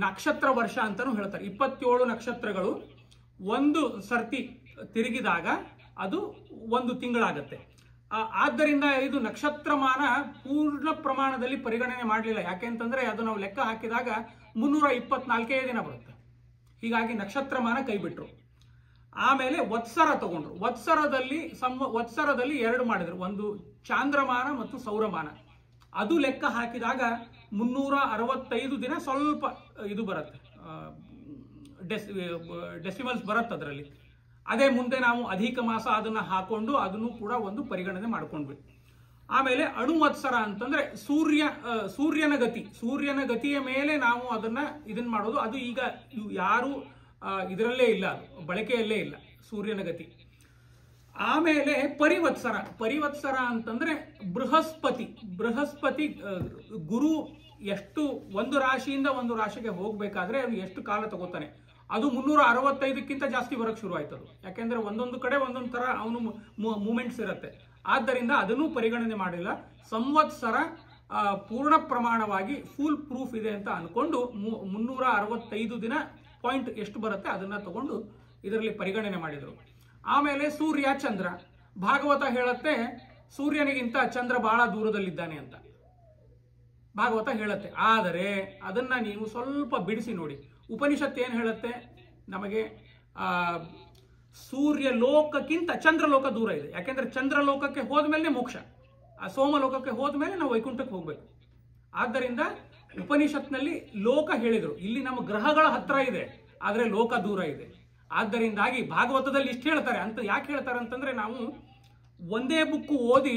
ನಕ್ಷತ್ರ ವರ್ಷ ಅಂತಾನು ಹೇಳ್ತಾರೆ. 27 ನಕ್ಷತ್ರಗಳು ಒಂದು ಸರ್ತಿ ತಿರುಗಿದಾಗ ಅದು 1 ತಿಂಗಳಾಗತ್ತೆ. ಆದ್ದರಿಂದ ಇದು ನಕ್ಷತ್ರಮಾನ ಪೂರ್ಣ ಪ್ರಮಾಣದಲ್ಲಿ ಪರಿಗಣನೆ ಮಾಡಲಿಲ್ಲ. ಯಾಕೆಂತಂದ್ರೆ ಅದು ನಾವು ಲೆಕ್ಕ ಹಾಕಿದಾಗ 324 ದಿನ ಬರುತ್ತೆ. ಹೀಗಾಗಿ ನಕ್ಷತ್ರಮಾನ ಕೈ ಬಿಟ್ರು. ಆಮೇಲೆ ವತ್ಸರ ತಗೊಂಡ್ರು. ವತ್ಸರದಲ್ಲಿ 2 ಮಾಡಿದ್ರು, ಒಂದು ಚಾಂದ್ರಮಾನ ಮತ್ತು ಸೌರಮಾನ. ಅದು ಲೆಕ್ಕ ಹಾಕಿದಾಗ 365 ದಿನ ಸ್ವಲ್ಪ ಇದು ಬರುತ್ತೆ, ಡೆಸಿಮಲ್ಸ್ ಬರುತ್ತೆ ಅದರಲ್ಲಿ. ಅದೇ ಮುಂದೆ ನಾವು ಅಧಿಕ ಮಾಸ ಅದನ್ನ ಹಾಕೊಂಡು ಅದನ್ನು ಕೂಡ ಒಂದು ಪರಿಗಣನೆ ಮಾಡ್ಕೊಂಡ್ವಿ. ಆಮೇಲೆ ಅಣುವತ್ಸರ ಅಂತಂದ್ರೆ ಸೂರ್ಯನ ಗತಿಯ ಮೇಲೆ ನಾವು ಇದನ್ನ ಮಾಡೋದು. ಅದು ಈಗ ಯಾರು ಇದರಲ್ಲೇ ಇಲ್ಲ, ಅದು ಬಳಕೆಯಲ್ಲೇ ಇಲ್ಲ ಸೂರ್ಯನ ಗತಿ. ಆಮೇಲೆ ಪರಿವತ್ಸರ ಅಂತಂದ್ರೆ ಬೃಹಸ್ಪತಿ ಗುರು ಎಷ್ಟು ಒಂದು ರಾಶಿಯಿಂದ ಒಂದು ರಾಶಿಗೆ ಹೋಗ್ಬೇಕಾದ್ರೆ ಅದು ಎಷ್ಟು ಕಾಲ ತಗೋತಾನೆ, ಅದು 365ಕ್ಕಿಂತ ಜಾಸ್ತಿ ಬರಕ್ ಶುರು ಆಯ್ತದು. ಯಾಕೆಂದ್ರೆ ಒಂದೊಂದು ಕಡೆ ಒಂದೊಂದು ತರ ಅವನು ಮೂಮೆಂಟ್ಸ್ ಇರುತ್ತೆ. ಆದ್ದರಿಂದ ಅದನ್ನು ಪರಿಗಣನೆ ಮಾಡಿಲ್ಲ. ಸಂವತ್ಸರ ಪೂರ್ಣ ಪ್ರಮಾಣವಾಗಿ ಫುಲ್ ಪ್ರೂಫ್ ಇದೆ ಅಂತ ಅನ್ಕೊಂಡು 365 ದಿನ ಪಾಯಿಂಟ್ ಎಷ್ಟು ಬರುತ್ತೆ ಅದನ್ನ ತಗೊಂಡು ಇದರಲ್ಲಿ ಪರಿಗಣನೆ ಮಾಡಿದರು. ಆಮೇಲೆ ಸೂರ್ಯ ಚಂದ್ರ, ಭಾಗವತ ಹೇಳುತ್ತೆ ಸೂರ್ಯನಿಗಿಂತ ಚಂದ್ರ ಬಹಳ ದೂರದಲ್ಲಿದ್ದಾನೆ ಅಂತ ಭಾಗವತ ಹೇಳುತ್ತೆ. ಆದರೆ ಅದನ್ನ ನೀವು ಸ್ವಲ್ಪ ಬಿಡಿಸಿ ನೋಡಿ, ಉಪನಿಷತ್ ಏನ್ ಹೇಳುತ್ತೆ ನಮಗೆ, ಸೂರ್ಯ ಲೋಕಕ್ಕಿಂತ ಚಂದ್ರಲೋಕ ದೂರ ಇದೆ. ಯಾಕೆಂದ್ರೆ ಚಂದ್ರಲೋಕಕ್ಕೆ ಹೋದ್ಮೇಲೆ ಮೋಕ್ಷ, ಆ ಸೋಮಲೋಕಕ್ಕೆ ಹೋದ್ಮೇಲೆ ನಾವು ವೈಕುಂಠಕ್ಕೆ ಹೋಗ್ಬೇಕು. ಆದ್ದರಿಂದ ಉಪನಿಷತ್ನಲ್ಲಿ ಲೋಕ ಹೇಳಿದ್ರು, ಇಲ್ಲಿ ನಮ್ಮ ಗ್ರಹಗಳ ಹತ್ರ ಇದೆ ಆದ್ರೆ ಲೋಕ ದೂರ ಇದೆ. ಆದ್ದರಿಂದಾಗಿ ಭಾಗವತದಲ್ಲಿ ಇಷ್ಟು ಹೇಳ್ತಾರೆ ಅಂತ. ಯಾಕೆ ಹೇಳ್ತಾರೆ ಅಂತಂದ್ರೆ ನಾವು ಒಂದೇ ಬುಕ್ ಓದಿ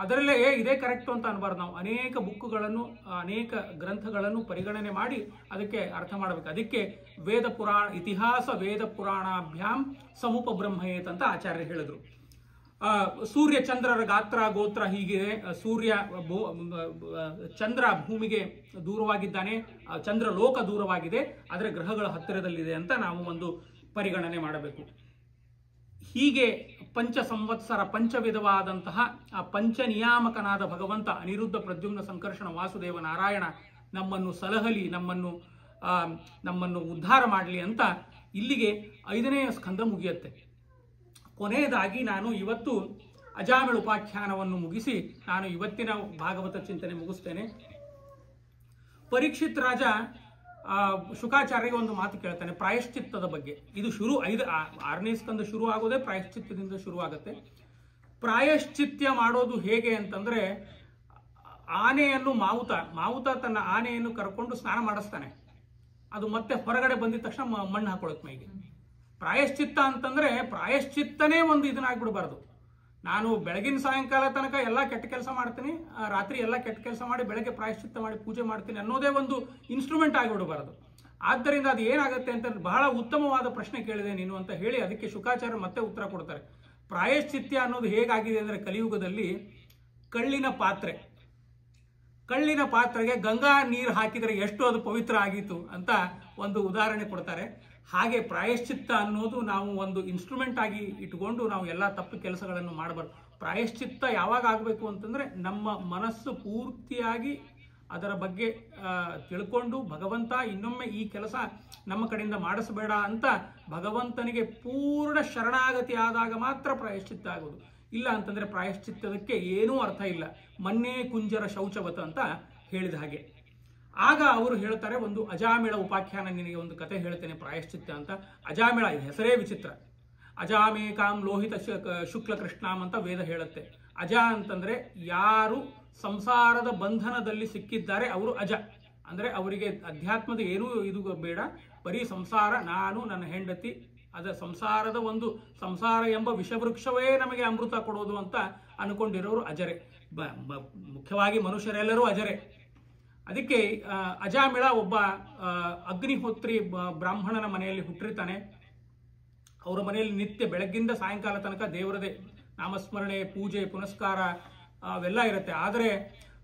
ಅದರಲ್ಲೇ ಇದೇ ಕರೆಕ್ಟ್ ಅಂತ ಅನ್ಬಾರ್ದು. ನಾವು ಅನೇಕ ಬುಕ್ಗಳನ್ನು ಅನೇಕ ಗ್ರಂಥಗಳನ್ನು ಪರಿಗಣನೆ ಮಾಡಿ ಅದಕ್ಕೆ ಅರ್ಥ ಮಾಡಬೇಕು. ಅದಕ್ಕೆ ಇತಿಹಾಸ ವೇದ ಪುರಾಣಾಭ್ಯಾಂ ಸಮೂಪ ಬ್ರಹ್ಮಯೇತ್ ಅಂತ ಆಚಾರ್ಯ ಹೇಳಿದ್ರು. ಸೂರ್ಯ ಚಂದ್ರರ ಗಾತ್ರ ಗೋತ್ರ ಹೀಗಿದೆ. ಚಂದ್ರ ಭೂಮಿಗೆ ದೂರವಾಗಿದ್ದಾನೆ, ಚಂದ್ರ ಲೋಕ ದೂರವಾಗಿದೆ, ಆದರೆ ಗ್ರಹಗಳ ಹತ್ತಿರದಲ್ಲಿದೆ ಅಂತ ನಾವು ಒಂದು ಪರಿಗಣನೆ ಮಾಡಬೇಕು. ಹೀಗೆ ಪಂಚ ಸಂವತ್ಸರ ಪಂಚವಿಧವಾದಂತಹ ಆ ಪಂಚ ನಿಯಾಮಕನಾದ ಭಗವಂತ ಅನಿರುದ್ಧ ಪ್ರದ್ಯುಮ್ನ ಸಂಕರ್ಷಣ ವಾಸುದೇವ ನಾರಾಯಣ ನಮ್ಮನ್ನು ಸಲಹಲಿ, ನಮ್ಮನ್ನು ಉದ್ಧಾರ ಮಾಡಲಿ ಅಂತ ಇಲ್ಲಿಗೆ 5ನೇ ಸ್ಕಂದ ಮುಗಿಯುತ್ತೆ. ಕೊನೆಯದಾಗಿ ನಾನು ಇವತ್ತು ಅಜಾಮಿಳ ಉಪಾಖ್ಯಾನವನ್ನು ಮುಗಿಸಿ ನಾನು ಇವತ್ತಿನ ಭಾಗವತ ಚಿಂತನೆ ಮುಗಿಸ್ತೇನೆ. ಪರೀಕ್ಷಿತ್ ರಾಜ ಶುಕಾಚಾರ್ಯಗೆ ಒಂದು ಮಾತು ಕೇಳ್ತಾನೆ ಪ್ರಾಯಶ್ಚಿತ್ತದ ಬಗ್ಗೆ. ಇದು 6ನೇ ಸ್ಕಂದ ಶುರು ಆಗೋದೇ ಪ್ರಾಯಶ್ಚಿತ್ತದಿಂದ ಶುರು ಆಗುತ್ತೆ. ಪ್ರಾಯಶ್ಚಿತ್ಯ ಮಾಡೋದು ಹೇಗೆ ಅಂತಂದ್ರೆ, ಆನೆಯನ್ನು ಮಾವುತ ತನ್ನ ಆನೆಯನ್ನು ಕರ್ಕೊಂಡು ಸ್ನಾನ ಮಾಡಿಸ್ತಾನೆ. ಅದು ಮತ್ತೆ ಹೊರಗಡೆ ಬಂದಿದ ತಕ್ಷಣ ಮಣ್ಣು ಹಾಕೊಳ್ಳುತ್ತೆ ಮೈಗೆ. ಪ್ರಾಯಶ್ಚಿತ್ತ ಅಂತಂದ್ರೆ ಪ್ರಾಯಶ್ಚಿತ್ತನೇ ಒಂದು ಇದನ್ನಾಗ್ಬಿಡ್ಬಾರ್ದು. ನಾನು ಬೆಳಗಿನ ಸಾಯಂಕಾಲ ತನಕ ಎಲ್ಲ ಕೆಟ್ಟ ಕೆಲಸ ಮಾಡ್ತೀನಿ, ರಾತ್ರಿ ಎಲ್ಲ ಕೆಟ್ಟ ಕೆಲಸ ಮಾಡಿ ಬೆಳಗ್ಗೆ ಪ್ರಾಯಶ್ಚಿತ್ತ ಮಾಡಿ ಪೂಜೆ ಮಾಡ್ತೀನಿ ಅನ್ನೋದೇ ಒಂದು ಇನ್ಸ್ಟ್ರೂಮೆಂಟ್ ಆಗಿಬಿಡಬಾರ್ದು. ಆದ್ದರಿಂದ ಅದು ಏನಾಗುತ್ತೆ ಅಂತ ಬಹಳ ಉತ್ತಮವಾದ ಪ್ರಶ್ನೆ ಕೇಳಿದೆ ನೀನು ಅಂತ ಹೇಳಿ ಅದಕ್ಕೆ ಶುಕಾಚಾರ್ಯ ಮತ್ತೆ ಉತ್ತರ ಕೊಡ್ತಾರೆ. ಪ್ರಾಯಶ್ಚಿತ್ಯ ಅನ್ನೋದು ಹೇಗಾಗಿದೆ ಅಂದ್ರೆ, ಕಲಿಯುಗದಲ್ಲಿ ಕಳ್ಳಿನ ಪಾತ್ರೆಗೆ ಗಂಗಾ ನೀರು ಹಾಕಿದರೆ ಎಷ್ಟು ಅದು ಪವಿತ್ರ ಆಗಿತ್ತು ಅಂತ ಒಂದು ಉದಾಹರಣೆ ಕೊಡ್ತಾರೆ. ಹಾಗೆ ಪ್ರಾಯಶ್ಚಿತ್ತ ಅನ್ನೋದು ನಾವು ಒಂದು ಇನ್ಸ್ಟ್ರೂಮೆಂಟ್ ಆಗಿ ಇಟ್ಕೊಂಡು ನಾವು ಎಲ್ಲ ತಪ್ಪು ಕೆಲಸಗಳನ್ನು ಮಾಡಬಾರ್ದು. ಪ್ರಾಯಶ್ಚಿತ್ತ ಯಾವಾಗ ಆಗಬೇಕು ಅಂತಂದ್ರೆ, ನಮ್ಮ ಮನಸ್ಸು ಪೂರ್ತಿಯಾಗಿ ಅದರ ಬಗ್ಗೆ ತಿಳ್ಕೊಂಡು ಭಗವಂತ ಇನ್ನೊಮ್ಮೆ ಈ ಕೆಲಸ ನಮ್ಮ ಕಡೆಯಿಂದ ಮಾಡಿಸಬೇಡ ಅಂತ ಭಗವಂತನಿಗೆ ಪೂರ್ಣ ಶರಣಾಗತಿ ಆದಾಗ ಮಾತ್ರ ಪ್ರಾಯಶ್ಚಿತ್ತ ಆಗೋದು. ಇಲ್ಲ ಅಂತಂದ್ರೆ ಪ್ರಾಯಶ್ಚಿತ್ತದಕ್ಕೆ ಏನೂ ಅರ್ಥ ಇಲ್ಲ. ಮನ್ನೇ ಕುಂಜರ ಶೌಚವತ ಅಂತ ಹೇಳಿದ ಹಾಗೆ. ಆಗ ಅವರು ಹೇಳ್ತಾರೆ, ಒಂದು ಅಜಾಮಿಳ ಉಪಾಖ್ಯಾನ, ನಿನಗೆ ಒಂದು ಕತೆ ಹೇಳ್ತೇನೆ ಪ್ರಾಯಶ್ಚಿತ್ತ ಅಂತ. ಅಜಾಮಿಳ ಇದು ಹೆಸರೇ ವಿಚಿತ್ರ. ಅಜಾಮೇಕಾಂ ಲೋಹಿತ ಶುಕ್ಲ ಕೃಷ್ಣಾಂ ಅಂತ ವೇದ ಹೇಳುತ್ತೆ. ಅಜ ಅಂತಂದ್ರೆ ಯಾರು ಸಂಸಾರದ ಬಂಧನದಲ್ಲಿ ಸಿಕ್ಕಿದ್ದಾರೆ ಅವರು ಅಜ. ಅಂದ್ರೆ ಅವರಿಗೆ ಅಧ್ಯಾತ್ಮದ ಏನೂ ಇದು ಬೇಡ, ಬರೀ ಸಂಸಾರ, ನಾನು ನನ್ನ ಹೆಂಡತಿ, ಅದ ಸಂಸಾರ ಎಂಬ ವಿಷವೃಕ್ಷವೇ ನಮಗೆ ಅಮೃತ ಕೊಡೋದು ಅಂತ ಅನ್ಕೊಂಡಿರೋರು ಅಜರೆ. ಮುಖ್ಯವಾಗಿ ಮನುಷ್ಯರೆಲ್ಲರೂ ಅಜರೆ. ಅದಕ್ಕೆ ಅಜಾಮಿಳ ಒಬ್ಬ ಅಗ್ನಿಹೋತ್ರಿ ಬ್ರಾಹ್ಮಣನ ಮನೆಯಲ್ಲಿ ಹುಟ್ಟಿರ್ತಾನೆ. ಅವರ ಮನೆಯಲ್ಲಿ ನಿತ್ಯ ಬೆಳಗ್ಗಿಂದ ಸಾಯಂಕಾಲ ತನಕ ದೇವರದೇ ನಾಮಸ್ಮರಣೆ, ಪೂಜೆ, ಪುನಸ್ಕಾರ ಅವೆಲ್ಲ ಇರುತ್ತೆ. ಆದರೆ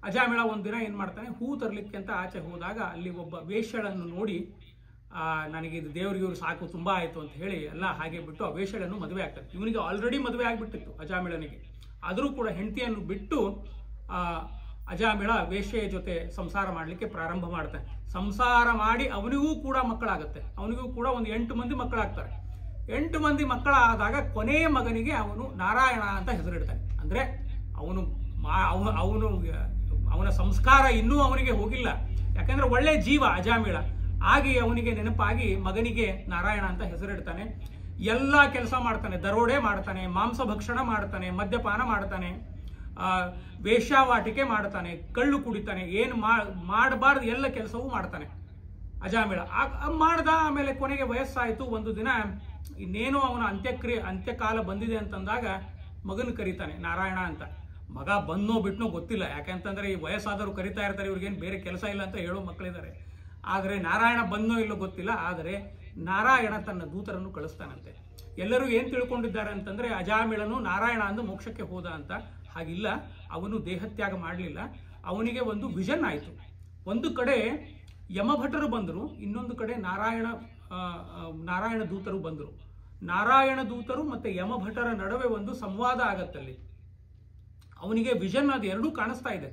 ಅಜಾಮಿಳ ಒಂದಿನ ಏನ್ ಮಾಡ್ತಾನೆ, ಹೂ ತರಲಿಕ್ಕೆ ಅಂತ ಆಚೆ ಹೋದಾಗ ಅಲ್ಲಿ ಒಬ್ಬ ವೇಶ್ಯಳನ್ನು ನೋಡಿ, ನನಗೆ ಇದು ದೇವರಿಗೆ ಸಾಕು, ತುಂಬಾ ಆಯ್ತು ಅಂತ ಹೇಳಿ ಎಲ್ಲ ಹಾಗೆ ಬಿಟ್ಟು ಆ ವೇಶ್ಯಳನ್ನು ಮದುವೆ ಆಗ್ತದೆ. ಇವನಿಗೆ ಆಲ್ರೆಡಿ ಮದುವೆ ಆಗ್ಬಿಟ್ಟಿತ್ತು ಅಜಾಮಿಳನಿಗೆ. ಆದರೂ ಕೂಡ ಹೆಂಡತಿಯನ್ನು ಬಿಟ್ಟು ಅಜಾಮಿಳ ವೇಶ್ಯೆಯ ಜೊತೆ ಸಂಸಾರ ಮಾಡಲಿಕ್ಕೆ ಪ್ರಾರಂಭ ಮಾಡ್ತಾನೆ. ಸಂಸಾರ ಮಾಡಿ ಅವನಿಗೂ ಕೂಡ ಮಕ್ಕಳಾಗುತ್ತೆ. ಅವನಿಗೂ ಕೂಡ ಒಂದು 8 ಮಂದಿ ಮಕ್ಕಳಾಗ್ತಾರೆ. 8 ಮಂದಿ ಮಕ್ಕಳಾದಾಗ ಕೊನೆಯ ಮಗನಿಗೆ ಅವನು ನಾರಾಯಣ ಅಂತ ಹೆಸರಿಡ್ತಾನೆ. ಅಂದ್ರೆ ಅವನ ಸಂಸ್ಕಾರ ಇನ್ನೂ ಅವನಿಗೆ ಹೋಗಿಲ್ಲ. ಯಾಕಂದ್ರೆ ಒಳ್ಳೆ ಜೀವ ಅಜಾಮಿಳ. ಆಗಿ ಅವನಿಗೆ ನೆನಪಾಗಿ ಮಗನಿಗೆ ನಾರಾಯಣ ಅಂತ ಹೆಸರಿಡ್ತಾನೆ. ಎಲ್ಲ ಕೆಲಸ ಮಾಡ್ತಾನೆ, ದರೋಡೆ ಮಾಡ್ತಾನೆ, ಮಾಂಸ ಭಕ್ಷಣ ಮಾಡ್ತಾನೆ, ಮದ್ಯಪಾನ ಮಾಡ್ತಾನೆ, ವೇಶ್ಯಾವಾಟಿಕೆ ಮಾಡ್ತಾನೆ, ಕಳ್ಳು ಕುಡಿತಾನೆ, ಏನು ಮಾಡಬಾರ್ದು ಎಲ್ಲ ಕೆಲಸವೂ ಮಾಡ್ತಾನೆ ಅಜಾಮಿಳ. ಮಾಡ್ದ. ಆಮೇಲೆ ಕೊನೆಗೆ ವಯಸ್ಸಾಯಿತು. ಒಂದು ದಿನ ಇನ್ನೇನೋ ಅವನ ಅಂತ್ಯಕಾಲ ಬಂದಿದೆ ಅಂತಂದಾಗ ಮಗನ ಕರೀತಾನೆ ನಾರಾಯಣ ಅಂತ. ಮಗ ಬಂದೋ ಬಿಟ್ನೋ ಗೊತ್ತಿಲ್ಲ, ಯಾಕೆಂತಂದ್ರೆ ಈ ವಯಸ್ಸಾದವರು ಕರಿತಾ ಇರ್ತಾರೆ, ಇವ್ರಿಗೇನು ಬೇರೆ ಕೆಲಸ ಇಲ್ಲ ಅಂತ ಹೇಳೋ ಮಕ್ಕಳಿದ್ದಾರೆ. ಆದರೆ ನಾರಾಯಣ ಬಂದೋ ಇಲ್ಲೋ ಗೊತ್ತಿಲ್ಲ. ಆದರೆ ನಾರಾಯಣ ತನ್ನ ದೂತರನ್ನು ಕಳಿಸ್ತಾನಂತೆ. ಎಲ್ಲರೂ ಏನ್ ತಿಳ್ಕೊಂಡಿದ್ದಾರೆ ಅಂತಂದ್ರೆ ಅಜಾಮಿಳನು ನಾರಾಯಣ ಅಂದು ಮೋಕ್ಷಕ್ಕೆ ಹೋದ ಅಂತ. ಹಾಗಿಲ್ಲ, ಅವನು ದೇಹತ್ಯಾಗ ಮಾಡಲಿಲ್ಲ. ಅವನಿಗೆ ಒಂದು ವಿಷನ್ ಆಯಿತು. ಒಂದು ಕಡೆ ಯಮಭಟರು ಬಂದರು, ಇನ್ನೊಂದು ಕಡೆ ನಾರಾಯಣ ದೂತರು ಬಂದರು. ನಾರಾಯಣ ದೂತರು ಮತ್ತೆ ಯಮಭಟರ ನಡುವೆ ಒಂದು ಸಂವಾದ ಆಗತ್ತಲ್ಲಿ. ಅವನಿಗೆ ವಿಷನ್ ಅದು ಎರಡೂ ಕಾಣಿಸ್ತಾ ಇದೆ.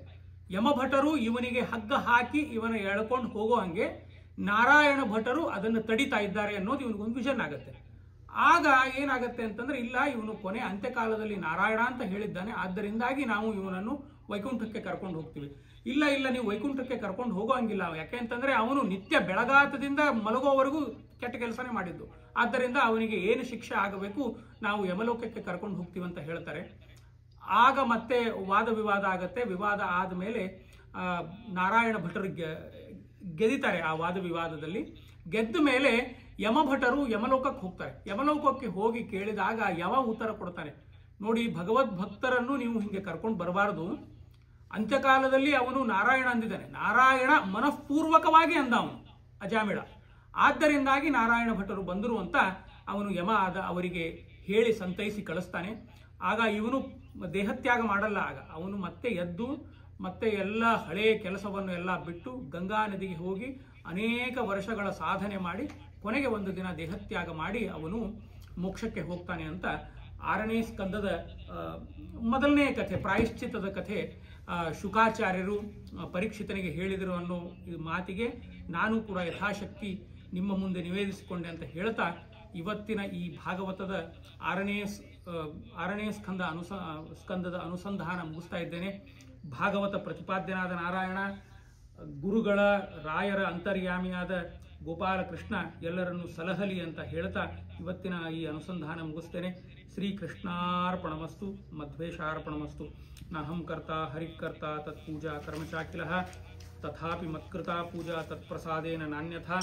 ಯಮಭಟರು ಇವನಿಗೆ ಹಗ್ಗ ಹಾಕಿ ಇವನ ಎಳ್ಕೊಂಡು ಹೋಗೋ ಹಂಗೆ ನಾರಾಯಣ ಭಟರು ಅದನ್ನು ತಡಿತಾ ಇದ್ದಾರೆ ಅನ್ನೋದು ಇವನಿಗೊಂದು ವಿಷನ್ ಆಗುತ್ತೆ. ಆಗ ಏನಾಗುತ್ತೆ ಅಂತಂದ್ರೆ, ಇಲ್ಲ, ಇವನು ಕೊನೆ ಅಂತ್ಯಕಾಲದಲ್ಲಿ ನಾರಾಯಣ ಅಂತ ಹೇಳಿದ್ದಾನೆ, ಆದ್ದರಿಂದಾಗಿ ನಾವು ಇವನನ್ನು ವೈಕುಂಠಕ್ಕೆ ಕರ್ಕೊಂಡು ಹೋಗ್ತೀವಿ. ಇಲ್ಲ, ನೀವು ವೈಕುಂಠಕ್ಕೆ ಕರ್ಕೊಂಡು ಹೋಗೋ ಹಂಗಿಲ್ಲ. ಯಾಕೆ ಅಂತಂದ್ರೆ ಅವನು ನಿತ್ಯ ಬೆಳಗಾತದಿಂದ ಮಲಗೋವರೆಗೂ ಕೆಟ್ಟ ಕೆಲಸನೇ ಮಾಡಿದ್ದು. ಆದ್ದರಿಂದ ಅವನಿಗೆ ಏನು ಶಿಕ್ಷೆ ಆಗಬೇಕು, ನಾವು ಯಮಲೋಕಕ್ಕೆ ಕರ್ಕೊಂಡು ಹೋಗ್ತೀವಿ ಅಂತ ಹೇಳ್ತಾರೆ. ಆಗ ಮತ್ತೆ ವಾದ ವಿವಾದ ಆಗತ್ತೆ. ವಿವಾದ ಆದಮೇಲೆ ನಾರಾಯಣ ಭಟರು ಗೆದಿತಾರೆ. ಆ ವಾದ ವಿವಾದದಲ್ಲಿ ಗೆದ್ದ ಮೇಲೆ ಯಮಭಟರು ಯಮಲೋಕಕ್ಕೆ ಹೋಗ್ತಾರೆ. ಯಮಲೋಕಕ್ಕೆ ಹೋಗಿ ಕೇಳಿದಾಗ ಯಮ ಉತ್ತರ ಕೊಡ್ತಾನೆ, ನೋಡಿ, ಭಗವದ್ ಭಕ್ತರನ್ನು ನೀವು ಹಿಂಗೆ ಕರ್ಕೊಂಡು ಬರಬಾರದು. ಅಂತ್ಯಕಾಲದಲ್ಲಿ ಅವನು ನಾರಾಯಣ ಅಂದಿದ್ದಾನೆ. ನಾರಾಯಣ ಮನಃಪೂರ್ವಕವಾಗಿ ಅಂದ ಅವನು ಅಜಾಮಿಳ. ಆದ್ದರಿಂದಾಗಿ ನಾರಾಯಣ ಭಟರು ಬಂದರು ಅಂತ ಅವನು ಯಮ ಅವರಿಗೆ ಹೇಳಿ ಸಂತೈಸಿ ಕಳಿಸ್ತಾನೆ. ಆಗ ಇವನು ದೇಹತ್ಯಾಗ ಮಾಡಲ್ಲ. ಆಗ ಅವನು ಮತ್ತೆ ಎದ್ದು ಮತ್ತೆ ಎಲ್ಲ ಹಳೆಯ ಕೆಲಸವನ್ನು ಎಲ್ಲ ಬಿಟ್ಟು ಗಂಗಾ ನದಿಗೆ ಹೋಗಿ ಅನೇಕ ವರ್ಷಗಳ ಸಾಧನೆ ಮಾಡಿ ಕೊನೆಗೆ ಒಂದು ದಿನ ದೇಹತ್ಯಾಗ ಮಾಡಿ ಅವನು ಮೋಕ್ಷಕ್ಕೆ ಹೋಗ್ತಾನೆ ಅಂತ 6ನೇ ಸ್ಕಂದದ ಮೊದಲನೇ ಕಥೆ, ಪ್ರಾಯಶ್ಚಿತ್ತದ ಕಥೆ ಶುಕಾಚಾರ್ಯರು ಪರೀಕ್ಷಿತನಿಗೆ ಹೇಳಿದರು ಅನ್ನೋ ಮಾತಿಗೆ ನಾನು ಕೂಡ ಯಥಾಶಕ್ತಿ ನಿಮ್ಮ ಮುಂದೆ ನಿವೇದಿಸಿಕೊಂಡೆ ಅಂತ ಹೇಳ್ತಾ ಇವತ್ತಿನ ಈ ಭಾಗವತದ 6ನೇ ಸ್ಕಂದದ ಅನುಸಂಧಾನ ಮುಗಿಸ್ತಾ ಇದ್ದೇನೆ. ಭಾಗವತ ಪ್ರತಿಪಾದ್ಯನಾದ ನಾರಾಯಣ, ಗುರುಗಳ ರಾಯರ ಅಂತರ್ಯಾಮಿಯಾದ ಗೋಪಾಲಕೃಷ್ಣ ಎಲ್ಲರನ್ನು ಸಲಹಲಿ ಅಂತ ಹೇಳ್ತಾ ಇವತ್ತಿನ ಈ ಅನುಸಂಧಾನ ಮುಗಿಸ್ತೇನೆ. ಶ್ರೀಕೃಷ್ಣಾರ್ಪಣಮಸ್ತು, ಮಧ್ವೇಶಾರ್ಪಣಮಸ್ತು. ನಾಹಂ ಕರ್ತ ಹರಿಕರ್ತ ತತ್ಪೂಜಾ ಕರ್ಮಚಾಖಿಲಃ ತಥಾಪಿ ಮತ್ಕೃತ ಪೂಜಾ ತತ್ಪ್ರಸಾದೇನ ನಾನ್ಯಥಾ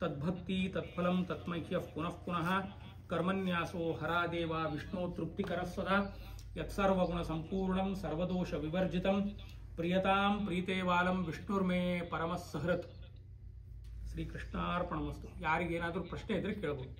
ತದ್ಭಕ್ತಿ ತತ್ಫಲಂ ತತ್ಮಹ್ಯಃ ಪುನಃ ಪುನಃ ಕರ್ಮನ್ಯಾಸೋ ಹರಾದೇವ ವಿಷ್ಣೋ ತೃಪ್ತಿಕರಃ ಸದಾ ಯತ್ಸರ್ವಗುಣ ಸಂಪೂರ್ಣಂ ಸರ್ವದೋಷ ವಿವರ್ಜಿತಂ ಪ್ರಿಯತಾಂ ಪ್ರೀತೇವಾಲಂ ವಿಷ್ಣುರ್ಮೇ ಪರಮಃ ಸಹೃತ್. ಶ್ರೀಕೃಷ್ಣಾರ್ಪಣಮಸ್ತು. ಯಾರಿಗೇನಾದರೂ ಪ್ರಶ್ನೆ ಇದ್ರೆ ಕೇಳಬಹುದು.